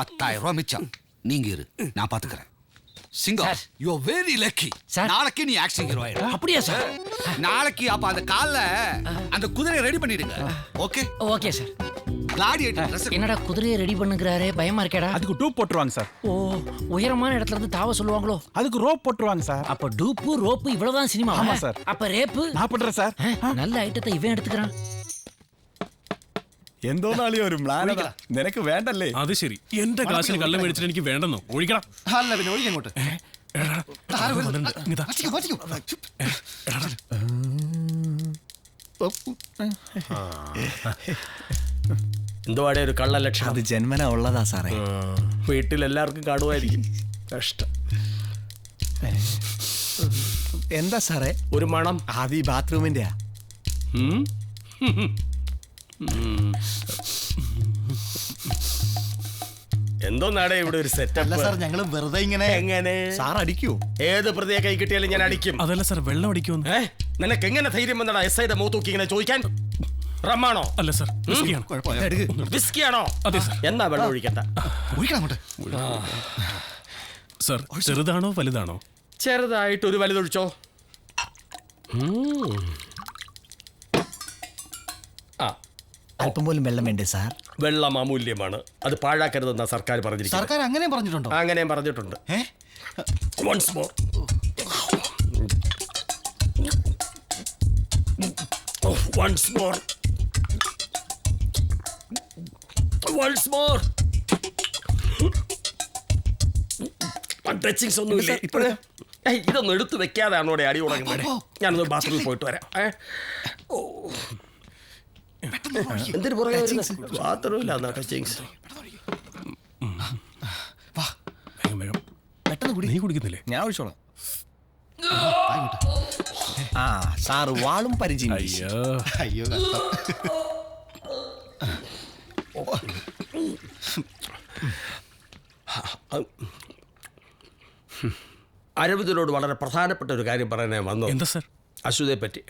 10,000 ரூபாய் மிச்சம். நீங்க இரு, நான் பாத்துக்கிறேன். சிங்கம், யூ ஆர் வெரி லக்கி. நாளைக்கு நீ ஆக்ஷன் ஹீரோ ஆயிடு. அப்படியே சார்? நாளைக்கு அப்ப அந்த கால்ல அந்த குதிரையை ரெடி பண்ணிடுங்க. Okay okay sir. கிளாடியேட்டர் என்னடா குதிரையை ரெடி பண்ணுங்கறாரே, பயமா இருக்கேடா. அதுக்கு டூப் போட்டுருவாங்க சார். ஓ, உயரமான இடத்துல இருந்து தாவ சொல்லுவாங்களோ? அதுக்கு ரோப் போட்டுருவாங்க சார். அப்ப டூப்பு ரோப்பு இவ்வளவுதான் சினிமா? ஆமா சார். அப்ப ரேப்பு நான் பண்றேன் சார். நல்ல ஐட்டத்தை ഇവൻ എടുத்துக்கறான். എന്തോ നാളെ ഒരു പ്ലാനടാ. നിനക്ക് വേണ്ടല്ലേ? അത് ശരി. എന്റെ കാശിന് കള്ളം മേടിച്ചിട്ട് എനിക്ക് വേണ്ടെന്നോ? ഒഴിക്കണം. അല്ല പിന്നെ ഒഴിക്കങ്ങോട്ട്. എന്തുവാടെ ഒരു കള്ള ലക്ഷണം? അത് ജന്മന ഉള്ളതാ സാറേ. വീട്ടിൽ എല്ലാവർക്കും കാണുമായിരിക്കും. കഷ്ടം. എന്താ സാറേ ഒരു മണം? അത് ഈ ബാത്റൂമിന്റെ. എന്തോ നാടേ ഇവിടെ ഒരു സെറ്റപ്പ്. സാർ ഞങ്ങൾ വെറുതെ ഇങ്ങനെ. എങ്ങനെ സാർ അടിക്കൂ? ഏത് പ്രതിയെ കൈ കിട്ടിയാലും ഞാൻ അടിക്കും. അതല്ല സാർ, വെള്ളം അടിക്കുമെന്ന്. നിനക്ക് എങ്ങനെ ധൈര്യം വന്നടാ SIയുടെ മുഖത്ത് നോക്കി ഇങ്ങനെ ചോദിക്കാൻ? റമ്മാണോ? അല്ല സാർ, വിസ്കിയാണോ? അതെ സാർ. എന്നാ വെള്ളം ഒഴിക്കണ്ട. സാർ, ചെറുതാണോ വലുതാണോ? ചെറുതായിട്ട് ഒരു വലുതൊഴിച്ചോ. അല്പം പോലും വെള്ളം വേണ്ടേ സാർ? വെള്ളം അമൂല്യമാണ്, അത് പാഴാക്കരുതെന്നാ സർക്കാർ പറഞ്ഞിരിക്കുന്നത്. സർക്കാർ അങ്ങനെ പറഞ്ഞിട്ടുണ്ടോ? അങ്ങനെ പറഞ്ഞിട്ടുണ്ട്. Once more. Once more. Once more. Touchings ഒന്നുമില്ലേ? ഇതൊന്നും എടുത്തു വെക്കാതെയാണോ അടി ഉണങ്ങുന്നത്? ഞാനൊന്ന് ബാത്റൂമിൽ പോയിട്ട് വരാം. എന്തിനു പുറകെ ബാത്റൂമില്ല ടച്ചിങ്സ്. നീ കുടിക്കുന്നില്ലേ? ഞാൻ ഒഴിച്ചോളാം. ആ സാറ് വാളും പരിചയം. അയ്യോ അരവിന്ദനോട് വളരെ പ്രധാനപ്പെട്ട ഒരു കാര്യം പറയാൻ ഞാൻ വന്നു. എന്താ സാർ? അശ്വതിയെ പറ്റി.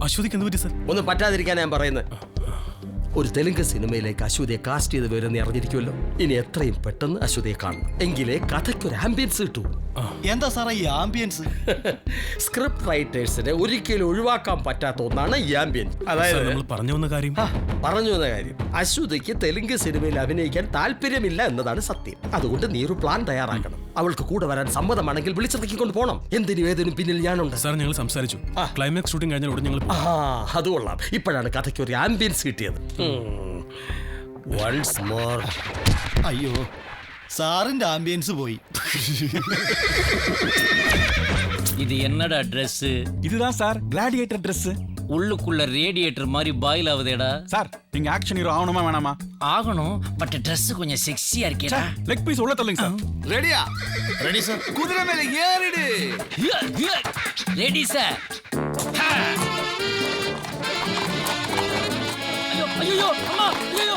അശ്വതിക്ക് എന്ത് പറ്റി സാർ? ഒന്നും പറ്റാതിരിക്കാൻ ഞാൻ പറയുന്നത്. ഒരു തെലുങ്ക് സിനിമയിലേക്ക് അശ്വതിയെ കാസ്റ്റ് ചെയ്ത് വരും നീ അറിഞ്ഞിരിക്കുമല്ലോ. ഇനി എത്രയും പെട്ടെന്ന് അശ്വതിയെ കാണണം, എങ്കിലേ കഥയ്ക്കൊരു ആംബിയൻസ് കിട്ടൂ. എന്താ സാറേ ഈ ആംബിയൻസ്? സ്ക്രിപ്റ്റ് റൈറ്റേഴ്സിനെ ഒരിക്കലും ഒഴിവാക്കാൻ പറ്റാത്ത ഒന്നാണ് ഈ ആംബിയൻസ്. അതായത് നമ്മൾ പറഞ്ഞു വന്ന കാര്യം അശ്വതിക്ക് തെലുങ്ക് സിനിമയിൽ അഭിനയിക്കാൻ താല്പര്യമില്ല എന്നതാണ് സത്യം. അതുകൊണ്ട് നീ ഒരു പ്ലാൻ തയ്യാറാക്കണം. അവൾക്ക് കൂടെ വരാൻ സമ്മതമാണെങ്കിൽ വിളിച്ചിറക്കിക്കൊണ്ട് പോകണം. എന്തിനും ഏതിനും പിന്നിൽ ഞാനുണ്ട്. സാർ, ഞങ്ങൾ സംസാരിച്ചു. ക്ലൈമാക്സ് ഷൂട്ടിംഗ് കഴിഞ്ഞാൽ ഉടനെ ഞങ്ങൾ അത് കൊള്ളാം. ഇപ്പോഴാണ് കഥയ്ക്ക് ഒരു ആംബിയൻസ് കിട്ടിയത്. Once more. അയ്യോ, സാറിന്റെ ആംബിയൻസ് പോയി. இது என்னடா Dress? இதுதான் சார் கிளாடியேட்டர் Dress. உள்ளுக்குள்ள ரேடியேட்டர் மாதிரி பாயில் ஆகுதேடா. சார், நீங்க ஆக்ஷன் ஹீரோ ஆகணுமா வேணாமா? ஆகணும், பட் Dress கொஞ்சம் செக்ஸியா இருக்கேடா. லெக் பீஸ் உள்ள தள்ளுங்க சார். ரெடியா? Ready sir. குதிரை மேல ஏறிடு. Ready sir. ஐயோ அம்மா, ஐயோ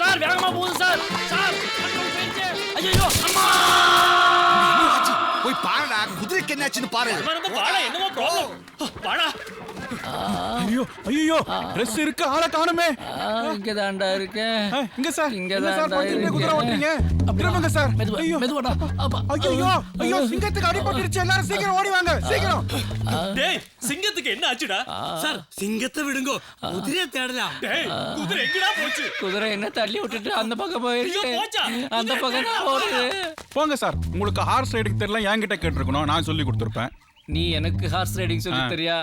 சார், வேகமா போகுது சார். சார், கண்ட்ரோல் பண்ணிச்சு. ஐயோ அம்மா, போய் பாருடா, குதிரைக்கு என்னாச்சுன்னு பாரு. வாடா, என்னமோ ப்ராப்ளம். வாடா. ஐயோ ஐயோ, Dress இருக்கு, ஆளை காணுமே. இங்க தான்டா இருக்கேன். இங்க சார், இங்க சார் தான்டா பக்கத்துல குதிரை ஓட்டுறீங்க. அப்படியே சார். ஐயோ மெதுவாடா. ஐயோ ஐயோ, சிங்கத்துக்கு அடிபட்டுருச்சு. எல்லாரும் சீக்கிரம் ஓடி வாங்க, சீக்கிரம். டேய், சிங்கத்துக்கு என்ன ஆச்சுடா? சார், சிங்கத்தை விடுங்கோ, குதிரையை தேடலாம். டேய், குதிரை எங்கடா போச்சு? குதிரை என்ன தள்ளி விட்டுட்டு அந்த பக்கம் போயிருக்கு. போச்சா? அந்த பக்கம் தான் போகுது. போங்க சார். உங்களுக்கு ஹார்ஸ் ரைடிங் தெரியல, என்கிட்ட கேட்டிருக்கணும், நான் சொல்லி கொடுத்துருப்பேன். நீ எனக்கு ஹார்ஸ் ரைடிங் சொல்லி தெரியா?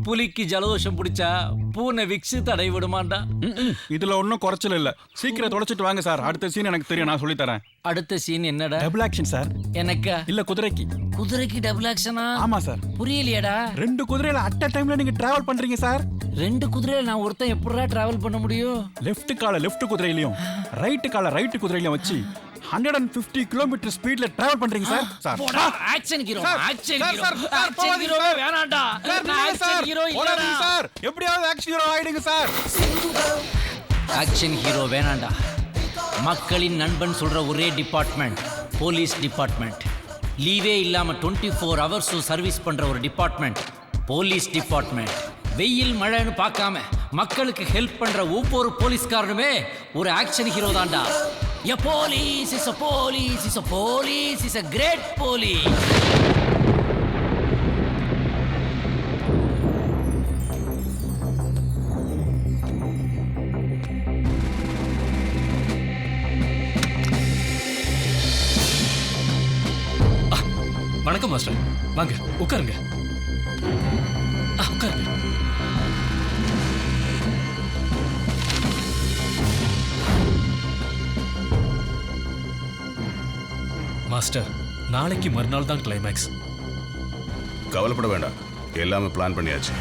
புலிக்கு ஜலதோஷம் பிடிச்சா பூனை விக்ஸ் தடை விடுமாண்டா. இதுல ஒன்றும் குறைச்சல் இல்ல. சீக்கிரம் தொடச்சிட்டு வாங்க சார். அடுத்த சீன் எனக்கு தெரியும், நான் சொல்லி தரேன். அடுத்த சீன் என்னடா? Double action sir. எனக்கா? இல்ல குதிரைக்கு. குதிரைக்கு டபுள் ஆக்ஷனா? ஆமா சார். புரியலையடா. 2 குதிரையில அட் அ டைம்ல நீங்க டிராவல் பண்றீங்க சார். 2 குதிரையில நான் ஒருத்தன் எப்படிடா டிராவல் பண்ண முடியும்? லெஃப்ட் கால லெஃப்ட் குதிரையிலயும் ரைட் கால ரைட் குதிரையிலயும் வச்சு 150 கிலோமீட்டர் ஸ்பீட்ல டிராவல் பண்றீங்க சார். சார் போடா, action hero, action hero. Action hero வேணாம்டா. ஆக்ஷன் ஹீரோ இல்லடா சார். எப்படியாவது ஆக்ஷன் ஹீரோ ஆயிடுங்க சார். ஆக்ஷன் ஹீரோ வேணாம்டா. மக்களின் நண்பன் சொல்ற ஒரே டிபார்ட்மெண்ட் போலீஸ் டிபார்ட்மெண்ட். லீவே இல்லாம 24 ஹவர்ஸும் சர்வீஸ் பண்ற ஒரு டிபார்ட்மெண்ட் போலீஸ் டிபார்ட்மெண்ட். வெயில் மழைன்னு பார்க்காம மக்களுக்கு ஹெல்ப் பண்ற ஒவ்வொரு போலீஸ்காரனுமே ஒரு ஆக்ஷன் ஹீரோ தான்டா. A police is a police is a police is a great police. வணக்கம் மாஸ்டர், வாங்க உட்காருங்க. உட்காருங்க. மாஸ்டர், நாளைக்கு மறுநாள் தான் கிளைமேக்ஸ். கவலைப்பட வேண்டாம், எல்லாமே பிளான் பண்ணியாச்சு.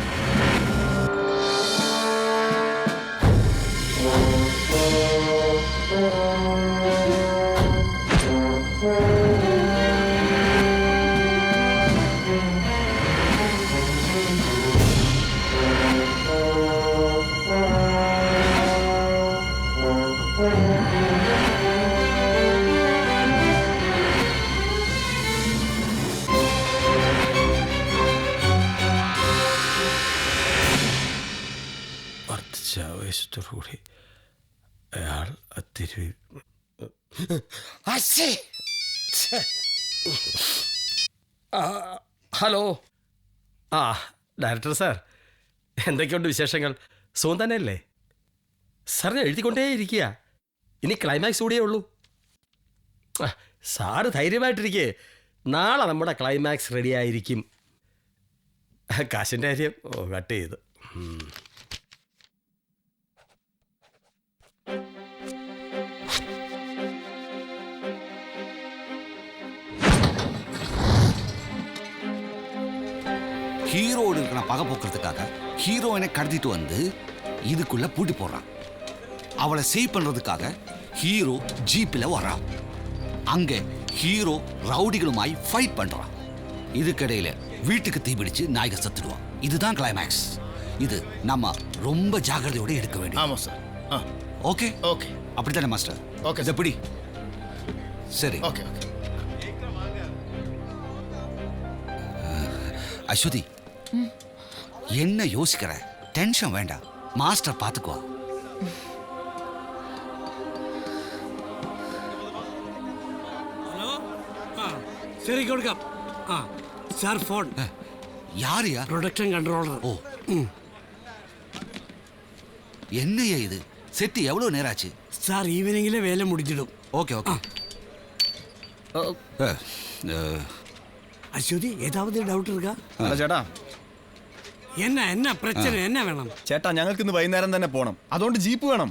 ഹലോ. ആ ഡയറക്ടർ സാർ, എന്തൊക്കെയുണ്ട് വിശേഷങ്ങൾ? സുഖം തന്നെയല്ലേ? സാറിന് എഴുതിക്കൊണ്ടേ ഇരിക്കുക. ഇനി ക്ലൈമാക്സ് കൂടിയേ ഉള്ളൂ. സാറ് ധൈര്യമായിട്ടിരിക്കേ, നാളെ നമ്മുടെ ക്ലൈമാക്സ് റെഡി ആയിരിക്കും. കാശിൻ്റെ കാര്യം കട്ട് ചെയ്ത്. ஹீரோடு இருக்கிற பகை போக்குறதுக்காக ஹீரோயினை கடத்திட்டு வந்து இதுக்குள்ள பூட்டி போடுறான். அவளை சேவ் பண்றதுக்காக ஹீரோ ஜீப்பில் வர்றான். அங்க ஹீரோ ரவுடிகளுமாய் ஃபைட் பண்றான். இதுக்கிடையில வீட்டுக்கு தீபிடிச்சு நாயக சத்துடுவான். இதுதான் கிளைமேக்ஸ். இது நம்ம ரொம்ப ஜாக்கிரதையோட எடுக்க வேண்டியது. ஆமா சார். ஓகே ஓகே, அப்படித்தானே மாஸ்டர்? ஓகே, எப்படி? சரி. Okay okay. அஸ்வதி, என்ன யோசிக்கிற? டென்ஷன் வேண்டாம், மாஸ்டர் பார்த்துக்குவா. ഹലോ. ശരി കൊടുക്കാം. Sir phone. யாரையா? Production controller. ஓ, என்னையா இது? செட்டு எவ்வளவு நேரம் ஆச்சு? சார் ஈவினிங்கில் வேலை முடிஞ்சிடும். Okay okay. அஸ்வதி, ஏதாவது டவுட் இருக்கா? ചേട്ടാ, என்ன பிரச்சனை, என்ன வேணும்? ചേട്ടാ ഞങ്ങൾക്ക് ഇന്ന് വൈകുന്നേരം തന്നെ പോണം, അതുകൊണ്ട് ജീപ്പ് വേണം.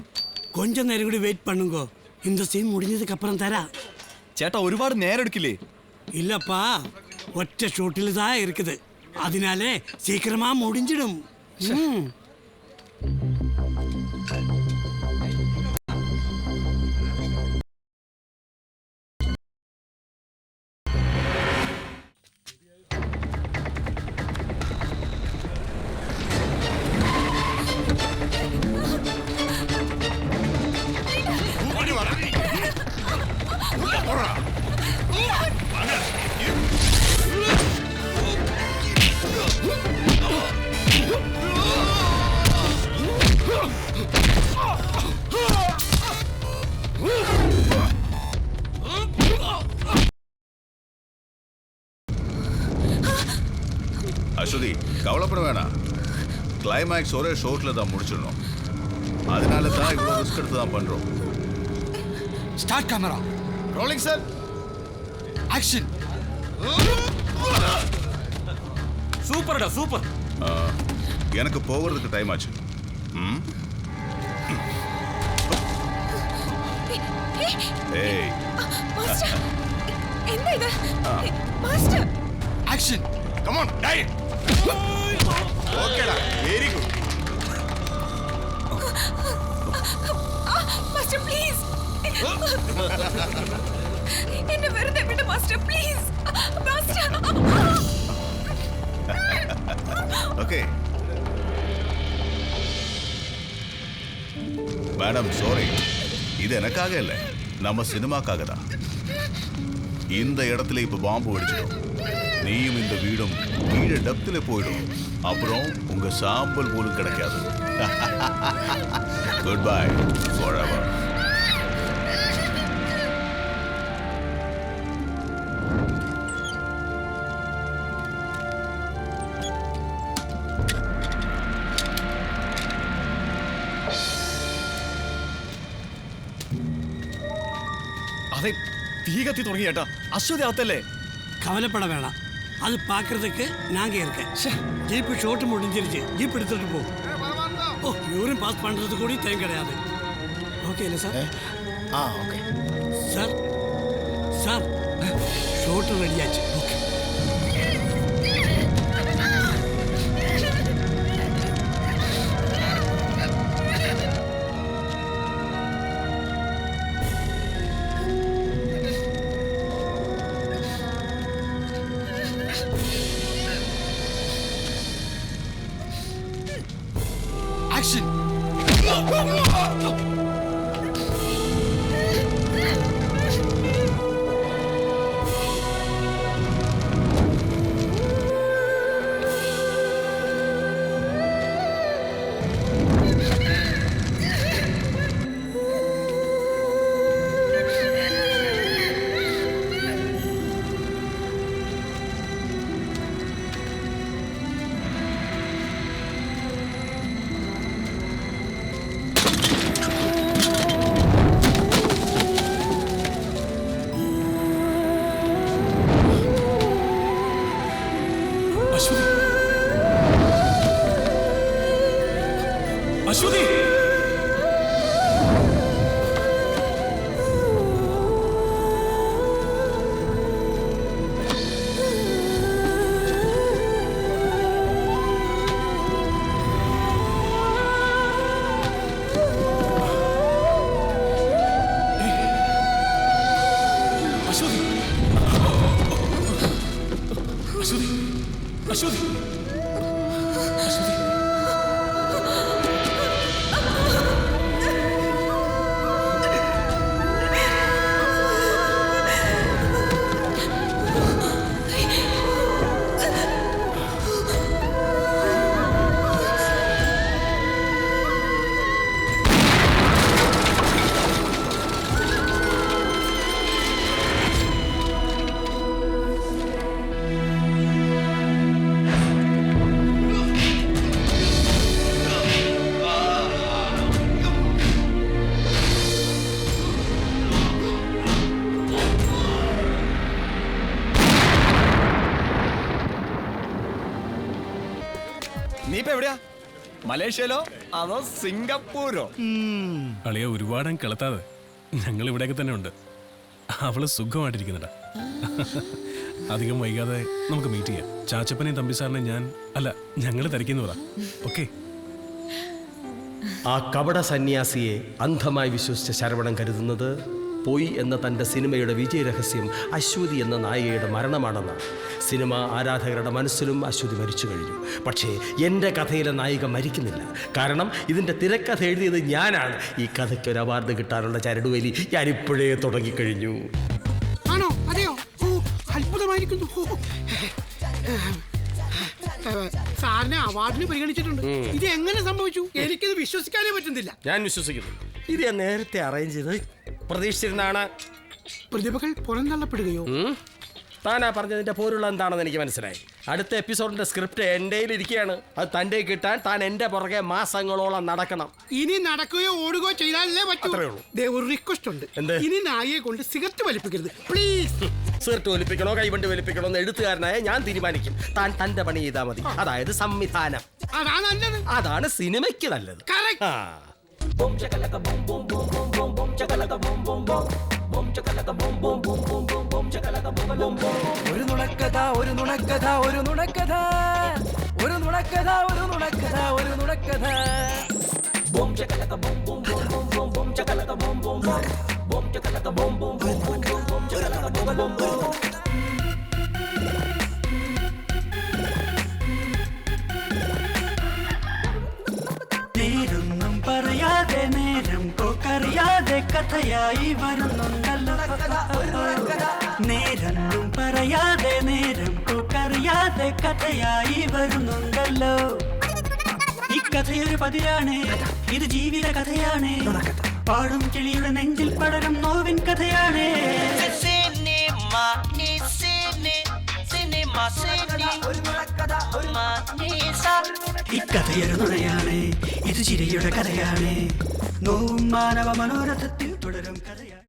கொஞ்ச நேரம் கூட வெயிட் பண்ணுங்க, இந்த சீன் முடிஞ்சதுக்கு அப்புறம் தரா. ചേട്ടാ ഒരുപാട് നേരം എടുക്കില്ലേ? இல்லப்பா, ஒற்ற ஷூட்டில் தான் இருக்குது, அதனாலே சீக்கிரமா முடிஞ்சிடும். அஸ்வதி, கவலைப்பட வேணாம். கிளைமேக்ஸ் ஒரே ஷோட்ல தான் முடிச்சிடணும். அதனால தான் இவ்வளவு ரிஸ்க் எடுத்து தான் பண்றோம். Start camera rolling sir. Action. சூப்பர்டா, சூப்பர். எனக்கு போகிறதுக்கு டைம் ஆச்சு. ஏய் மாஸ்டர், என்ன இது? Master, action. Come on, die. ஓகேடா, வெரி குட். மாஸ்டர் ப்ளீஸ், என்ன வெறுതെ விடு master, please master. Okay madam, sorry, இது எனக்காக இல்லை, நம்ம சினிமாக்காக தான். இந்த இடத்துல இப்ப பாம்பு வெடிச்சிடும். நீயும் இந்த வீடும் கீழே டப்தில போயிடும். அப்புறம் உங்க சாம்பல் போலும் கிடைக்காது. Good bye forever. അതെ, തീ കത്തി തുടങ്ങി ചേട്ടാ. അശ്വതി അകത്തല്ലേ? கவலைப்பட வேணாம், அது பார்க்கறதுக்கு நாங்க இருக்கேன். ஜீப் ஷோட்டு முடிஞ்சிருச்சு, ஜீப் எடுத்துட்டு போ. ஓ, யூரின் பாஸ் பண்றதுக்கு கூட டைம் கிடையாது. ஓகே இல்லை sir? Okay sir. Sir, shot ரெடியாச்சு. ஓகே. Action! അശ്വതി! അശ്വതി! നീ ഇപ്പൊ എവിടെയാ? മലേഷ്യയിലോ അതോ സിംഗപ്പൂരോ? അളിയ ഒരുപാട് കിളത്താതെ, ഞങ്ങൾ ഇവിടെയൊക്കെ തന്നെ ഉണ്ട്. അവള് സുഖമായിട്ടിരിക്കുന്നുണ്ടാ. അധികം വൈകാതെ നമുക്ക് മീറ്റ് ചെയ്യാം. ചാച്ചപ്പനെയും തമ്പി സാറിനെ ഞങ്ങൾ തിരക്കിന്ന് പറ. ഓക്കെ? ആ കപട സന്യാസിയെ അന്ധമായി വിശ്വസിച്ച ശരവണൻ കരുതുന്നത് പോയി എന്ന തൻ്റെ സിനിമയുടെ വിജയരഹസ്യം അശ്വതി എന്ന നായികയുടെ മരണമാണെന്നാണ്. സിനിമ ആരാധകരുടെ മനസ്സിലും അശ്വതി മരിച്ചു കഴിഞ്ഞു. പക്ഷേ എൻ്റെ കഥയിലെ നായിക മരിക്കുന്നില്ല. കാരണം ഇതിൻ്റെ തിരക്കഥ എഴുതിയത് ഞാനാണ്. ഈ കഥയ്ക്ക് ഒരു അവാർഡ് കിട്ടാനുള്ള ചരടുവലി ഞാനിപ്പോഴേ തുടങ്ങിക്കഴിഞ്ഞു. ആണോ? അതെയോ? ഓ, അത്ഭുതമായിരിക്കുന്നു. സാറിനെ അവാർഡിന് പരിഗണിച്ചിട്ടുണ്ട്. ഇത് എങ്ങനെ സംഭവിച്ചു? എനിക്കിത് വിശ്വസിക്കാനേ പറ്റുന്നില്ല. ഞാൻ വിശ്വസിക്കുന്നു. ഇത് ഞാൻ നേരത്തെ അറേഞ്ച് ചെയ്ത് പ്രതീക്ഷിച്ചിരുന്നാണ്. പ്രതിഭകൾ പുറന്തള്ളപ്പെടുകയോ? താനാ പറഞ്ഞതിന്റെ പോലുള്ള എന്താണെന്ന് എനിക്ക് മനസ്സിലായി. അടുത്ത എപ്പിസോഡിന്റെ സ്ക്രിപ്റ്റ് എൻ്റെ ഇരിക്കുകയാണ്. അത് തൻ്റെ കിട്ടാൻ താൻ എൻ്റെ പുറകെ മാസങ്ങളോളം നടക്കണം. ഇനി നടക്കുകയോ ഓടുകയോ ചെയ്താലേ പറ്റൂ. അത്രേ ഉള്ളൂ. ഒരു റിക്വസ്റ്റ് ഉണ്ട്. എന്ത്? ഇനി നായയെ കൊണ്ട് സിഗരറ്റ് വലിപ്പിക്കരുത് പ്ലീസ്. സിഗരറ്റ് വലിപ്പിക്കണോ കൈവണ്ടി വലിപ്പിക്കണോ എന്ന് എഴുത്തുകാരനായ ഞാൻ തീരുമാനിക്കും. താൻ തന്റെ പണി ചെയ്താൽ മതി. അതായത് സംവിധാനം. അതാണ് നല്ലത്. അതാണ് സിനിമയ്ക്ക് നല്ലത്. ഒരു നുണക്കഥ ഒരു നുണക്കഥ ഒരു നുണക്കഥ ഒരു നുണക്കഥ ഒരു നുണക്കഥ ഒരു നുണക്കഥ. ബോം ചകലക ബോം ബോം ബോം ബോം ബോം ചകലക ബോം ബോം ബോം ചകലക ബോം ബോം ബോം ബോം ചകലക ബോം ബോം. നേരൊന്നും പറയാതെ നേരം പോക്കറിയാതെ കഥയായി വരുന്നുണ്ടല്ലോ. നേരൊന്നും പറയാതെ നേരം പോക്കറിയാതെ കഥയായി വരുന്നുണ്ടല്ലോ. ഈ കഥയൊരു പതിരാണ്, ഇത് ജീവിത കഥയാണ്. പാടും കിളിയുടെ നെഞ്ചിൽ പടരും നോവിൻ കഥയാണ്. ഈ കഥയൊരു നുണയാണ്, ഇത് ചിരിയുടെ കഥയാണ്. നോവും മാനവ മനോരഥത്തിൽ തുടരും കഥയാണ്.